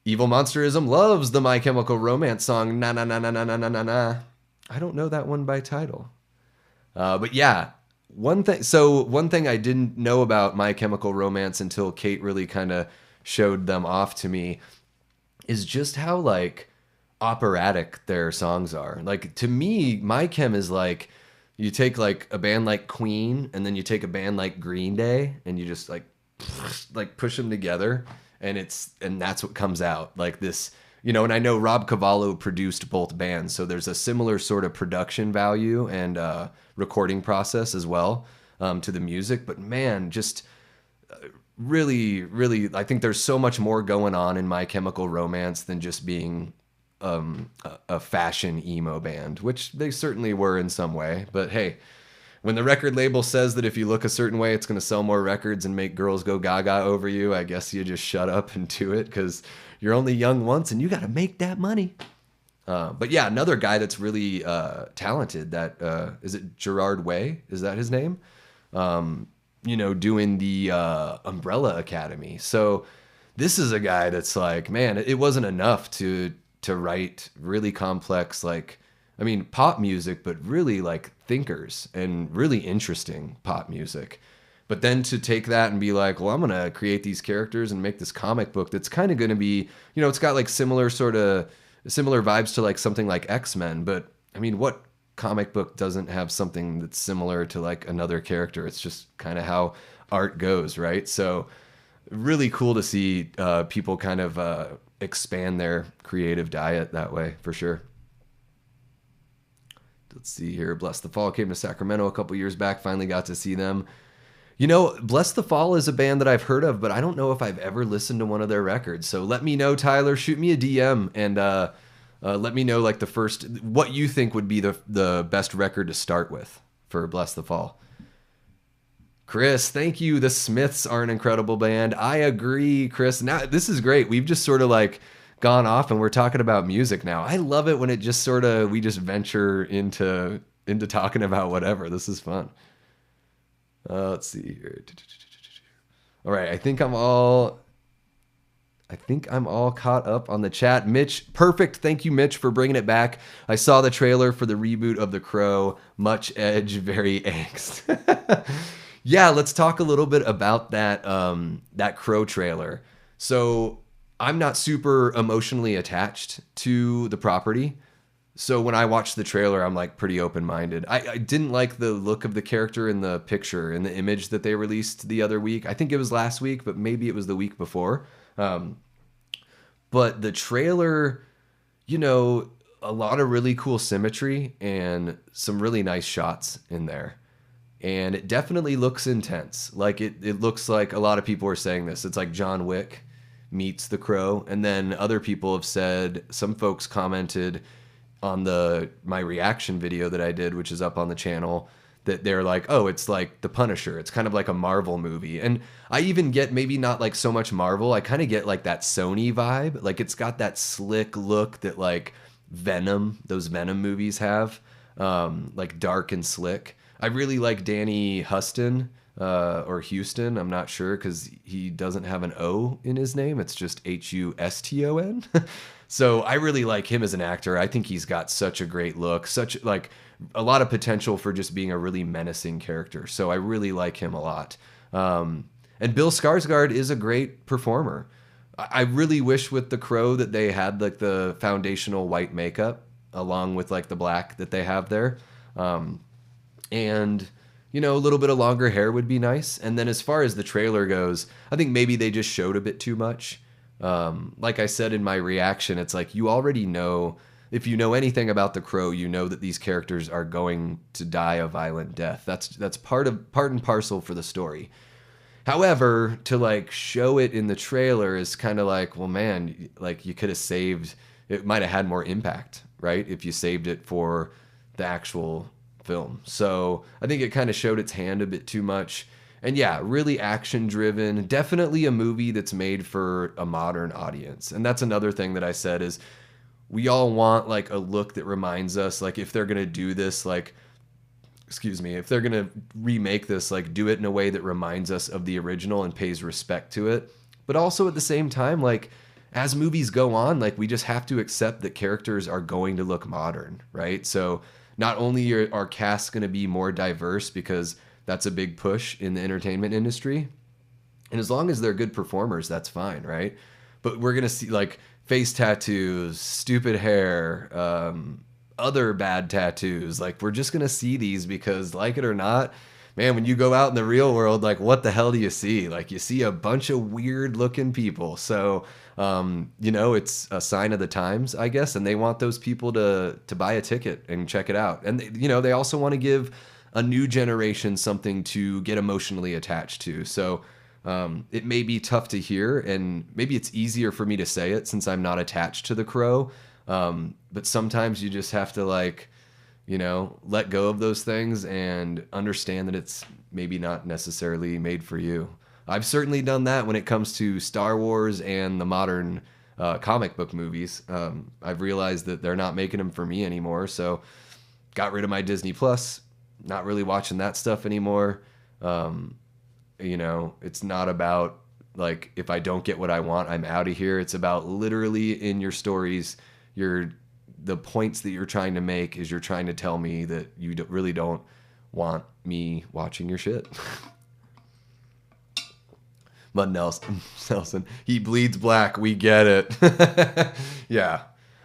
Evil Monsterism loves the My Chemical Romance song, Na Na Na Na Na Na Na Na Na. I don't know that one by title. But yeah, one thing I didn't know about My Chemical Romance until Kate really kind of showed them off to me is just how like operatic their songs are. Like to me, My Chem is like, you take like a band like Queen, and then you take a band like Green Day, and you just like push them together. And that's what comes out like this, and I know Rob Cavallo produced both bands, so there's a similar sort of production value and recording process as well to the music. But man, just really, really, I think there's so much more going on in My Chemical Romance than just being a fashion emo band, which they certainly were in some way. But hey, when the record label says that if you look a certain way, it's going to sell more records and make girls go gaga over you, I guess you just shut up and do it, because you're only young once and you got to make that money. But yeah, another guy that's really talented, that is it Gerard Way? Is that his name? Doing the Umbrella Academy. So this is a guy that's like, man, it wasn't enough to write really complex, like, I mean, pop music, but really like thinkers and really interesting pop music. But then to take that and be like, well, I'm going to create these characters and make this comic book that's kind of going to be, it's got like similar vibes to like something like X-Men. But I mean, what comic book doesn't have something that's similar to like another character? It's just kind of how art goes, right? So really cool to see people kind of expand their creative diet that way, for sure. Let's see here. Bless the Fall came to Sacramento a couple years back. Finally got to see them. Bless the Fall is a band that I've heard of, but I don't know if I've ever listened to one of their records. So let me know, Tyler. Shoot me a DM and let me know like what you think would be the best record to start with for Bless the Fall. Chris, thank you. The Smiths are an incredible band. I agree, Chris. Now this is great. We've just sort of like gone off and we're talking about music now. I love it when it just sort of, we just venture into talking about whatever. This is fun. Let's see here. All right. I think I think I'm all caught up on the chat. Mitch, perfect. Thank you, Mitch, for bringing it back. I saw the trailer for the reboot of The Crow. Much edge, very angst. Yeah, let's talk a little bit about that Crow trailer. So I'm not super emotionally attached to the property. So when I watched the trailer, I'm like pretty open-minded. I didn't like the look of the character in the picture, in the image that they released the other week. I think it was last week, but maybe it was the week before. But the trailer, a lot of really cool symmetry and some really nice shots in there. And it definitely looks intense. Like it looks like a lot of people are saying this. It's like John Wick meets The Crow. And then other people have said, some folks commented on my reaction video that I did, which is up on the channel, that they're like, oh, it's like The Punisher. It's kind of like a Marvel movie. And I even get maybe not like so much Marvel. I kind of get like that Sony vibe. Like it's got that slick look that like those Venom movies have, like dark and slick. I really like Danny Huston, or Houston. I'm not sure because he doesn't have an O in his name. It's just Huston. So I really like him as an actor. I think he's got such a great look, such like a lot of potential for just being a really menacing character. So I really like him a lot. And Bill Skarsgård is a great performer. I really wish with The Crow that they had like the foundational white makeup along with like the black that they have there. And a little bit of longer hair would be nice. And then as far as the trailer goes, I think maybe they just showed a bit too much. Like I said in my reaction, it's like you already know, if you know anything about The Crow, you know that these characters are going to die a violent death. That's part and parcel for the story. However, to like show it in the trailer is kind of like, well, man, like you could have saved, it might have had more impact, right? If you saved it for the actual film. So I think it kind of showed its hand a bit too much. And yeah, really action driven, definitely a movie that's made for a modern audience. And that's another thing that I said is we all want like a look that reminds us, like if they're going to do this, like, if they're going to remake this, like do it in a way that reminds us of the original and pays respect to it. But also at the same time, like as movies go on, like we just have to accept that characters are going to look modern, right? So not only are our casts going to be more diverse because that's a big push in the entertainment industry, and as long as they're good performers, that's fine, right? But we're going to see like face tattoos, stupid hair, other bad tattoos. Like we're just going to see these because like it or not, man, when you go out in the real world, like what the hell do you see? Like you see a bunch of weird looking people. So, it's a sign of the times, I guess. And they want those people to buy a ticket and check it out. And, they also want to give a new generation something to get emotionally attached to. So, it may be tough to hear and maybe it's easier for me to say it since I'm not attached to The Crow. But sometimes you just have to like, let go of those things and understand that it's maybe not necessarily made for you. I've certainly done that when it comes to Star Wars and the modern comic book movies. I've realized that they're not making them for me anymore. So got rid of my Disney Plus, not really watching that stuff anymore. It's not about like, if I don't get what I want, I'm out of here. It's about literally in your stories, the points that you're trying to make is you're trying to tell me that you really don't want me watching your shit. Mud Nelson, he bleeds black. We get it. Yeah.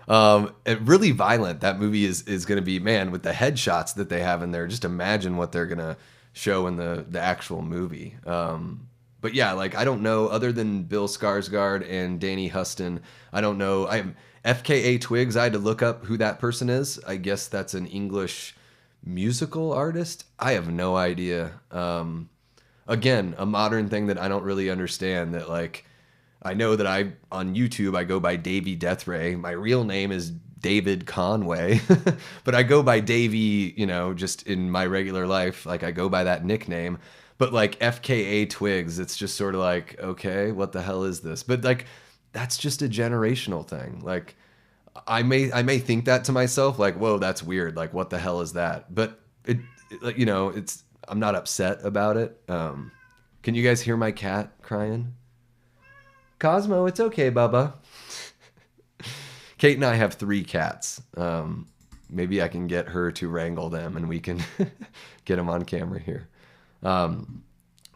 Really violent. That movie is going to be, man, with the headshots that they have in there. Just imagine what they're going to show in the actual movie. But yeah, like, I don't know, other than Bill Skarsgård and Danny Huston, I don't know. FKA Twigs, I had to look up who that person is. I guess that's an English musical artist. I have no idea. Again, a modern thing that I don't really understand, that like, I know that on YouTube, I go by Davey Deathray. My real name is David Conway, but I go by Davey, just in my regular life. Like I go by that nickname, but like FKA Twigs, it's just sort of like, okay, what the hell is this? But like, that's just a generational thing. Like I may think that to myself, like, whoa, that's weird. Like, what the hell is that? But I'm not upset about it. Can you guys hear my cat crying? Cosmo, it's okay, Bubba. Kate and I have 3 cats. Maybe I can get her to wrangle them and we can get them on camera here.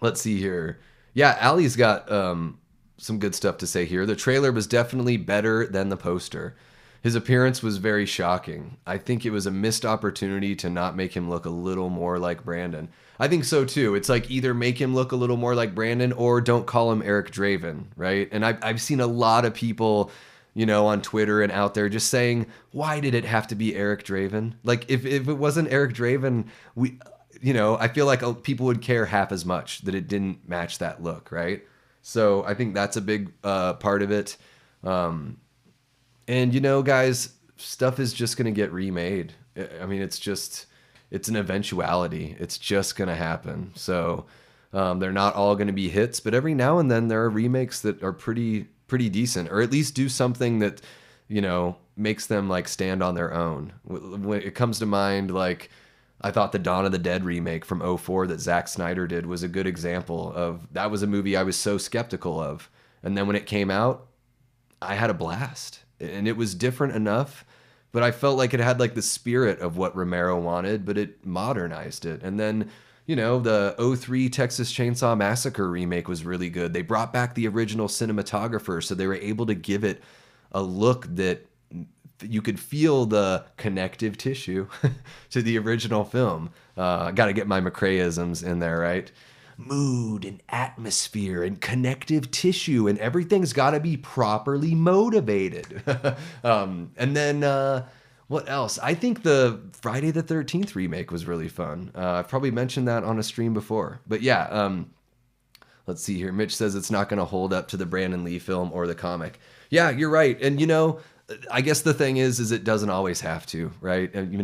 Let's see here. Yeah, Allie's got some good stuff to say here. The trailer was definitely better than the poster. His appearance was very shocking. I think it was a missed opportunity to not make him look a little more like Brandon. I think so too. It's like either make him look a little more like Brandon or don't call him Eric Draven, right? And I've seen a lot of people, you know, on Twitter and out there just saying, why did it have to be Eric Draven? Like if it wasn't Eric Draven, I feel like people would care half as much that it didn't match that look, right? So I think that's a big part of it. And, guys, stuff is just going to get remade. I mean, it's an eventuality. It's just going to happen. So they're not all going to be hits, but every now and then there are remakes that are pretty decent, or at least do something that, makes them like stand on their own. When it comes to mind, like, I thought the Dawn of the Dead remake from '04 that Zack Snyder did was a good example of, that was a movie I was so skeptical of. And then when it came out, I had a blast. And it was different enough, but I felt like it had like the spirit of what Romero wanted, but it modernized it. And then, the '03 Texas Chainsaw Massacre remake was really good. They brought back the original cinematographer, so they were able to give it a look that you could feel the connective tissue to the original film. Got to get my McCrae-isms in there, right? Mood and atmosphere and connective tissue, and everything's got to be properly motivated. And then what else? I think the Friday the 13th remake was really fun. I've probably mentioned that on a stream before, but yeah. Let's see here. Mitch says it's not going to hold up to the Brandon Lee film or the comic. Yeah, you're right. And I guess the thing is it doesn't always have to, right? And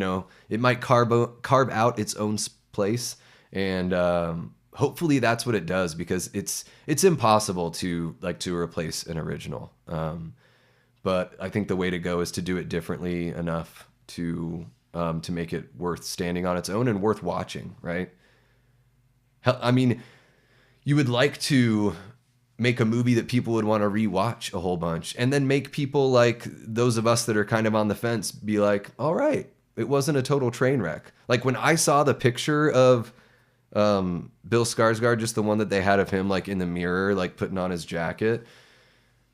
it might carve out its own place, and hopefully that's what it does, because it's impossible to replace an original. But I think the way to go is to do it differently enough to make it worth standing on its own and worth watching, right? I mean, you would like to make a movie that people would want to rewatch a whole bunch, and then make people like those of us that are kind of on the fence be like, all right, it wasn't a total train wreck. Like when I saw the picture of Bill Skarsgård, just the one that they had of him like in the mirror, like putting on his jacket,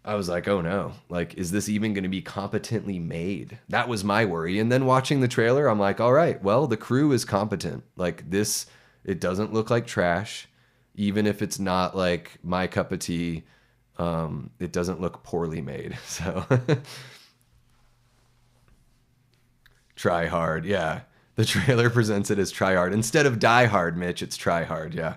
I was like, oh no, like, is this even going to be competently made? That was my worry. And then watching the trailer, I'm like, all right, well, the crew is competent. Like this, it doesn't look like trash. Even if it's not like my cup of tea, it doesn't look poorly made. So try hard. Yeah. The trailer presents it as try hard. Instead of die hard, Mitch, it's try hard. Yeah.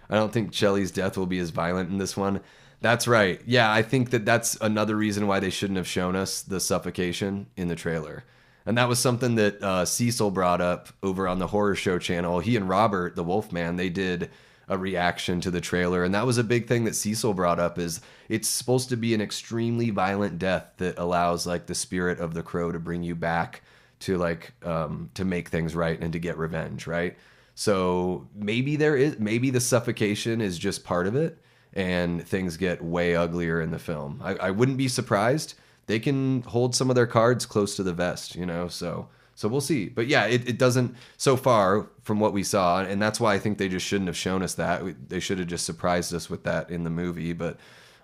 I don't think Shelley's death will be as violent in this one. That's right. Yeah. I think that's another reason why they shouldn't have shown us the suffocation in the trailer. And that was something that Cecil brought up over on the Horror Show channel. He and Robert, the Wolfman, they did a reaction to the trailer, and that was a big thing that Cecil brought up, is it's supposed to be an extremely violent death that allows like the spirit of the crow to bring you back to like to make things right and to get revenge, right? So maybe the suffocation is just part of it, and things get way uglier in the film. I wouldn't be surprised. They can hold some of their cards close to the vest, So we'll see. But yeah, it doesn't, so far from what we saw, and that's why I think they just shouldn't have shown us that. They should have just surprised us with that in the movie. But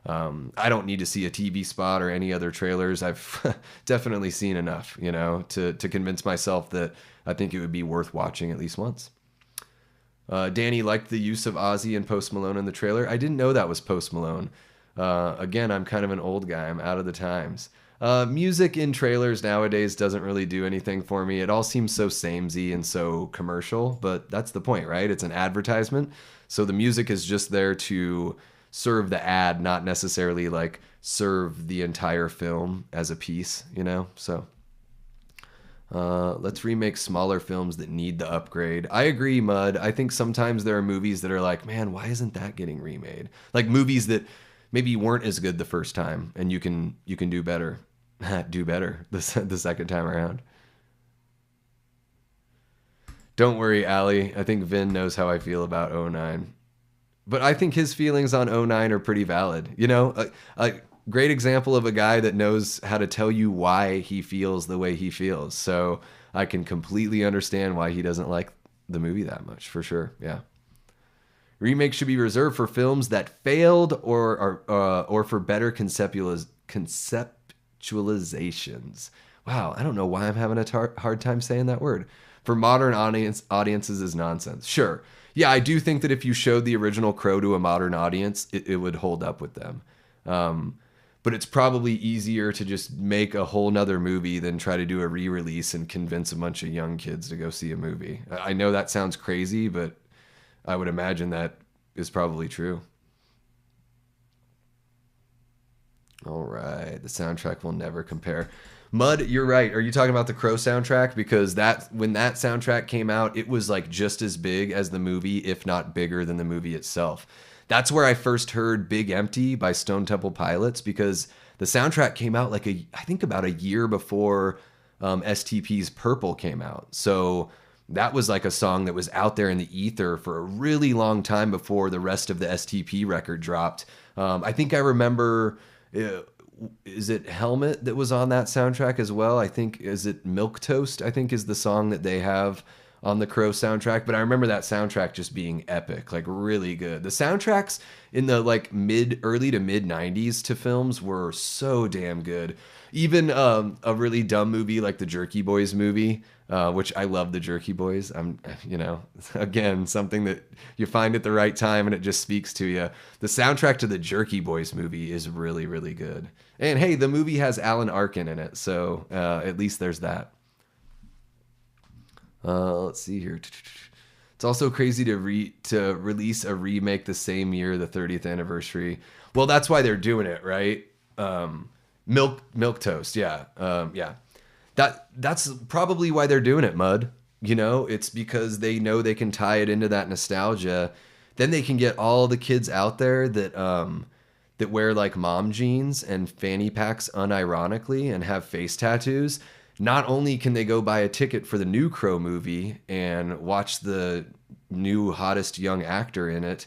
I don't need to see a TV spot or any other trailers. I've definitely seen enough, to convince myself that I think it would be worth watching at least once. Danny liked the use of Ozzy and Post Malone in the trailer. I didn't know that was Post Malone. Again, I'm kind of an old guy. I'm out of the times. Music in trailers nowadays doesn't really do anything for me. It all seems so samey and so commercial, but that's the point, right? It's an advertisement. So the music is just there to serve the ad, not necessarily like serve the entire film as a piece, So let's remake smaller films that need the upgrade. I agree, Mud. I think sometimes there are movies that are like, man, why isn't that getting remade? Like movies that maybe weren't as good the first time, and you can do better. Do better the second time around. Don't worry, Allie. I think Vin knows how I feel about '09. But I think his feelings on '09 are pretty valid. You know, a great example of a guy that knows how to tell you why he feels the way he feels. So I can completely understand why he doesn't like the movie that much, for sure. Yeah. Remakes should be reserved for films that failed or for better conceptualizations. Wow, I don't know why I'm having a hard time saying that word. For modern audiences is nonsense. Sure. Yeah, I do think that if you showed the original Crow to a modern audience, it would hold up with them. But it's probably easier to just make a whole nother movie than try to do a re-release and convince a bunch of young kids to go see a movie. I know that sounds crazy, but I would imagine that is probably true. All right, the soundtrack will never compare. Mud, you're right. Are you talking about the Crow soundtrack? Because that when that soundtrack came out, it was like just as big as the movie, if not bigger than the movie itself. That's where I first heard Big Empty by Stone Temple Pilots, because the soundtrack came out like I think about a year before STP's Purple came out. So that was like a song that was out there in the ether for a really long time before the rest of the STP record dropped. I think I remember, is it Helmet that was on that soundtrack as well? I think, is it Milk Toast, I think is the song that they have on the Crow soundtrack. But I remember that soundtrack just being epic, like really good. The soundtracks in the like early to mid 90s to films were so damn good. Even a really dumb movie like the Jerky Boys movie, which I love the Jerky Boys. Again, something that you find at the right time and it just speaks to you. The soundtrack to the Jerky Boys movie is really, really good. And hey, the movie has Alan Arkin in it, so at least there's that. Let's see here. It's also crazy to release a remake the same year, the 30th anniversary. Well, that's why they're doing it, right? Milk Toast, yeah, yeah. That's probably why they're doing it, Mud. You know, it's because they know they can tie it into that nostalgia. Then they can get all the kids out there that wear like mom jeans and fanny packs unironically and have face tattoos. Not only can they go buy a ticket for the new Crow movie and watch the new hottest young actor in it,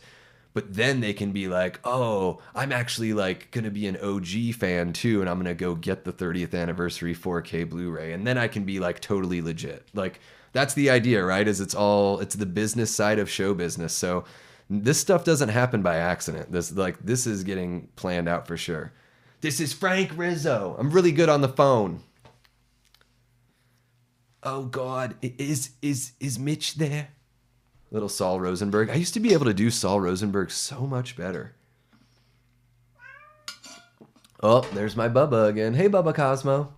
but then they can be like, oh, I'm actually like going to be an OG fan too, and I'm going to go get the 30th anniversary 4K Blu-ray, and then I can be like totally legit. Like, that's the idea, right? Is it's the business side of show business. So this stuff doesn't happen by accident. This is getting planned out for sure. This is Frank Rizzo. I'm really good on the phone. Oh God, is Mitch there? Little Saul Rosenberg. I used to be able to do Saul Rosenberg so much better. Oh, there's my Bubba again. Hey, Bubba Cosmo.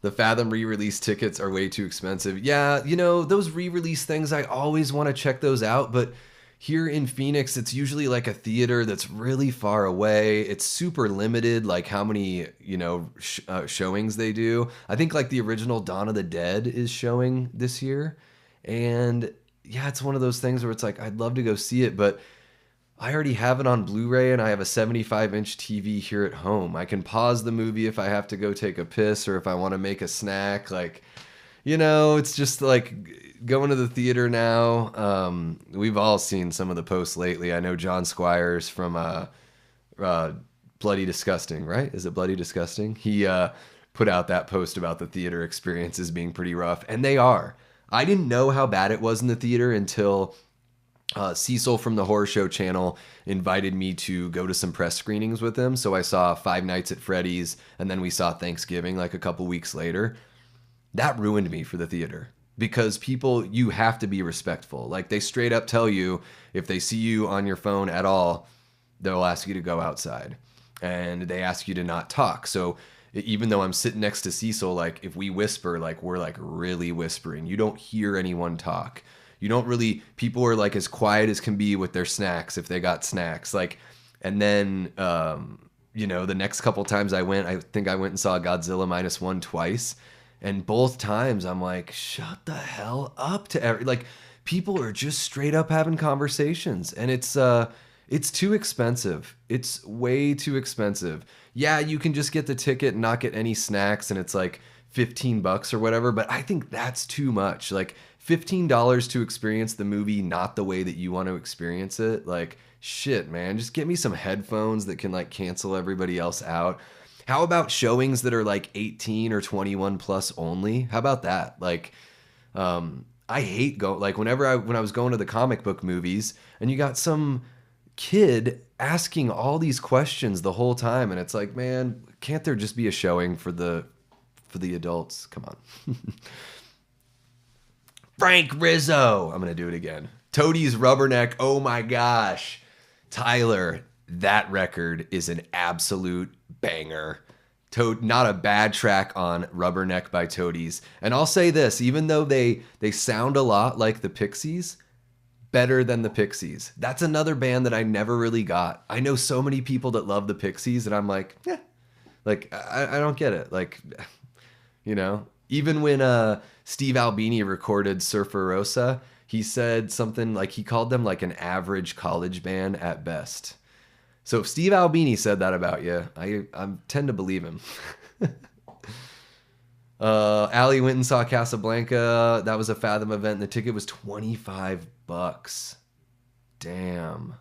The Fathom re-release tickets are way too expensive. Yeah, you know, those re-release things, I always want to check those out, but here in Phoenix, it's usually like a theater that's really far away. It's super limited, like how many, showings they do. I think like the original Dawn of the Dead is showing this year. And yeah, it's one of those things where it's like, I'd love to go see it, but I already have it on Blu-ray and I have a 75-inch TV here at home. I can pause the movie if I have to go take a piss or if I want to make a snack. Like, it's just like going to the theater now. We've all seen some of the posts lately. I know John Squires from Bloody Disgusting, right? Is it Bloody Disgusting? He put out that post about the theater experiences being pretty rough, and they are. I didn't know how bad it was in the theater until Cecil from the Horror Show channel invited me to go to some press screenings with him. So I saw Five Nights at Freddy's, and then we saw Thanksgiving like a couple weeks later. That ruined me for the theater. Because people, you have to be respectful. Like, they straight up tell you, if they see you on your phone at all, they'll ask you to go outside. And they ask you to not talk. So even though I'm sitting next to Cecil, like, if we whisper, like, we're like really whispering. You don't hear anyone talk. You don't really, people are like as quiet as can be with their snacks if they got snacks. Like, and then, the next couple times I think I went and saw Godzilla -1 twice. And both times I'm like, shut the hell up to people are just straight up having conversations, and it's too expensive. It's way too expensive. Yeah, you can just get the ticket and not get any snacks, and it's like $15 or whatever, but I think that's too much. Like, $15 to experience the movie not the way that you want to experience it. Like, shit, man, just get me some headphones that can like cancel everybody else out. How about showings that are like 18 or 21 plus only? How about that? Like, I hate like when I was going to the comic book movies and you got some kid asking all these questions the whole time, and it's like, man, can't there just be a showing for the adults? Come on. Frank Rizzo. I'm gonna do it again. Toadie's Rubberneck. Oh my gosh, Tyler, that record is an absolute banger. Not a bad track on Rubberneck by Toadies. And I'll say this, even though they sound a lot like the Pixies, better than the Pixies. That's another band that I never really got. I know so many people that love the Pixies, and I'm like, yeah, like, I don't get it. Like, you know, even when Steve Albini recorded Surfer Rosa, he said something like, he called them like an average college band at best. So if Steve Albini said that about you, I tend to believe him. Allie went and saw Casablanca. That was a Fathom event. The ticket was $25. Damn.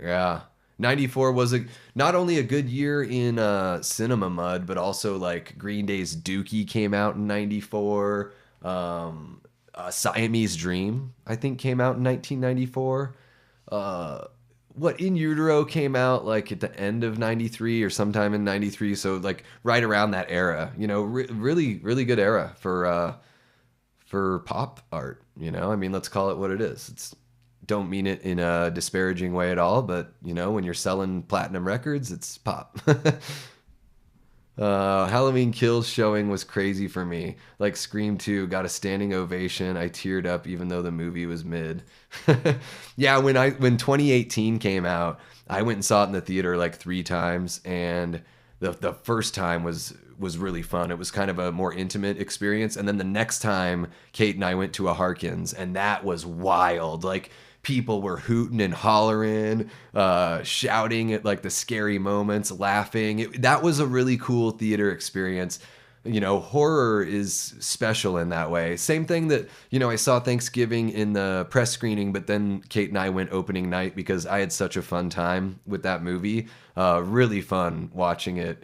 Yeah. 94 was not only a good year in cinema mud, but also like Green Day's Dookie came out in 94. Siamese Dream, I think, came out in 1994. In Utero came out like at the end of 93 or sometime in 93. So like right around that era, you know, really, really good era for pop art, you know, I mean, let's call it what it is. Don't mean it in a disparaging way at all, but you know, when you're selling platinum records, it's pop. Halloween Kills showing was crazy for me. Like Scream 2 got a standing ovation. I teared up even though the movie was mid. Yeah, when 2018 came out, I went and saw it in the theater like 3 times, and the first time was really fun. It was kind of a more intimate experience, and then the next time Kate and I went to a Harkins, and that was wild. Like, people were hooting and hollering, shouting at like the scary moments, laughing. That was a really cool theater experience. You know, horror is special in that way. Same thing that, you know, I saw Thanksgiving in the press screening, but then Kate and I went opening night because I had such a fun time with that movie. Really fun watching it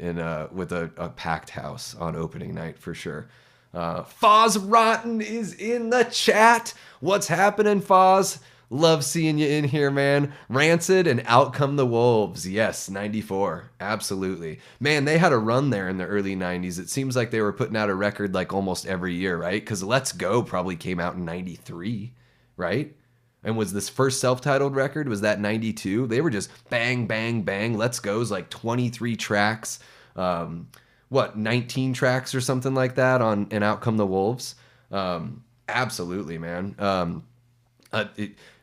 with a packed house on opening night for sure. Foz Rotten is in the chat. What's happening, Foz? Love seeing you in here, man. Rancid and Out Come the Wolves. Yes, 94. Absolutely. Man, they had a run there in the early 90s. It seems like they were putting out a record like almost every year, right? Because Let's Go probably came out in 93, right? And was this first self-titled record, was that 92? They were just bang, bang, bang. Let's Go's like 23 tracks. 19 tracks or something like that on And Out Come the Wolves. Absolutely, man.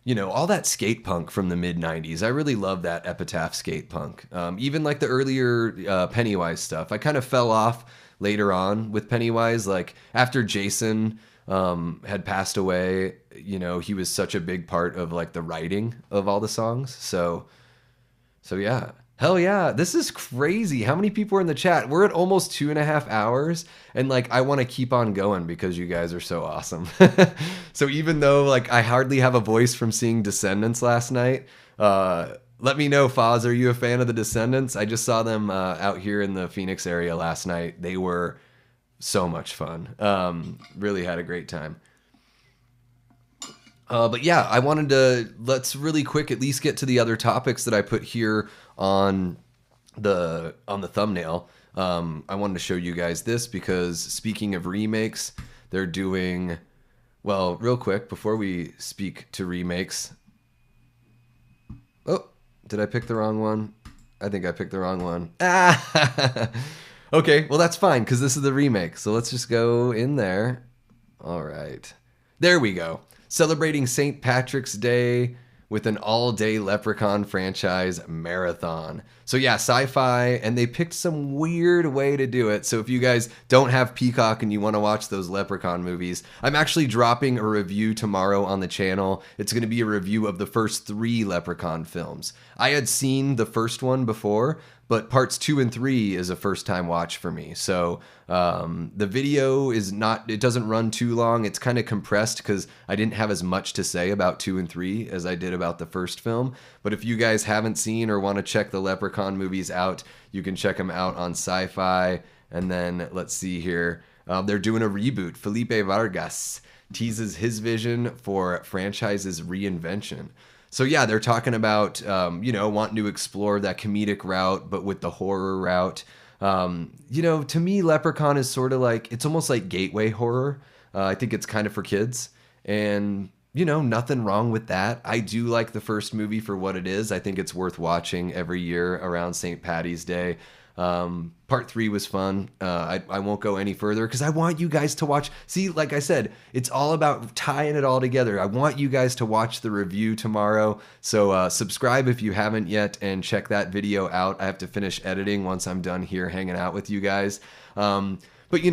You know, all that skate punk from the mid 90s. I really love that Epitaph skate punk. Even like the earlier Pennywise stuff. I kind of fell off later on with Pennywise. Like after Jason had passed away, you know, he was such a big part of like the writing of all the songs. So yeah. Hell yeah, this is crazy. How many people are in the chat? We're at almost 2.5 hours, and like I want to keep on going because you guys are so awesome. So even though like I hardly have a voice from seeing Descendants last night, let me know, Foz, are you a fan of the Descendants? I just saw them out here in the Phoenix area last night. They were so much fun. Really had a great time. But yeah, I wanted to, let's really quick at least get to the other topics that I put here on the thumbnail. I wanted to show you guys this because speaking of remakes, they're doing, well, real quick, before we speak to remakes. Oh, did I pick the wrong one? I think I picked the wrong one. Okay, well that's fine because this is the remake. So let's just go in there. All right, there we go. Celebrating St. Patrick's Day with an all-day Leprechaun franchise marathon. So yeah, Sci-Fi, and they picked some weird way to do it. So if you guys don't have Peacock and you want to watch those Leprechaun movies, I'm actually dropping a review tomorrow on the channel. It's going to be a review of the first 3 Leprechaun films. I had seen the first one before, but parts 2 and 3 is a first time watch for me. So the video is not, it doesn't run too long. It's kind of compressed because I didn't have as much to say about 2 and 3 as I did about the first film. But if you guys haven't seen or want to check the Leprechaun movies out, you can check them out on Sci-Fi. And then let's see here. They're doing a reboot. Felipe Vargas teases his vision for franchise's reinvention. So yeah, they're talking about, wanting to explore that comedic route, but with the horror route. To me, Leprechaun is sort of like, it's almost like gateway horror. I think it's kind of for kids, and nothing wrong with that. I do like the first movie for what it is. I think it's worth watching every year around St. Patty's Day. Part 3 was fun. I won't go any further because I want you guys to watch. See, like I said, it's all about tying it all together. I want you guys to watch the review tomorrow. So subscribe if you haven't yet and check that video out. I have to finish editing once I'm done here hanging out with you guys. But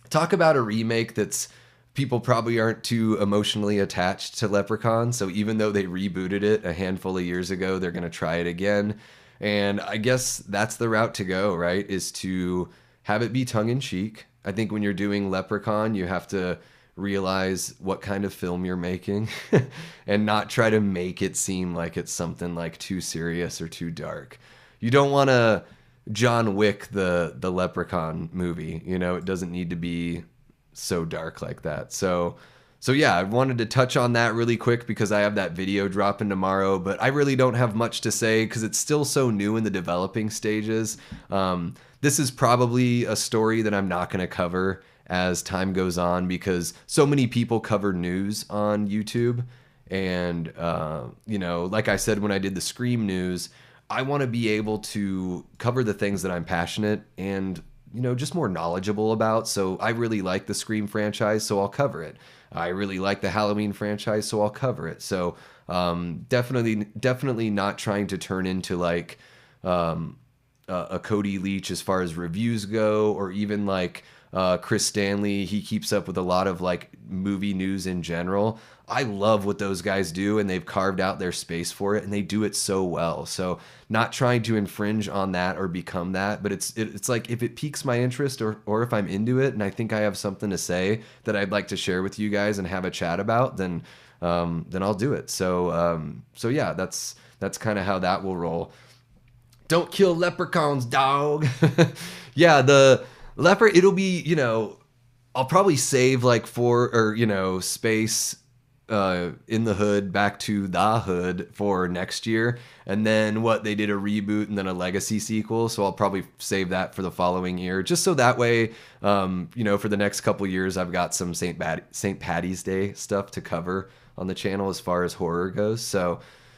talk about a remake that's people probably aren't too emotionally attached to Leprechaun. So even though they rebooted it a handful of years ago, they're going to try it again. And I guess that's the route to go, right? Is to have it be tongue-in-cheek. I think when you're doing Leprechaun, you have to realize what kind of film you're making and not try to make it seem like it's something like too serious or too dark. You don't want to John Wick the Leprechaun movie. It doesn't need to be so dark like that. So yeah, I wanted to touch on that really quick because I have that video dropping tomorrow, but I really don't have much to say because it's still so new in the developing stages. This is probably a story that I'm not going to cover as time goes on because so many people cover news on YouTube. And, like I said, when I did the Scream news, I want to be able to cover the things that I'm passionate and just more knowledgeable about. So I really like the Scream franchise, so I'll cover it. I really like the Halloween franchise, so I'll cover it. So definitely not trying to turn into like a Cody Leach as far as reviews go, or even like Chris Stanley. He keeps up with a lot of like movie news in general. I love what those guys do, and they've carved out their space for it, and they do it so well. So not trying to infringe on that or become that, but it's like if it piques my interest or if I'm into it and I think I have something to say that I'd like to share with you guys and have a chat about, then I'll do it. So yeah, that's kind of how that will roll. Don't kill leprechauns, dog. Yeah, the leopard, it'll be, I'll probably save like space in the hood back to the hood for next year, and then they did a reboot and then a legacy sequel, so I'll probably save that for the following year, just so that way for the next couple years I've got some St. Patty's Day stuff to cover on the channel as far as horror goes.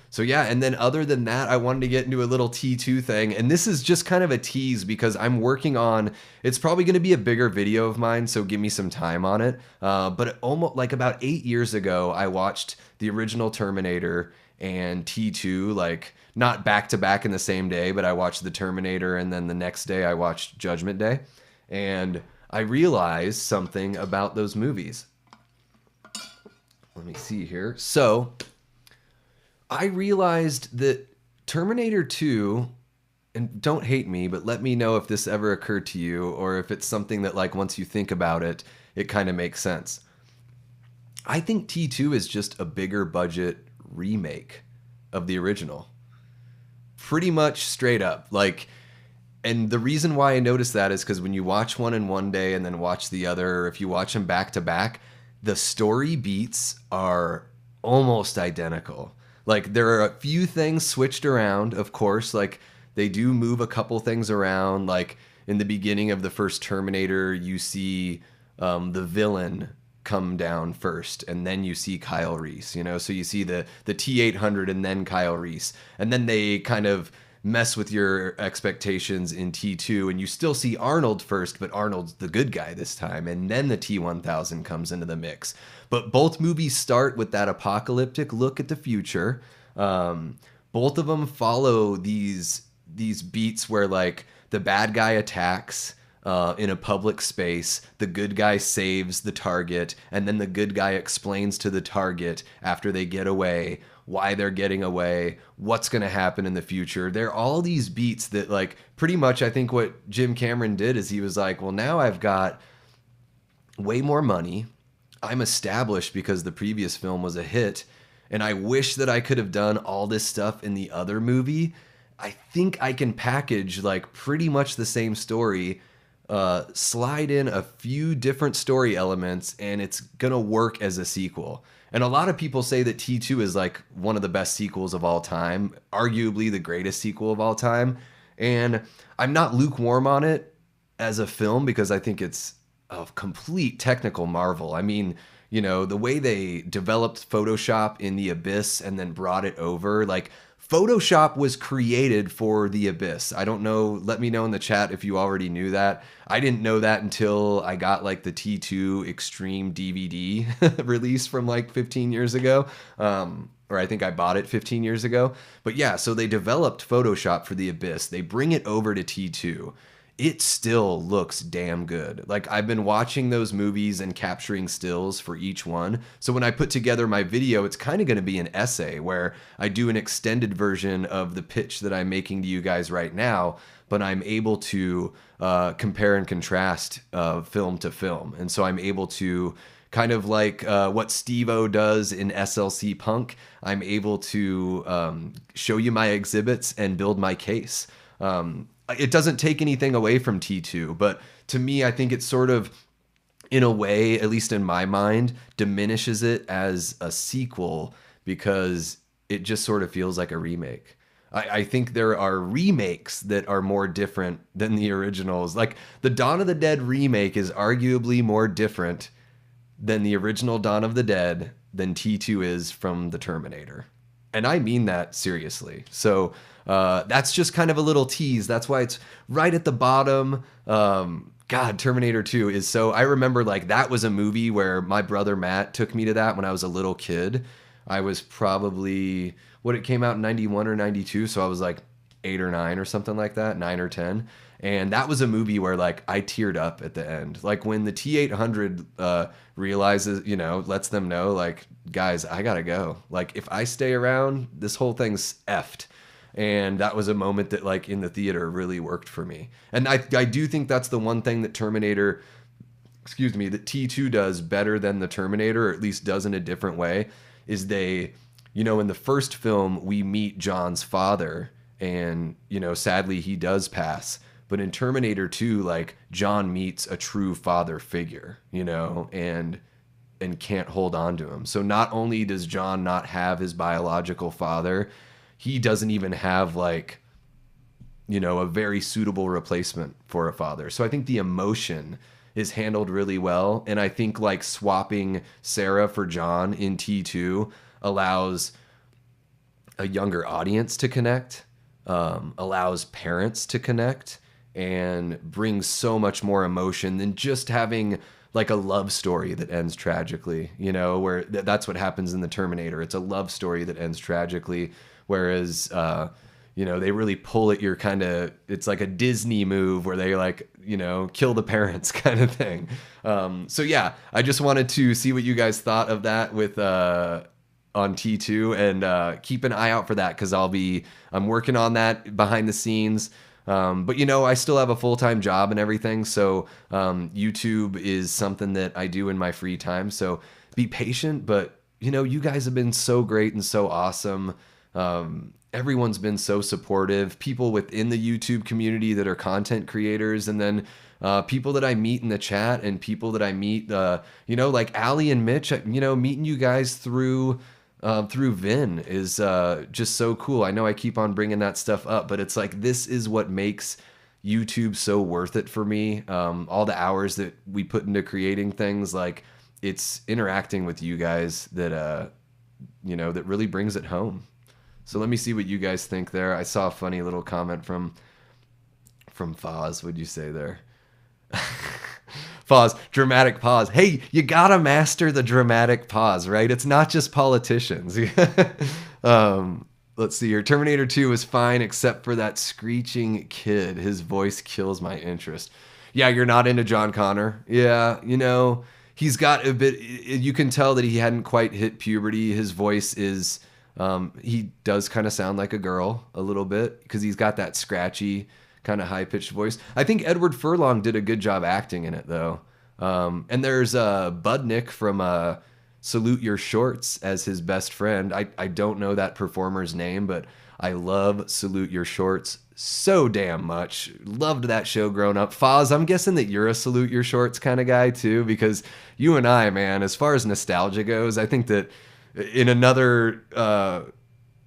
So yeah, and then other than that, I wanted to get into a little T2 thing, and this is just kind of a tease because I'm working on, it's probably going to be a bigger video of mine, so give me some time on it. But almost like about 8 years ago, I watched the original Terminator and T2, like not back to back in the same day, but I watched the Terminator and then the next day I watched Judgment Day, and I realized something about those movies. Let me see here. So I realized that Terminator 2, and don't hate me, but let me know if this ever occurred to you or if it's something that like once you think about it, it kind of makes sense. I think T2 is just a bigger budget remake of the original. Pretty much straight up. And the reason why I noticed that is because when you watch one in one day and then watch the other, or if you watch them back to back, the story beats are almost identical. Like, there are a few things switched around, of course. Like, they do move a couple things around. Like, in the beginning of the first Terminator, you see the villain come down first, and then you see Kyle Reese, So you see the T-800 and then Kyle Reese. And then they kind of mess with your expectations in T2, and you still see Arnold first, but Arnold's the good guy this time, and then the T-1000 comes into the mix. But both movies start with that apocalyptic look at the future. Both of them follow these beats where like the bad guy attacks, in a public space. The good guy saves the target, and then the good guy explains to the target after they get away why they're getting away, what's going to happen in the future. There are all these beats that, like, pretty much I think what Jim Cameron did is he was like, well, now I've got way more money. I'm established because the previous film was a hit, and I wish that I could have done all this stuff in the other movie. I think I can package like pretty much the same story, slide in a few different story elements, and it's gonna work as a sequel. And a lot of people say that T2 is like one of the best sequels of all time, arguably the greatest sequel of all time. And I'm not lukewarm on it as a film because I think it's a complete technical marvel. I mean, you know, the way they developed Photoshop in The Abyss and then brought it over, like Photoshop was created for The Abyss. I don't know. Let me know in the chat if you already knew that. I didn't know that until I got like the T2 Extreme DVD release from like 15 years ago. Or I think I bought it 15 years ago. But yeah, so they developed Photoshop for The Abyss. They bring it over to T2. It still looks damn good. Like, I've been watching those movies and capturing stills for each one. So when I put together my video, it's kind of going to be an essay where I do an extended version of the pitch that I'm making to you guys right now, but I'm able to compare and contrast film to film. And so I'm able to kind of like what Steve-O does in SLC Punk. I'm able to show you my exhibits and build my case. It doesn't take anything away from T2, but to me, I think it sort of, in a way, at least in my mind, diminishes it as a sequel because it just sort of feels like a remake. I think there are remakes that are more different than the originals. Like, the Dawn of the Dead remake is arguably more different than the original Dawn of the Dead than T2 is from the Terminator. And I mean that seriously. So that's just kind of a little tease. That's why it's right at the bottom. God, Terminator 2 is so... I remember like that was a movie where my brother Matt took me to that when I was a little kid. I was probably... it came out in 91 or 92, so I was like 8 or 9 or something like that, 9 or 10. And that was a movie where like I teared up at the end. Like when the T-800 realizes, you know, lets them know like, guys, I gotta go. Like if I stay around, this whole thing's effed. And that was a moment that like in the theater really worked for me. And I do think that's the one thing that that T2 does better than the Terminator, or at least does in a different way, is they, you know, in the first film, we meet John's father and, you know, sadly he does pass. But in Terminator 2, like John meets a true father figure, you know, and can't hold on to him. So not only does John not have his biological father, he doesn't even have like, you know, a very suitable replacement for a father. So I think the emotion is handled really well. And I think like swapping Sarah for John in T2 allows a younger audience to connect, allows parents to connect, and brings so much more emotion than just having like a love story that ends tragically, you know, where that's what happens in the Terminator. It's a love story that ends tragically. Whereas, you know, they really pull at your kind of, it's like a Disney move where they like, you know, kill the parents kind of thing. So yeah, I just wanted to see what you guys thought of that with, on T2, and keep an eye out for that. Cause I'm working on that behind the scenes. But you know, I still have a full-time job and everything. So, YouTube is something that I do in my free time. So be patient, but you know, you guys have been so great and so awesome. Everyone's been so supportive. People within the YouTube community that are content creators, and then people that I meet in the chat, and people that I meet, you know, like Ali and Mitch. You know, meeting you guys through Vin is just so cool. I know I keep on bringing that stuff up, but it's like this is what makes YouTube so worth it for me. All the hours that we put into creating things, like it's interacting with you guys that you know, that really brings it home. So let me see what you guys think there. I saw a funny little comment from Foz. What'd you say there? Pause. Dramatic pause. Hey, you gotta master the dramatic pause, right? It's not just politicians. Let's see here. Terminator 2 is fine except for that screeching kid. His voice kills my interest. Yeah, you're not into John Connor. Yeah, he's got a bit. You can tell that he hadn't quite hit puberty. His voice is. He does kind of sound like a girl a little bit because he's got that scratchy kind of high pitched voice. I think Edward Furlong did a good job acting in it though. And there's Budnick from Salute Your Shorts as his best friend. I don't know that performer's name, but I love Salute Your Shorts so damn much. Loved that show growing up. Foz, I'm guessing that you're a Salute Your Shorts kind of guy too, because you and I, man, as far as nostalgia goes, I think that in another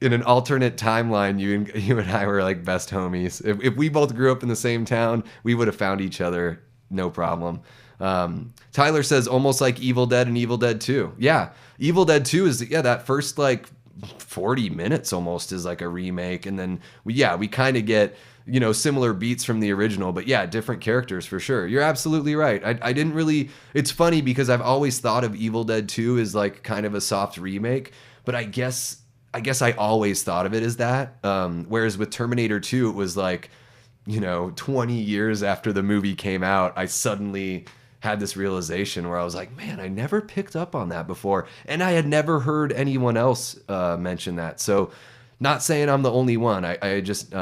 in an alternate timeline, you and I were like best homies. If we both grew up in the same town, we would have found each other no problem. Tyler says almost like Evil Dead and Evil Dead 2. Yeah, Evil Dead 2 is that first like 40 minutes almost is like a remake, and then we kind of get similar beats from the original, but yeah, different characters for sure. You're absolutely right. I didn't really. It's funny because I've always thought of Evil Dead 2 as like kind of a soft remake, but I guess I always thought of it as that. Whereas with Terminator 2, it was like 20 years after the movie came out, I suddenly had this realization where I was like, man, I never picked up on that before. And I had never heard anyone else mention that. So not saying I'm the only one. I just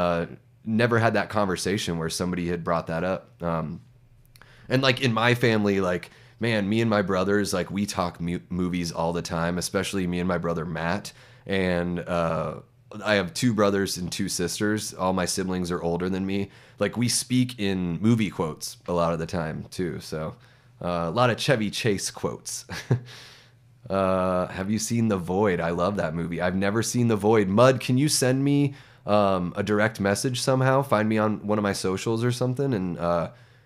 never had that conversation where somebody had brought that up. And like in my family, like, man, me and my brothers, like we talk movies all the time, especially me and my brother Matt. And I have 2 brothers and 2 sisters. All my siblings are older than me. Like we speak in movie quotes a lot of the time too. So a lot of Chevy Chase quotes. Have you seen The Void? I love that movie. I've never seen The Void. Mud, can you send me a direct message somehow? Find me on one of my socials or something. And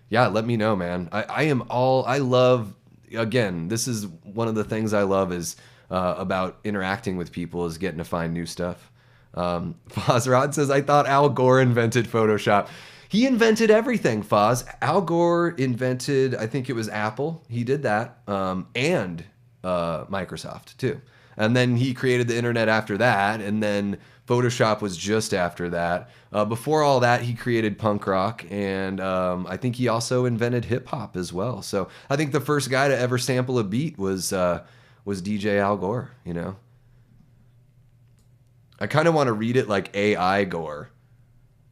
yeah, let me know, man. I love, again, this is one of the things I love is about interacting with people is getting to find new stuff. Fozrod says, I thought Al Gore invented Photoshop. He invented everything, Foz. Al Gore invented, I think it was Apple. He did that. And Microsoft, too. And then he created the internet after that. And then Photoshop was just after that. Before all that, he created punk rock. And I think he also invented hip hop as well. So I think the first guy to ever sample a beat was DJ Al Gore, I kind of want to read it like AI Gore.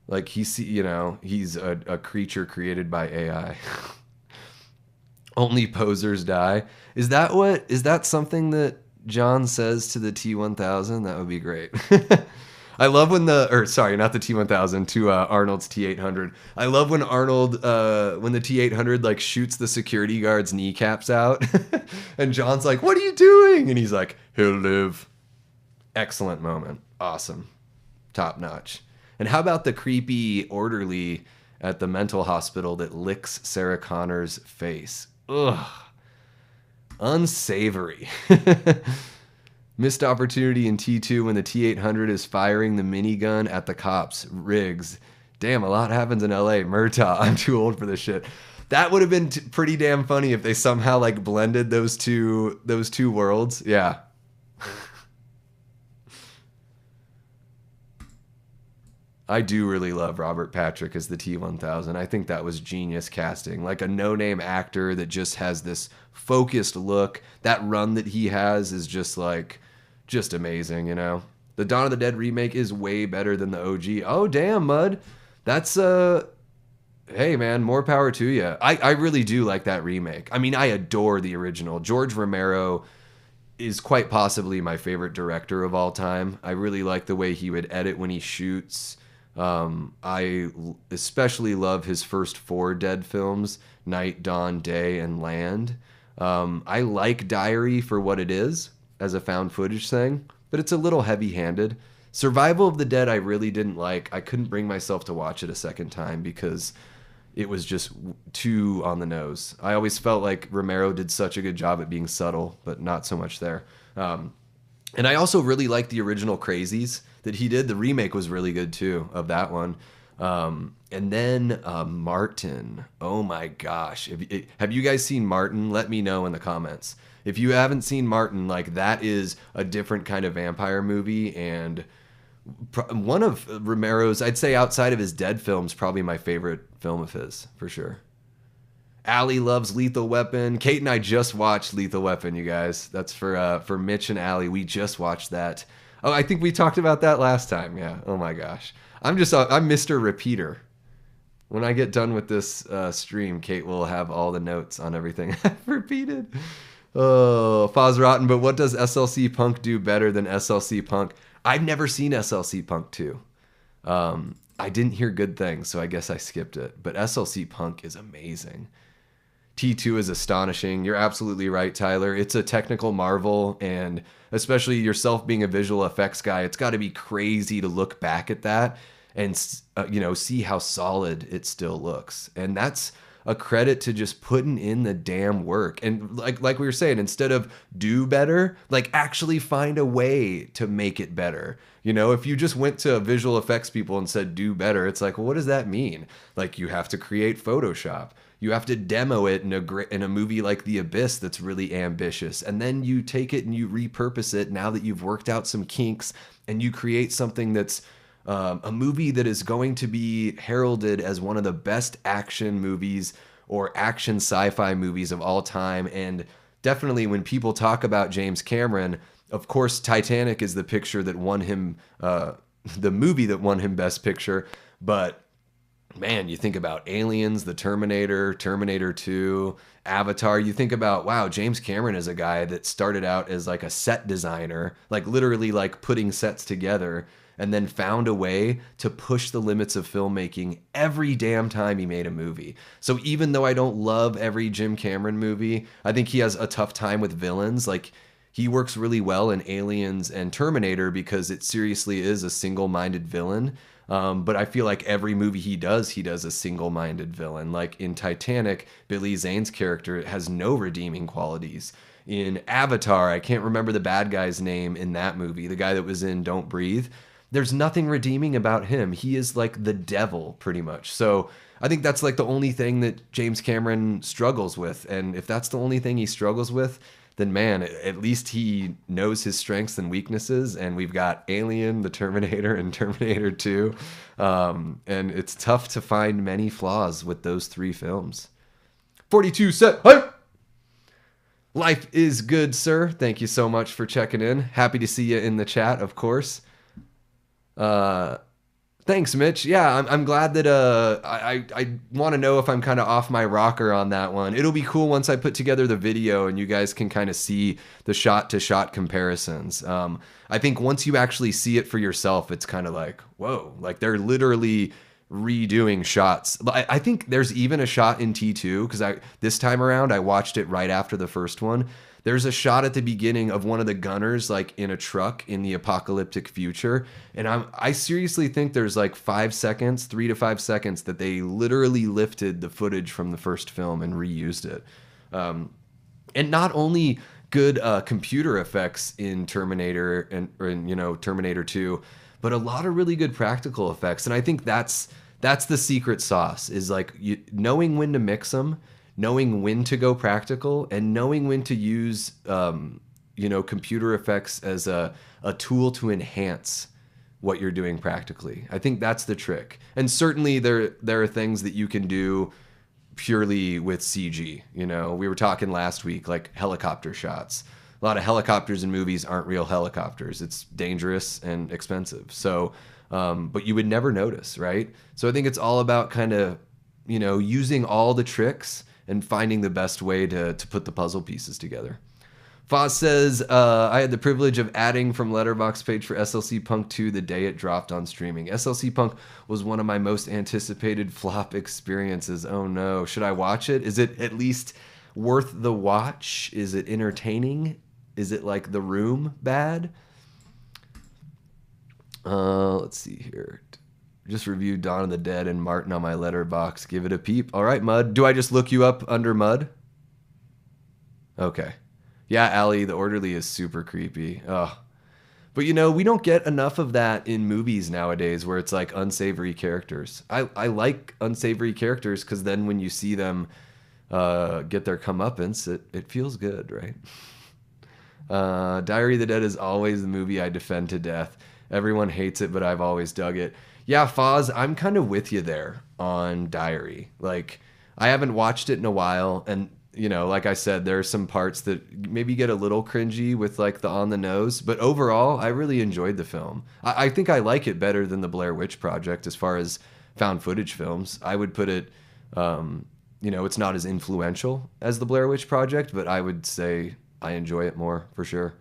Like he's a creature created by AI. Only posers die. Is that something that John says to the T-1000? That would be great. I love when not the T-1000, to Arnold's T-800. I love when Arnold, when the T-800 like shoots the security guard's kneecaps out, and John's like, "What are you doing?" And he's like, "He'll live." Excellent moment. Awesome. Top notch. And how about the creepy orderly at the mental hospital that licks Sarah Connor's face? Ugh. Unsavory. Missed opportunity in T2 when the T-800 is firing the minigun at the cops. Riggs. Damn, a lot happens in LA. Murtaugh. I'm too old for this shit. That would have been pretty damn funny if they somehow like blended those two worlds. Yeah. I do really love Robert Patrick as the T-1000. I think that was genius casting. Like a no-name actor that just has this focused look. That run that he has is just amazing, The Dawn of the Dead remake is way better than the OG. Oh, damn, Mud. That's, hey, man, more power to you. I really do like that remake. I mean, I adore the original. George Romero is quite possibly my favorite director of all time. I really like the way he would edit when he shoots. I especially love his first 4 Dead films, Night, Dawn, Day, and Land. I like Diary for what it is, as a found footage thing, but it's a little heavy-handed. Survival of the Dead I really didn't like. I couldn't bring myself to watch it a second time because it was just too on the nose. I always felt like Romero did such a good job at being subtle, but not so much there. And I also really liked the original Crazies that he did. The remake was really good too of that one. And then Martin. Oh my gosh. Have you guys seen Martin? Let me know in the comments. If you haven't seen Martin, like that is a different kind of vampire movie, and one of Romero's, I'd say outside of his Dead films, probably my favorite film of his for sure. Allie loves Lethal Weapon. Kate and I just watched Lethal Weapon, you guys. That's for Mitch and Allie. We just watched that. Oh, I think we talked about that last time. Yeah. Oh my gosh. I'm Mr. Repeater. When I get done with this stream, Kate will have all the notes on everything I've repeated. Oh, Foz Rotten, but what does SLC Punk do better than SLC Punk? I've never seen SLC Punk 2. I didn't hear good things, so I guess I skipped it. But SLC Punk is amazing. T2 is astonishing. You're absolutely right, Tyler. It's a technical marvel, and especially yourself being a visual effects guy, it's got to be crazy to look back at that and see how solid it still looks. And that's a credit to just putting in the damn work. And like we were saying, instead of do better, like actually find a way to make it better. If you just went to visual effects people and said do better, it's like, well, what does that mean? Like, you have to create Photoshop. You have to demo it in a movie like The Abyss that's really ambitious. And then you take it and you repurpose it now that you've worked out some kinks, and you create something that's a movie that is going to be heralded as one of the best action movies or action sci-fi movies of all time. And definitely when people talk about James Cameron, of course, Titanic is the picture that won him, the movie that won him Best Picture. But man, you think about Aliens, The Terminator, Terminator 2, Avatar. You think about, wow, James Cameron is a guy that started out as like a set designer, like literally like putting sets together, and then found a way to push the limits of filmmaking every damn time he made a movie. So even though I don't love every Jim Cameron movie, I think he has a tough time with villains. Like, he works really well in Aliens and Terminator because it seriously is a single-minded villain. But I feel like every movie he does a single-minded villain. Like in Titanic, Billy Zane's character has no redeeming qualities. In Avatar, I can't remember the bad guy's name in that movie, the guy that was in Don't Breathe. There's nothing redeeming about him. He is like the devil, pretty much. So I think that's like the only thing that James Cameron struggles with. And if that's the only thing he struggles with, then man, at least he knows his strengths and weaknesses. And we've got Alien, The Terminator, and Terminator 2. And it's tough to find many flaws with those three films. 42 set. Hey! Life is good, sir. Thank you so much for checking in. Happy to see you in the chat, of course. Thanks, Mitch. Yeah, I'm glad that I want to know if I'm kind of off my rocker on that one. It'll be cool once I put together the video and you guys can kind of see the shot-to-shot comparisons. I think once you actually see it for yourself, it's kind of like, whoa, like they're literally redoing shots. I think there's even a shot in T2, because this time around I watched it right after the first one. There's a shot at the beginning of one of the gunners like in a truck in the apocalyptic future, and I seriously think there's like 5 seconds, 3 to 5 seconds, that they literally lifted the footage from the first film and reused it. And not only good computer effects in Terminator and Terminator 2, but a lot of really good practical effects. And I think that's the secret sauce, is like knowing when to mix them, knowing when to go practical, and knowing when to use computer effects as a tool to enhance what you're doing practically. I think that's the trick. And certainly there are things that you can do purely with CG. We were talking last week, like helicopter shots. A lot of helicopters in movies aren't real helicopters. It's dangerous and expensive. So, but you would never notice, right? So I think it's all about kind of, using all the tricks and finding the best way to put the puzzle pieces together. Foz says, I had the privilege of adding from Letterboxd page for SLC Punk 2 the day it dropped on streaming. SLC Punk was one of my most anticipated flop experiences. Oh no, should I watch it? Is it at least worth the watch? Is it entertaining? Is it like The Room bad? Let's see here. Just reviewed Dawn of the Dead and Martin on my Letterboxd. Give it a peep. All right, Mud. Do I just look you up under Mud? Okay. Yeah, Allie, the orderly is super creepy. Oh. But we don't get enough of that in movies nowadays, where it's like unsavory characters. I like unsavory characters because then when you see them get their comeuppance, it feels good, right? Diary of the Dead is always the movie I defend to death. Everyone hates it, but I've always dug it. Yeah, Foz, I'm kind of with you there on Diary. Like, I haven't watched it in a while, and you know, like I said, there are some parts that maybe get a little cringy with like the on the nose, but overall, I really enjoyed the film. I think I like it better than the Blair Witch Project as far as found footage films. I would put it, you know, it's not as influential as the Blair Witch Project, but I would say I enjoy it more for sure.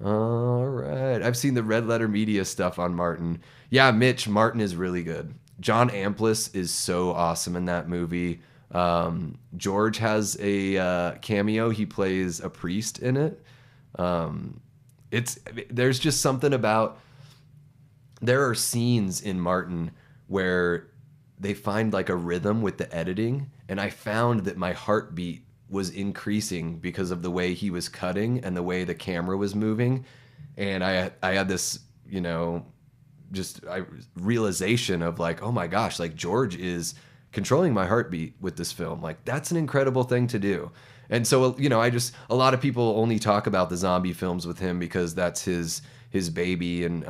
All right. I've seen the Red Letter Media stuff on Martin. Yeah, Mitch, Martin is really good. John Amplas is so awesome in that movie. George has a cameo. He plays a priest in it. There's just something about, there are scenes in Martin where they find like a rhythm with the editing, and I found that my heartbeat was increasing because of the way he was cutting and the way the camera was moving. And I had this, you know, realization of like, oh my gosh, like George is controlling my heartbeat with this film. Like that's an incredible thing to do. And so, you know, a lot of people only talk about the zombie films with him because that's his baby. And,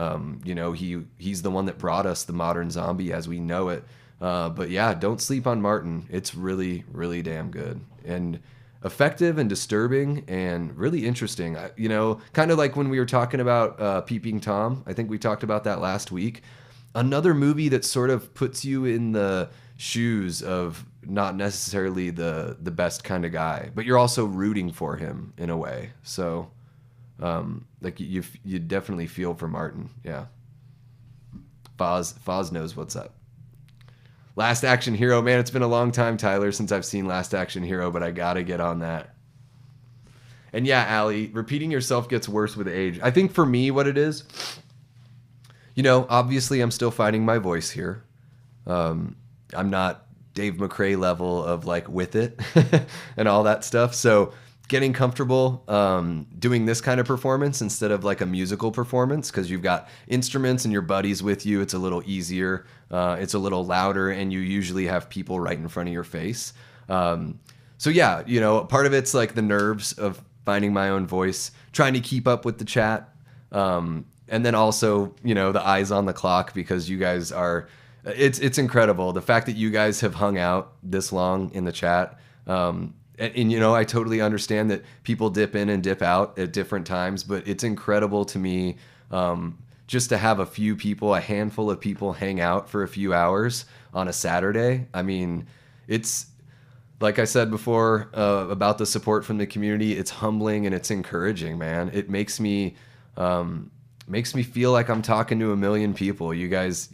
you know, he's the one that brought us the modern zombie as we know it. But yeah, don't sleep on Martin. It's really, really damn good and effective and disturbing and really interesting. You know, kind of like when we were talking about Peeping Tom. I think we talked about that last week. Another movie that sort of puts you in the shoes of not necessarily the best kind of guy, but you're also rooting for him in a way. So, like you definitely feel for Martin. Yeah. Foz knows what's up. Last Action Hero, man, it's been a long time, Tyler, since I've seen Last Action Hero, but I gotta get on that. And yeah, Allie, repeating yourself gets worse with age. I think for me, what it is, you know, obviously I'm still finding my voice here. I'm not Dave McRae level of like with it and all that stuff. So getting comfortable doing this kind of performance instead of like a musical performance, because you've got instruments and your buddies with you, it's a little easier. It's a little louder, and you usually have people right in front of your face. So yeah, you know, part of it's like the nerves of finding my own voice, trying to keep up with the chat. And then also, you know, the eyes on the clock, because you guys are, it's incredible. The fact that you guys have hung out this long in the chat. And, you know, I totally understand that people dip in and dip out at different times, but it's incredible to me just to have a few people, a handful of people hang out for a few hours on a Saturday. I mean, it's, like I said before about the support from the community, it's humbling and it's encouraging, man. It makes me feel like I'm talking to a million people. You guys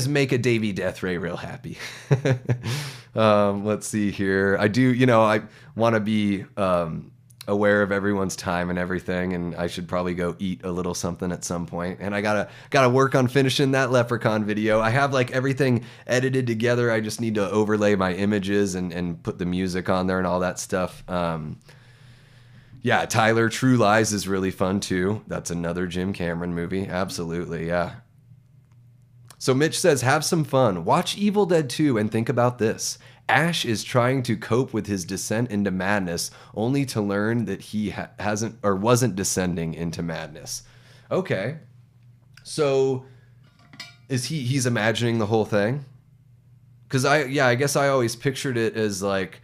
make a Davey Death Ray real happy. Let's see here. I do, you know, I want to be aware of everyone's time and everything, and I should probably go eat a little something at some point. And I gotta work on finishing that Leprechaun video. I have like everything edited together. I just need to overlay my images and put the music on there and all that stuff. Yeah, Tyler, True Lies is really fun too. That's another Jim Cameron movie. Absolutely, yeah. So Mitch says, have some fun. Watch Evil Dead 2 and think about this. Ash is trying to cope with his descent into madness, only to learn that he hasn't or wasn't descending into madness. Okay. So is he's imagining the whole thing? Because I guess I always pictured it as like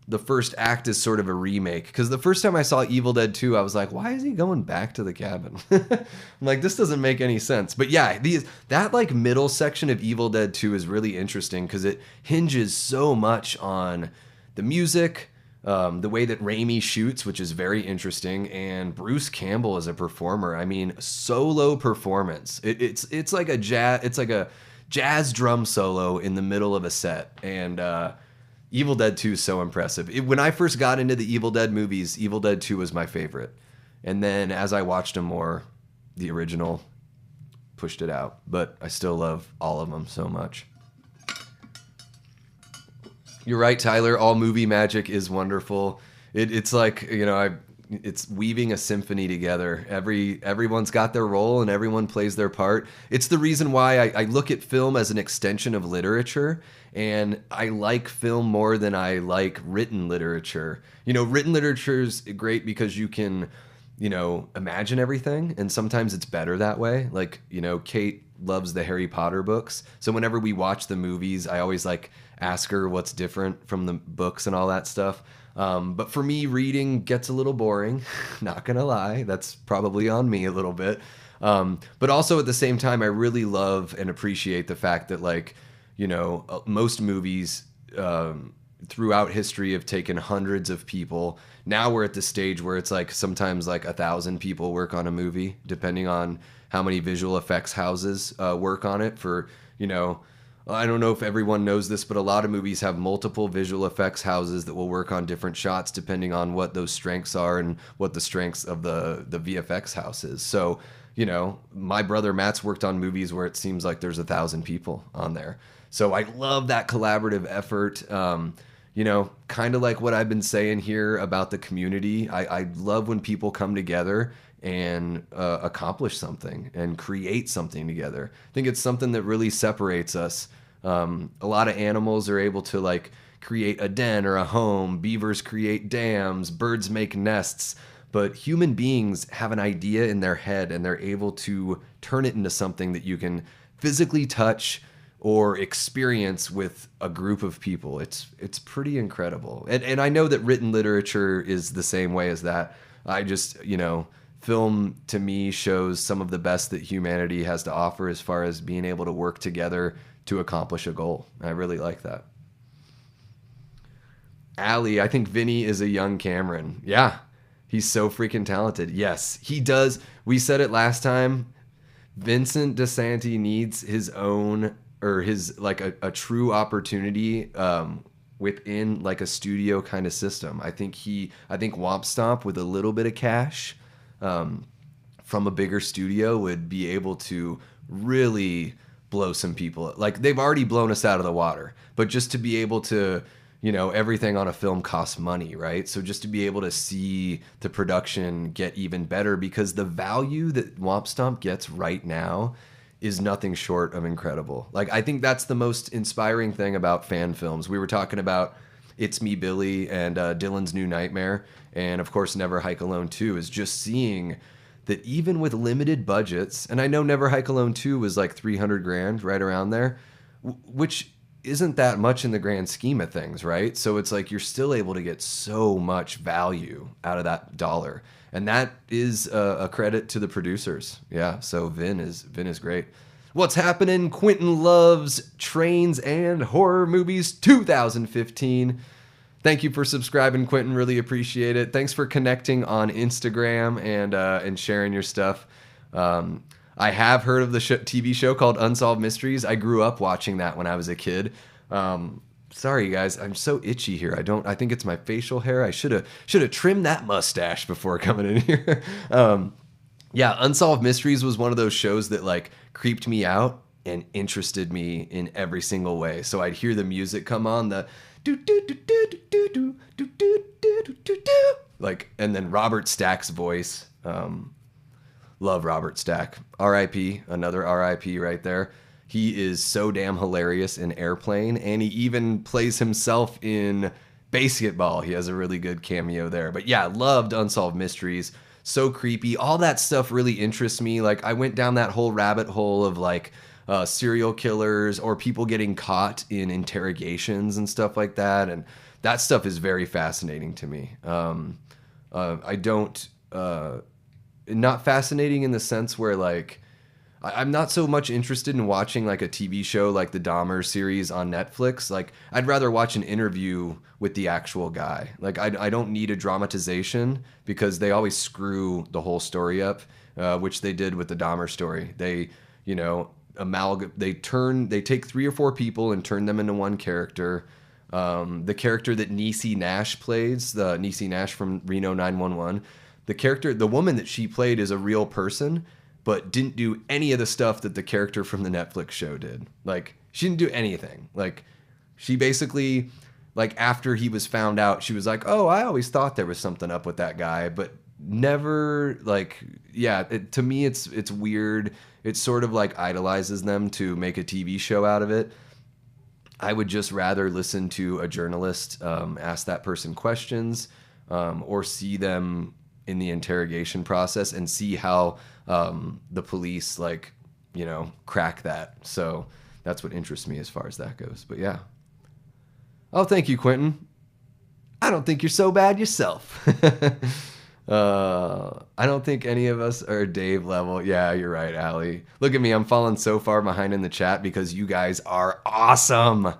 the first act is sort of a remake. Because the first time I saw Evil Dead 2, I was like, why is he going back to the cabin? I'm like, this doesn't make any sense. But yeah, that like middle section of Evil Dead 2 is really interesting because it hinges so much on the music, the way that Raimi shoots, which is very interesting, and Bruce Campbell as a performer. I mean, solo performance. It's like a jazz drum solo in the middle of a set. And Evil Dead 2 is so impressive. When I first got into the Evil Dead movies, Evil Dead 2 was my favorite. And then as I watched them more, the original pushed it out. But I still love all of them so much. You're right, Tyler. All movie magic is wonderful. It's like, you know, it's weaving a symphony together. Everyone's got their role and everyone plays their part. It's the reason why I look at film as an extension of literature, and I like film more than I like written literature. You know, written literature is great because you can imagine everything. And sometimes it's better that way. Like, Kate loves the Harry Potter books. So whenever we watch the movies, I always like ask her what's different from the books and all that stuff. But for me, reading gets a little boring. Not gonna lie, that's probably on me a little bit. But also at the same time, I really love and appreciate the fact that most movies throughout history have taken hundreds of people. Now we're at the stage where it's like sometimes like 1,000 people work on a movie, depending on how many visual effects houses work on it. I don't know if everyone knows this, but a lot of movies have multiple visual effects houses that will work on different shots depending on what those strengths are and what the strengths of the VFX house is. So, my brother Matt's worked on movies where it seems like there's 1,000 people on there. So I love that collaborative effort. Kind of like what I've been saying here about the community. I love when people come together and accomplish something and create something together. I think it's something that really separates us. A lot of animals are able to like create a den or a home. Beavers create dams. Birds make nests. But human beings have an idea in their head and they're able to turn it into something that you can physically touch or experience with a group of people. It's pretty incredible. And I know that written literature is the same way as that. I just, film to me shows some of the best that humanity has to offer as far as being able to work together to accomplish a goal. I really like that. Allie, I think Vinny is a young Cameron. Yeah, he's so freaking talented. Yes, he does. We said it last time. Vincent DeSanti needs his own, or his like a true opportunity within like a studio kind of system. I think Womp Stomp with a little bit of cash from a bigger studio would be able to really blow some people. Like they've already blown us out of the water, but just to be able to, everything on a film costs money, right? So just to be able to see the production get even better, because the value that Womp Stomp gets right now is nothing short of incredible. Like, I think that's the most inspiring thing about fan films. We were talking about It's Me, Billy, and Dylan's New Nightmare, and of course Never Hike Alone 2, is just seeing that even with limited budgets, and I know Never Hike Alone 2 was like 300 grand, right around there, which isn't that much in the grand scheme of things, right? So it's like you're still able to get so much value out of that dollar. And that is a credit to the producers. Yeah, so Vin is great. What's happening? Quentin loves trains and horror movies 2015. Thank you for subscribing, Quentin. Really appreciate it. Thanks for connecting on Instagram and sharing your stuff. I have heard of the TV show called Unsolved Mysteries. I grew up watching that when I was a kid. Sorry, guys. I'm so itchy here. I think it's my facial hair. I should have trimmed that mustache before coming in here. Yeah, Unsolved Mysteries was one of those shows that like creeped me out and interested me in every single way. So I'd hear the music come on, the do do do do do do do do do do do do, like, and then Robert Stack's voice. Love Robert Stack. R.I.P. Another R.I.P. right there. He is so damn hilarious in Airplane, and he even plays himself in Basketball. He has a really good cameo there. But yeah, loved Unsolved Mysteries. So creepy. All that stuff really interests me. Like, I went down that whole rabbit hole of like serial killers or people getting caught in interrogations and stuff like that. And that stuff is very fascinating to me. Not fascinating in the sense where like I'm not so much interested in watching like a TV show like the Dahmer series on Netflix. Like, I'd rather watch an interview with the actual guy. Like, I don't need a dramatization, because they always screw the whole story up, which they did with the Dahmer story. They, they take 3 or 4 people and turn them into one character. The character that Niecy Nash plays, the Niecy Nash from Reno 911, the woman that she played is a real person, but didn't do any of the stuff that the character from the Netflix show did. Like, she didn't do anything. Like, she basically, like, after he was found out, she was like, oh, I always thought there was something up with that guy, but never, like, yeah, to me, it's weird. It sort of, like, idolizes them to make a TV show out of it. I would just rather listen to a journalist ask that person questions, or see them in the interrogation process and see how the police crack that. So that's what interests me as far as that goes. But yeah. Oh, thank you, Quentin. I don't think you're so bad yourself. I don't think any of us are Dave level. Yeah, you're right, Allie. Look at me. I'm falling so far behind in the chat because you guys are awesome.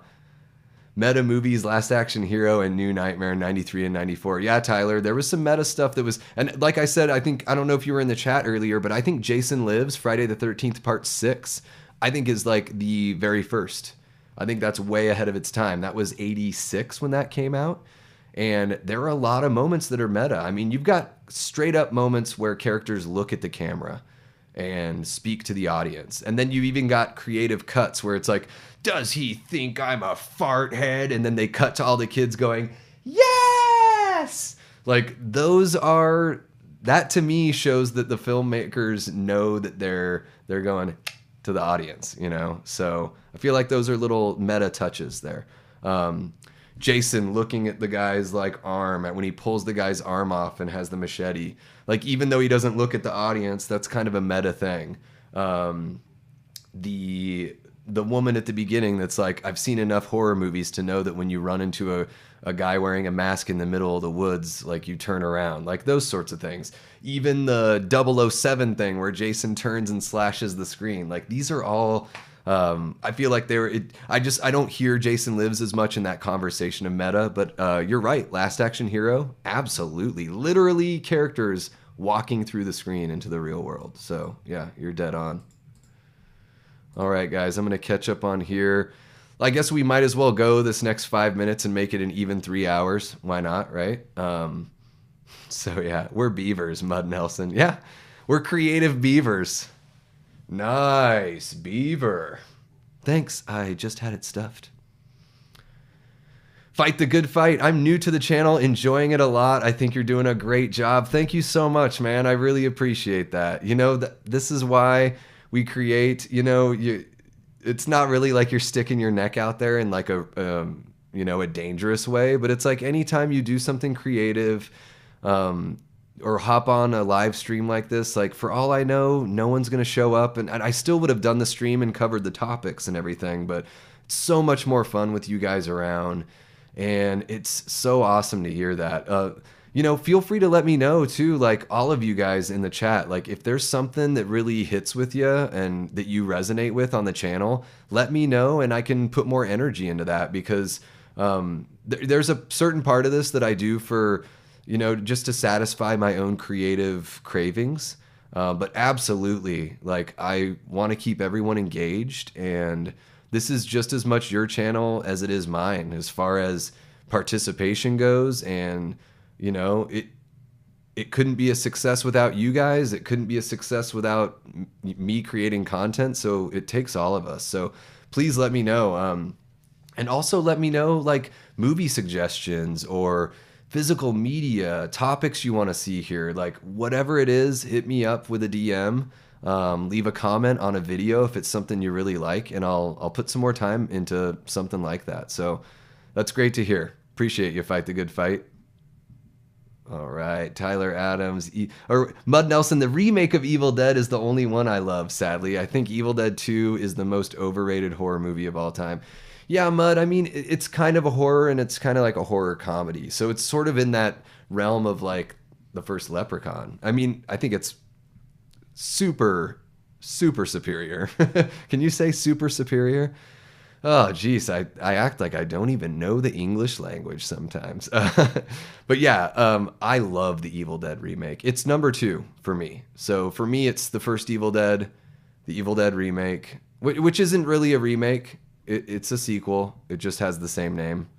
Meta movies, Last Action Hero, and New Nightmare 93 and 94. Yeah, Tyler, there was some meta stuff that was, and like I said, I don't know if you were in the chat earlier, but I think Jason Lives, Friday the 13th, part 6, I think is like the very first. I think that's way ahead of its time. That was 86 when that came out. And there are a lot of moments that are meta. I mean, you've got straight up moments where characters look at the camera and speak to the audience. And then you even got creative cuts where it's like, does he think I'm a fart head? And then they cut to all the kids going, yes! Like that to me shows that the filmmakers know that they're going to the audience, you know? So I feel like those are little meta touches there. Jason looking at the guy's arm when he pulls the guy's arm off and has the machete. Like, even though he doesn't look at the audience, that's kind of a meta thing. The woman at the beginning that's like, I've seen enough horror movies to know that when you run into a guy wearing a mask in the middle of the woods, like, you turn around. Like, those sorts of things. Even the 007 thing where Jason turns and slashes the screen. Like, these are all... I feel like I don't hear Jason Lives as much in that conversation of meta, but you're right. Last Action Hero, absolutely. Literally characters walking through the screen into the real world. So yeah, you're dead on. All right, guys, I'm going to catch up on here. I guess we might as well go this next 5 minutes and make it an even 3 hours. Why not, right? So yeah, we're beavers, Mud Nelson. Yeah, we're creative beavers. Nice, beaver. Thanks, I just had it stuffed. Fight the good fight. I'm new to the channel, enjoying it a lot. I think you're doing a great job. Thank you so much, man. I really appreciate that. You know, this is why we create, it's not really like you're sticking your neck out there in like a dangerous way, but it's like anytime you do something creative, or hop on a live stream like this, like, for all I know, no one's going to show up. And I still would have done the stream and covered the topics and everything, but it's so much more fun with you guys around. And it's so awesome to hear that. Feel free to let me know too, like, all of you guys in the chat, like, if there's something that really hits with you and that you resonate with on the channel, let me know and I can put more energy into that, because there's a certain part of this that I do for... just to satisfy my own creative cravings. But absolutely, like, I want to keep everyone engaged, and this is just as much your channel as it is mine as far as participation goes. And, it couldn't be a success without you guys. It couldn't be a success without me creating content. So it takes all of us. So please let me know. And also let me know, like, movie suggestions or physical media, topics you want to see here, like, whatever it is, hit me up with a DM, leave a comment on a video if it's something you really like, and I'll put some more time into something like that. So that's great to hear. Appreciate you. Fight the good fight. All right, Tyler Adams, or Mud Nelson, the remake of Evil Dead is the only one I love, sadly. I think Evil Dead 2 is the most overrated horror movie of all time. Yeah, Mud, I mean, it's kind of a horror, and it's kind of like a horror comedy. So it's sort of in that realm of, like, the first Leprechaun. I mean, I think it's super, super superior. Can you say super superior? Oh, geez, I act like I don't even know the English language sometimes. But yeah, I love the Evil Dead remake. It's number 2 for me. So for me, it's the first Evil Dead, the Evil Dead remake, which isn't really a remake. It's a sequel. It just has the same name.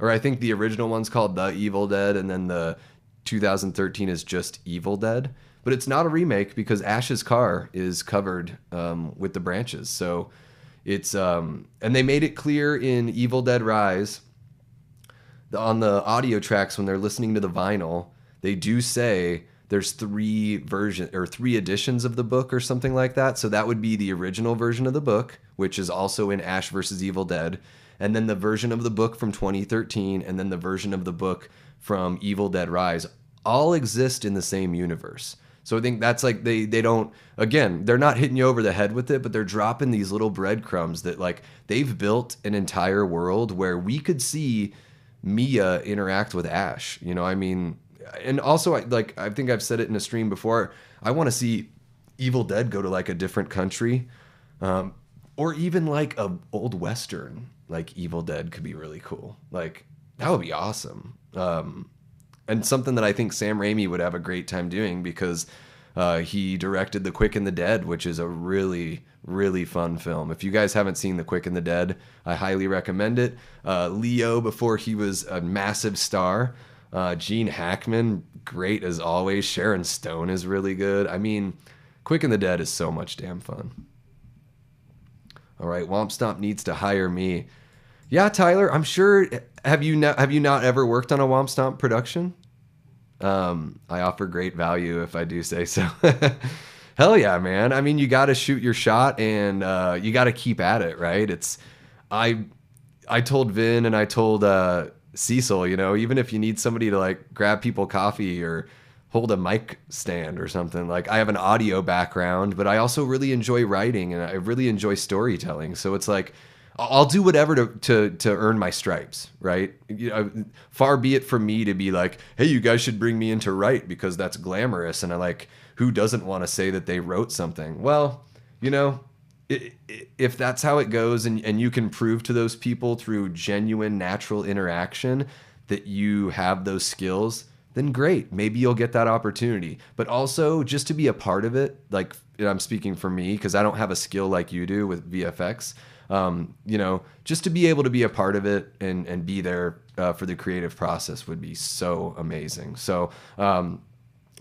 Or I think the original one's called The Evil Dead, and then the 2013 is just Evil Dead. But it's not a remake because Ash's car is covered with the branches. So it's... and they made it clear in Evil Dead Rise, on the audio tracks when they're listening to the vinyl, they do say... there's 3 editions of the book or something like that. So that would be the original version of the book, which is also in Ash vs. Evil Dead, and then the version of the book from 2013, and then the version of the book from Evil Dead Rise. all exist in the same universe. So I think that's like they don't, again, they're not hitting you over the head with it, but they're dropping these little breadcrumbs that like they've built an entire world where we could see Mia interact with Ash. You know, I mean, and also I think I've said it in a stream before. I want to see Evil Dead go to like a different country, or even like a old Western, like Evil Dead could be really cool. Like that would be awesome. And something that I think Sam Raimi would have a great time doing because he directed The Quick and the Dead, which is a really, really fun film. If you guys haven't seen The Quick and the Dead, I highly recommend it. Leo, before he was a massive star. Gene Hackman, great as always. Sharon Stone is really good. I mean, Quick and the Dead is so much damn fun. All right, Womp Stomp needs to hire me. Yeah, Tyler, I'm sure. Have you not ever worked on a Womp Stomp production? I offer great value if I do say so. Hell yeah, man. I mean, you got to shoot your shot and you got to keep at it, right? I told Vin and I told Cecil, you know, even if you need somebody to like grab people coffee or hold a mic stand or something, like I have an audio background, but I also really enjoy writing and I really enjoy storytelling. So it's like, I'll do whatever to earn my stripes, right? You know, far be it from me to be like, hey, you guys should bring me in to write because that's glamorous. And I like, who doesn't want to say that they wrote something? Well, you know, if that's how it goes and you can prove to those people through genuine natural interaction that you have those skills, then great. Maybe you'll get that opportunity. But also just to be a part of it, like I'm speaking for me because I don't have a skill like you do with VFX. You know, just to be able to be a part of it and be there for the creative process would be so amazing. So,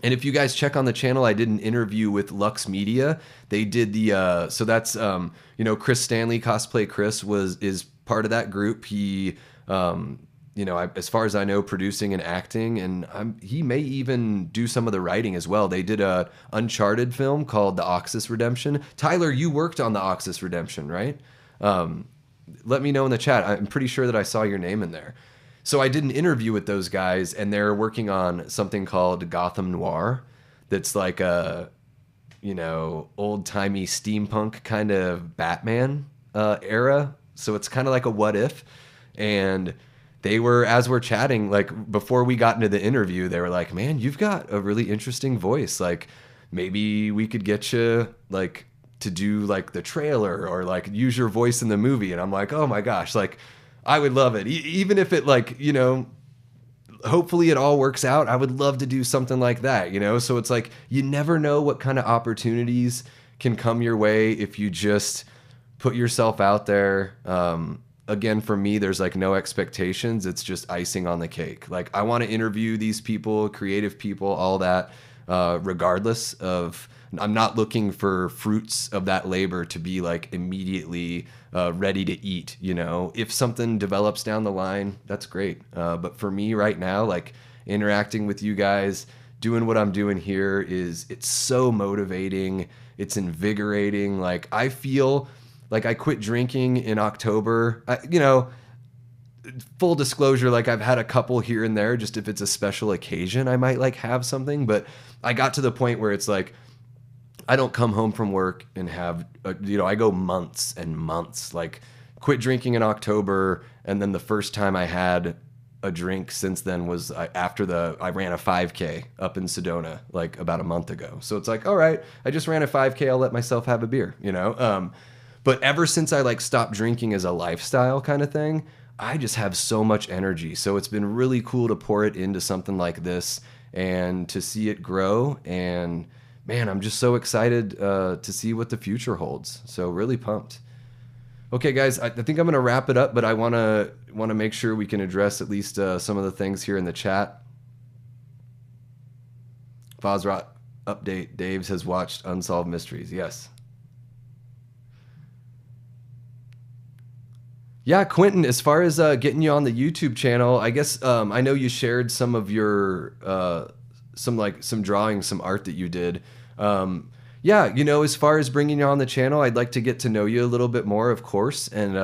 and if you guys check on the channel, I did an interview with Lux Media. They did the, so that's, you know, Chris Stanley, Cosplay Chris is part of that group. He, you know, as far as I know, producing and acting, and he may even do some of the writing as well. They did a Uncharted film called The Oxus Redemption. Tyler, you worked on The Oxus Redemption, right? Let me know in the chat. I'm pretty sure that I saw your name in there. So I did an interview with those guys, and they're working on something called Gotham Noir. That's like a, you know, old-timey steampunk kind of Batman era. So it's kind of like a what if. And they were, as we're chatting, like before we got into the interview, they were like, man, you've got a really interesting voice. Like maybe we could get you like to do like the trailer or like use your voice in the movie. And I'm like, oh my gosh, like I would love it. Even if it like, you know, hopefully it all works out. I would love to do something like that, you know? So it's like, you never know what kind of opportunities can come your way if you just put yourself out there. Again, for me, there's like no expectations. It's just icing on the cake. Like I want to interview these people, creative people, all that, regardless of, I'm not looking for fruits of that labor to be like immediately ready to eat, you know. If something develops down the line, that's great. But for me right now, like interacting with you guys, doing what I'm doing here it's so motivating. It's invigorating. Like I feel like I quit drinking in October. You know, full disclosure, like I've had a couple here and there, just if it's a special occasion, I might like have something. But I got to the point where it's like, I don't come home from work and have, you know, I go months and months, like quit drinking in October. And then the first time I had a drink since then was after I ran a 5K up in Sedona, like about a month ago. So it's like, all right, I just ran a 5K. I'll let myself have a beer, you know? But ever since I like stopped drinking as a lifestyle kind of thing, I just have so much energy. So it's been really cool to pour it into something like this and to see it grow. And man, I'm just so excited to see what the future holds. So really pumped. Okay, guys, I think I'm going to wrap it up, but I want to make sure we can address at least some of the things here in the chat. Fozrot update. Daves has watched Unsolved Mysteries. Yes. Yeah, Quentin, as far as getting you on the YouTube channel, I guess I know you shared some of your some drawings, some art that you did. Yeah, you know, as far as bringing you on the channel, I'd like to get to know you a little bit more, of course, and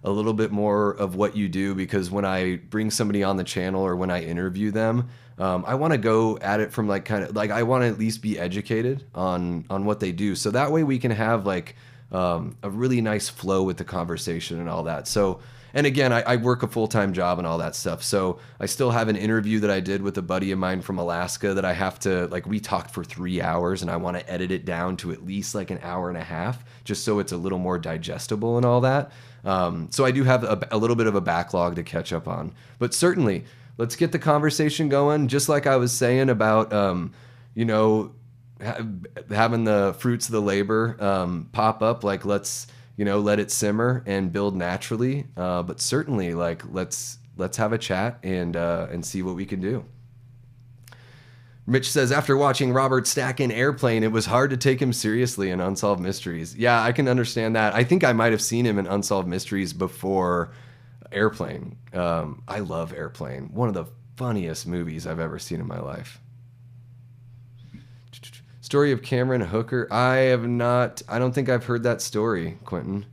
a little bit more of what you do, because when I bring somebody on the channel or when I interview them, I want to go at it from like kind of like I want to at least be educated on what they do, so that way we can have like a really nice flow with the conversation and all that. So, and again, I work a full-time job and all that stuff, so I still have an interview that I did with a buddy of mine from Alaska that I have to, like, we talked for 3 hours and I want to edit it down to at least like an hour and a half, just so it's a little more digestible and all that. So I do have a little bit of a backlog to catch up on, but certainly let's get the conversation going. Just like I was saying about, you know, having the fruits of the labor pop up, like let's, you know, let it simmer and build naturally. But certainly, like, let's have a chat and see what we can do. Mitch says, after watching Robert Stack in Airplane, it was hard to take him seriously in Unsolved Mysteries. Yeah, I can understand that. I think I might have seen him in Unsolved Mysteries before Airplane. I love Airplane. One of the funniest movies I've ever seen in my life. Story of Cameron Hooker. I don't think I've heard that story, Quentin.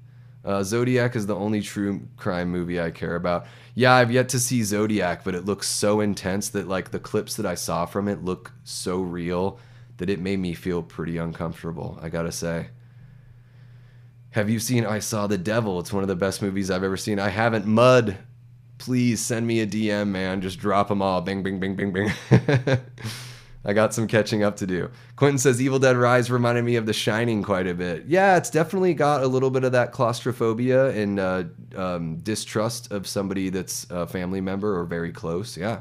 Zodiac is the only true crime movie I care about. Yeah, I've yet to see Zodiac, but it looks so intense that like the clips that I saw from it look so real that it made me feel pretty uncomfortable, I gotta say. Have you seen I Saw the Devil? It's one of the best movies I've ever seen. I haven't. Mud, please send me a DM, man. Just drop them all. Bing, bing, bing, bing, bing. I got some catching up to do. Quentin says, Evil Dead Rise reminded me of The Shining quite a bit. Yeah, it's definitely got a little bit of that claustrophobia and distrust of somebody that's a family member or very close. Yeah.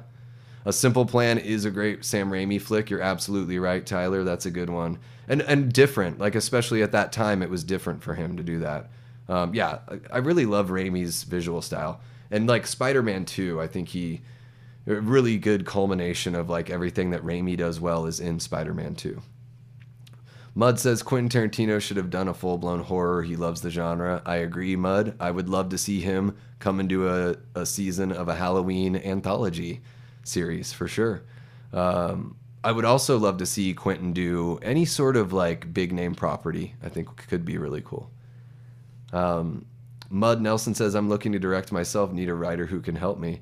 A Simple Plan is a great Sam Raimi flick. You're absolutely right, Tyler. That's a good one. And different. Like, especially at that time, it was different for him to do that. Yeah, I really love Raimi's visual style. And like Spider-Man 2, I think a really good culmination of like everything that Raimi does well is in Spider-Man 2. Mud says Quentin Tarantino should have done a full-blown horror. He loves the genre. I agree, Mud. I would love to see him come into a season of a Halloween anthology series for sure. I would also love to see Quentin do any sort of like big name property. I think could be really cool. Mud Nelson says, I'm looking to direct myself. Need a writer who can help me.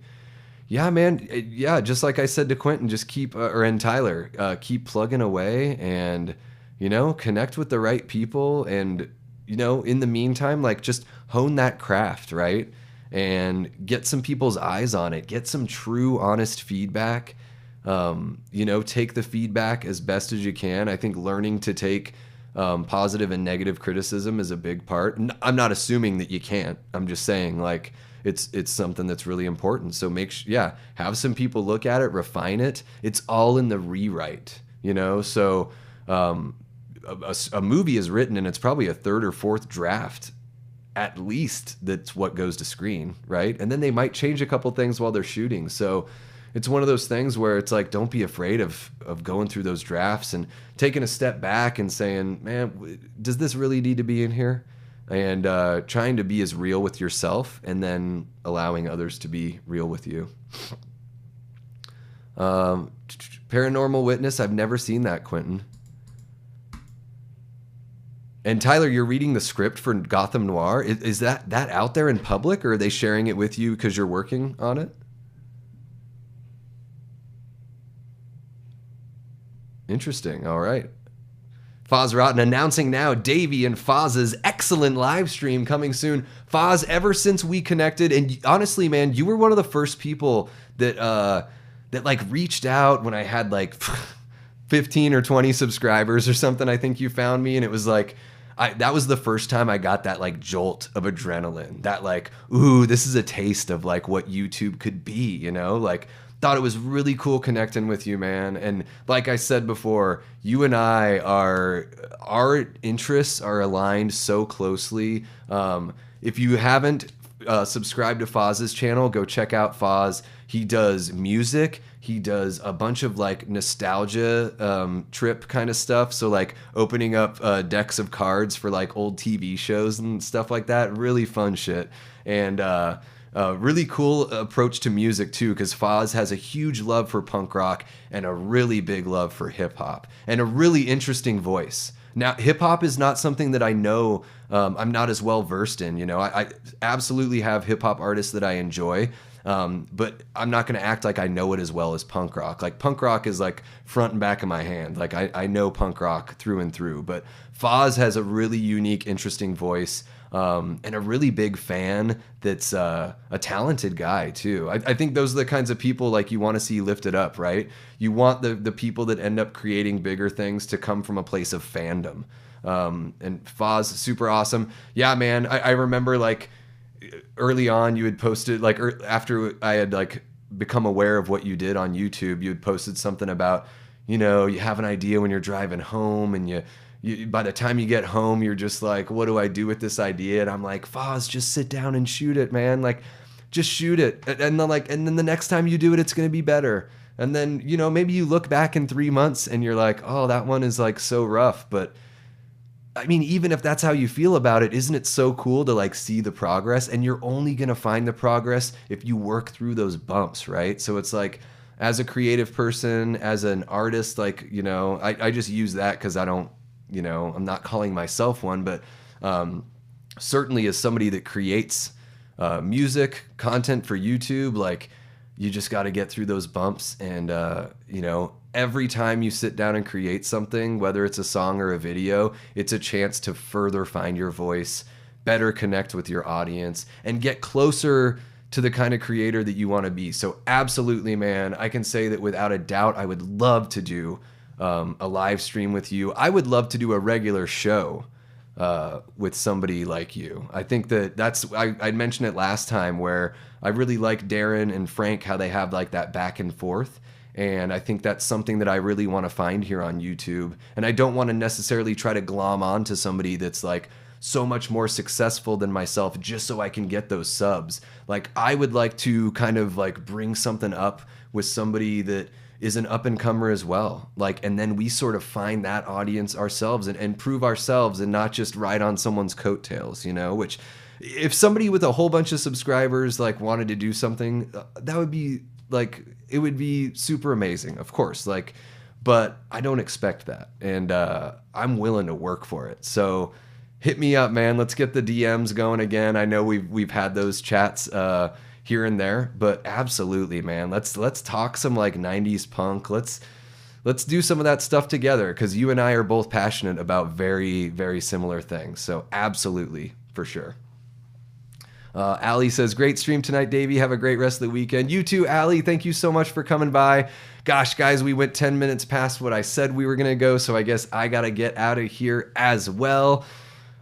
Yeah, man. Yeah, just like I said to Quentin, just keep, and Tyler, keep plugging away and, you know, connect with the right people. And, you know, in the meantime, like just hone that craft, right? And get some people's eyes on it. Get some true, honest feedback. You know, take the feedback as best as you can. I think learning to take positive and negative criticism is a big part. I'm not assuming that you can't. I'm just saying, like, it's something that's really important. So have some people look at it, refine it. It's all in the rewrite, you know? So a movie is written and it's probably a third or fourth draft at least that's what goes to screen, right? And then they might change a couple things while they're shooting. So it's one of those things where it's like, don't be afraid of going through those drafts and taking a step back and saying, man, does this really need to be in here? And trying to be as real with yourself and then allowing others to be real with you. Paranormal Witness, I've never seen that, Quentin. And Tyler, you're reading the script for Gotham Noir. Is that out there in public, or are they sharing it with you because you're working on it? Interesting. All right. Foz Rotten announcing now Davey and Foz's excellent live stream coming soon. Foz, ever since we connected, and honestly, man, you were one of the first people that like reached out when I had like 15 or 20 subscribers or something. I think you found me, and it was like, that was the first time I got that like jolt of adrenaline, that like, ooh, this is a taste of like what YouTube could be, you know? Like, thought it was really cool connecting with you, man. And like I said before, you and our interests are aligned so closely. If you haven't subscribed to Foz's channel, go check out Foz. He does music. He does a bunch of like nostalgia trip kind of stuff. So like opening up decks of cards for like old TV shows and stuff like that. Really fun shit. And really cool approach to music too, because Foz has a huge love for punk rock and a really big love for hip hop and a really interesting voice. Now, hip hop is not something that I know. I'm not as well versed in. You know, I absolutely have hip hop artists that I enjoy, but I'm not going to act like I know it as well as punk rock. Like punk rock is like front and back of my hand. Like I know punk rock through and through. But Foz has a really unique, interesting voice. And a really big fan that's a talented guy too. I think those are the kinds of people like you want to see lifted up, right? You want the people that end up creating bigger things to come from a place of fandom. And Foz, super awesome. Yeah, man. I remember like early on you had posted like after I had like become aware of what you did on YouTube, you had posted something about, you know, you have an idea when you're driving home and you by the time you get home, you're just like, what do I do with this idea? And I'm like, Foz, just sit down and shoot it, man. Like, just shoot it. And then the next time you do it, it's going to be better. And then, you know, maybe you look back in 3 months and you're like, oh, that one is like so rough. But I mean, even if that's how you feel about it, isn't it so cool to like see the progress? And you're only going to find the progress if you work through those bumps, right? So it's like, as a creative person, as an artist, like, you know, I just use that because I don't, you know, I'm not calling myself one, but certainly as somebody that creates music content for YouTube, like you just got to get through those bumps. And, you know, every time you sit down and create something, whether it's a song or a video, it's a chance to further find your voice, better connect with your audience, and get closer to the kind of creator that you want to be. So absolutely, man, I can say that without a doubt, I would love to do a live stream with you. I would love to do a regular show with somebody like you. I think that's I mentioned it last time where I really like Darren and Frank, how they have like that back and forth. And I think that's something that I really want to find here on YouTube. And I don't want to necessarily try to glom on to somebody that's like so much more successful than myself just so I can get those subs. Like I would like to kind of like bring something up with somebody that is an up-and-comer as well. Like, and then we sort of find that audience ourselves and prove ourselves and not just ride on someone's coattails, you know, which if somebody with a whole bunch of subscribers like wanted to do something, that would be like, it would be super amazing, of course. Like, but I don't expect that. And I'm willing to work for it. So hit me up, man. Let's get the DMs going again. I know we've had those chats here and there, but absolutely, man. Let's talk some like 90s punk. Let's do some of that stuff together because you and I are both passionate about very, very similar things. So absolutely, for sure. Allie says, great stream tonight, Davey. Have a great rest of the weekend. You too, Allie. Thank you so much for coming by. Gosh, guys, we went 10 minutes past what I said we were going to go, so I guess I got to get out of here as well.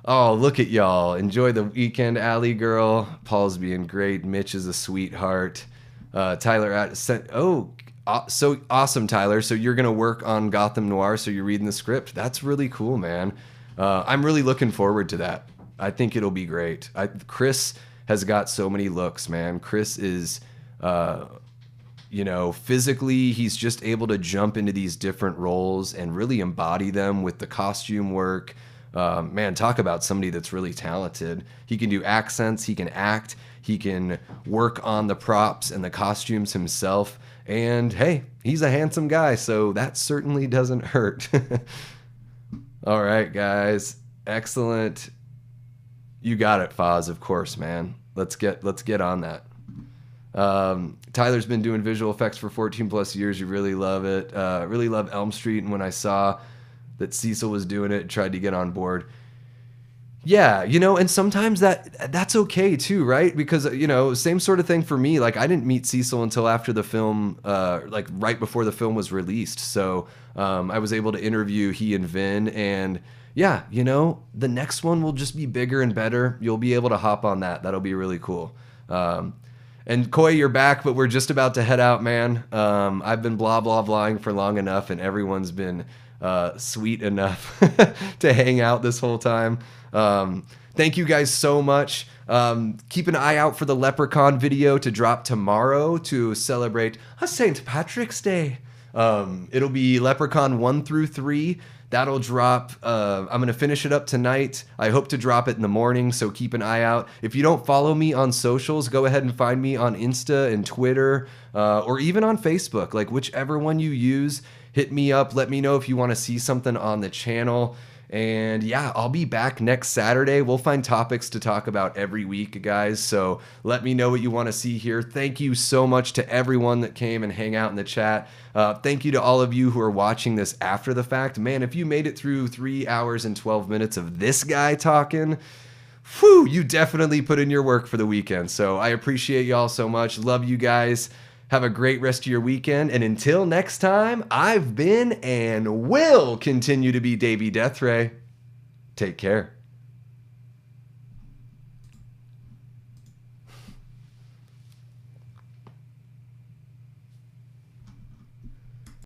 Oh, look at y'all. Enjoy the weekend, Allie girl. Paul's being great. Mitch is a sweetheart. Tyler sent, so awesome, Tyler. So you're going to work on Gotham Noir, so you're reading the script. That's really cool, man. I'm really looking forward to that. I think it'll be great. Chris has got so many looks, man. Chris is, you know, physically, he's just able to jump into these different roles and really embody them with the costume work. Man, talk about somebody that's really talented. He can do accents, he can act, he can work on the props and the costumes himself. And hey, he's a handsome guy, so that certainly doesn't hurt. All right, guys. Excellent. You got it, Foz, of course, man. Let's get on that. Tyler's been doing visual effects for 14 plus years. You really love it. Really love Elm Street, and when I saw that Cecil was doing it, tried to get on board. Yeah, you know, and sometimes that's okay too, right? Because, you know, same sort of thing for me. Like, I didn't meet Cecil until after the film, like right before the film was released. So I was able to interview he and Vin, and yeah, you know, the next one will just be bigger and better. You'll be able to hop on that. That'll be really cool. And Koi, you're back, but we're just about to head out, man. I've been blah, blah, blahing for long enough, and everyone's been sweet enough to hang out this whole time. Thank you guys so much. Keep an eye out for the Leprechaun video to drop tomorrow to celebrate a St. Patrick's Day. It'll be Leprechaun 1 through 3. That'll drop. I'm going to finish it up tonight. I hope to drop it in the morning, so keep an eye out. If you don't follow me on socials, go ahead and find me on Insta and Twitter, or even on Facebook. Like, whichever one you use, hit me up. Let me know if you want to see something on the channel. And yeah, I'll be back next Saturday. We'll find topics to talk about every week, guys. So let me know what you want to see here. Thank you so much to everyone that came and hang out in the chat. Thank you to all of you who are watching this after the fact. Man, if you made it through 3 hours and 12 minutes of this guy talking, whew, you definitely put in your work for the weekend. So I appreciate y'all so much. Love you guys. Have a great rest of your weekend. And until next time, I've been and will continue to be Davey Deathray. Take care.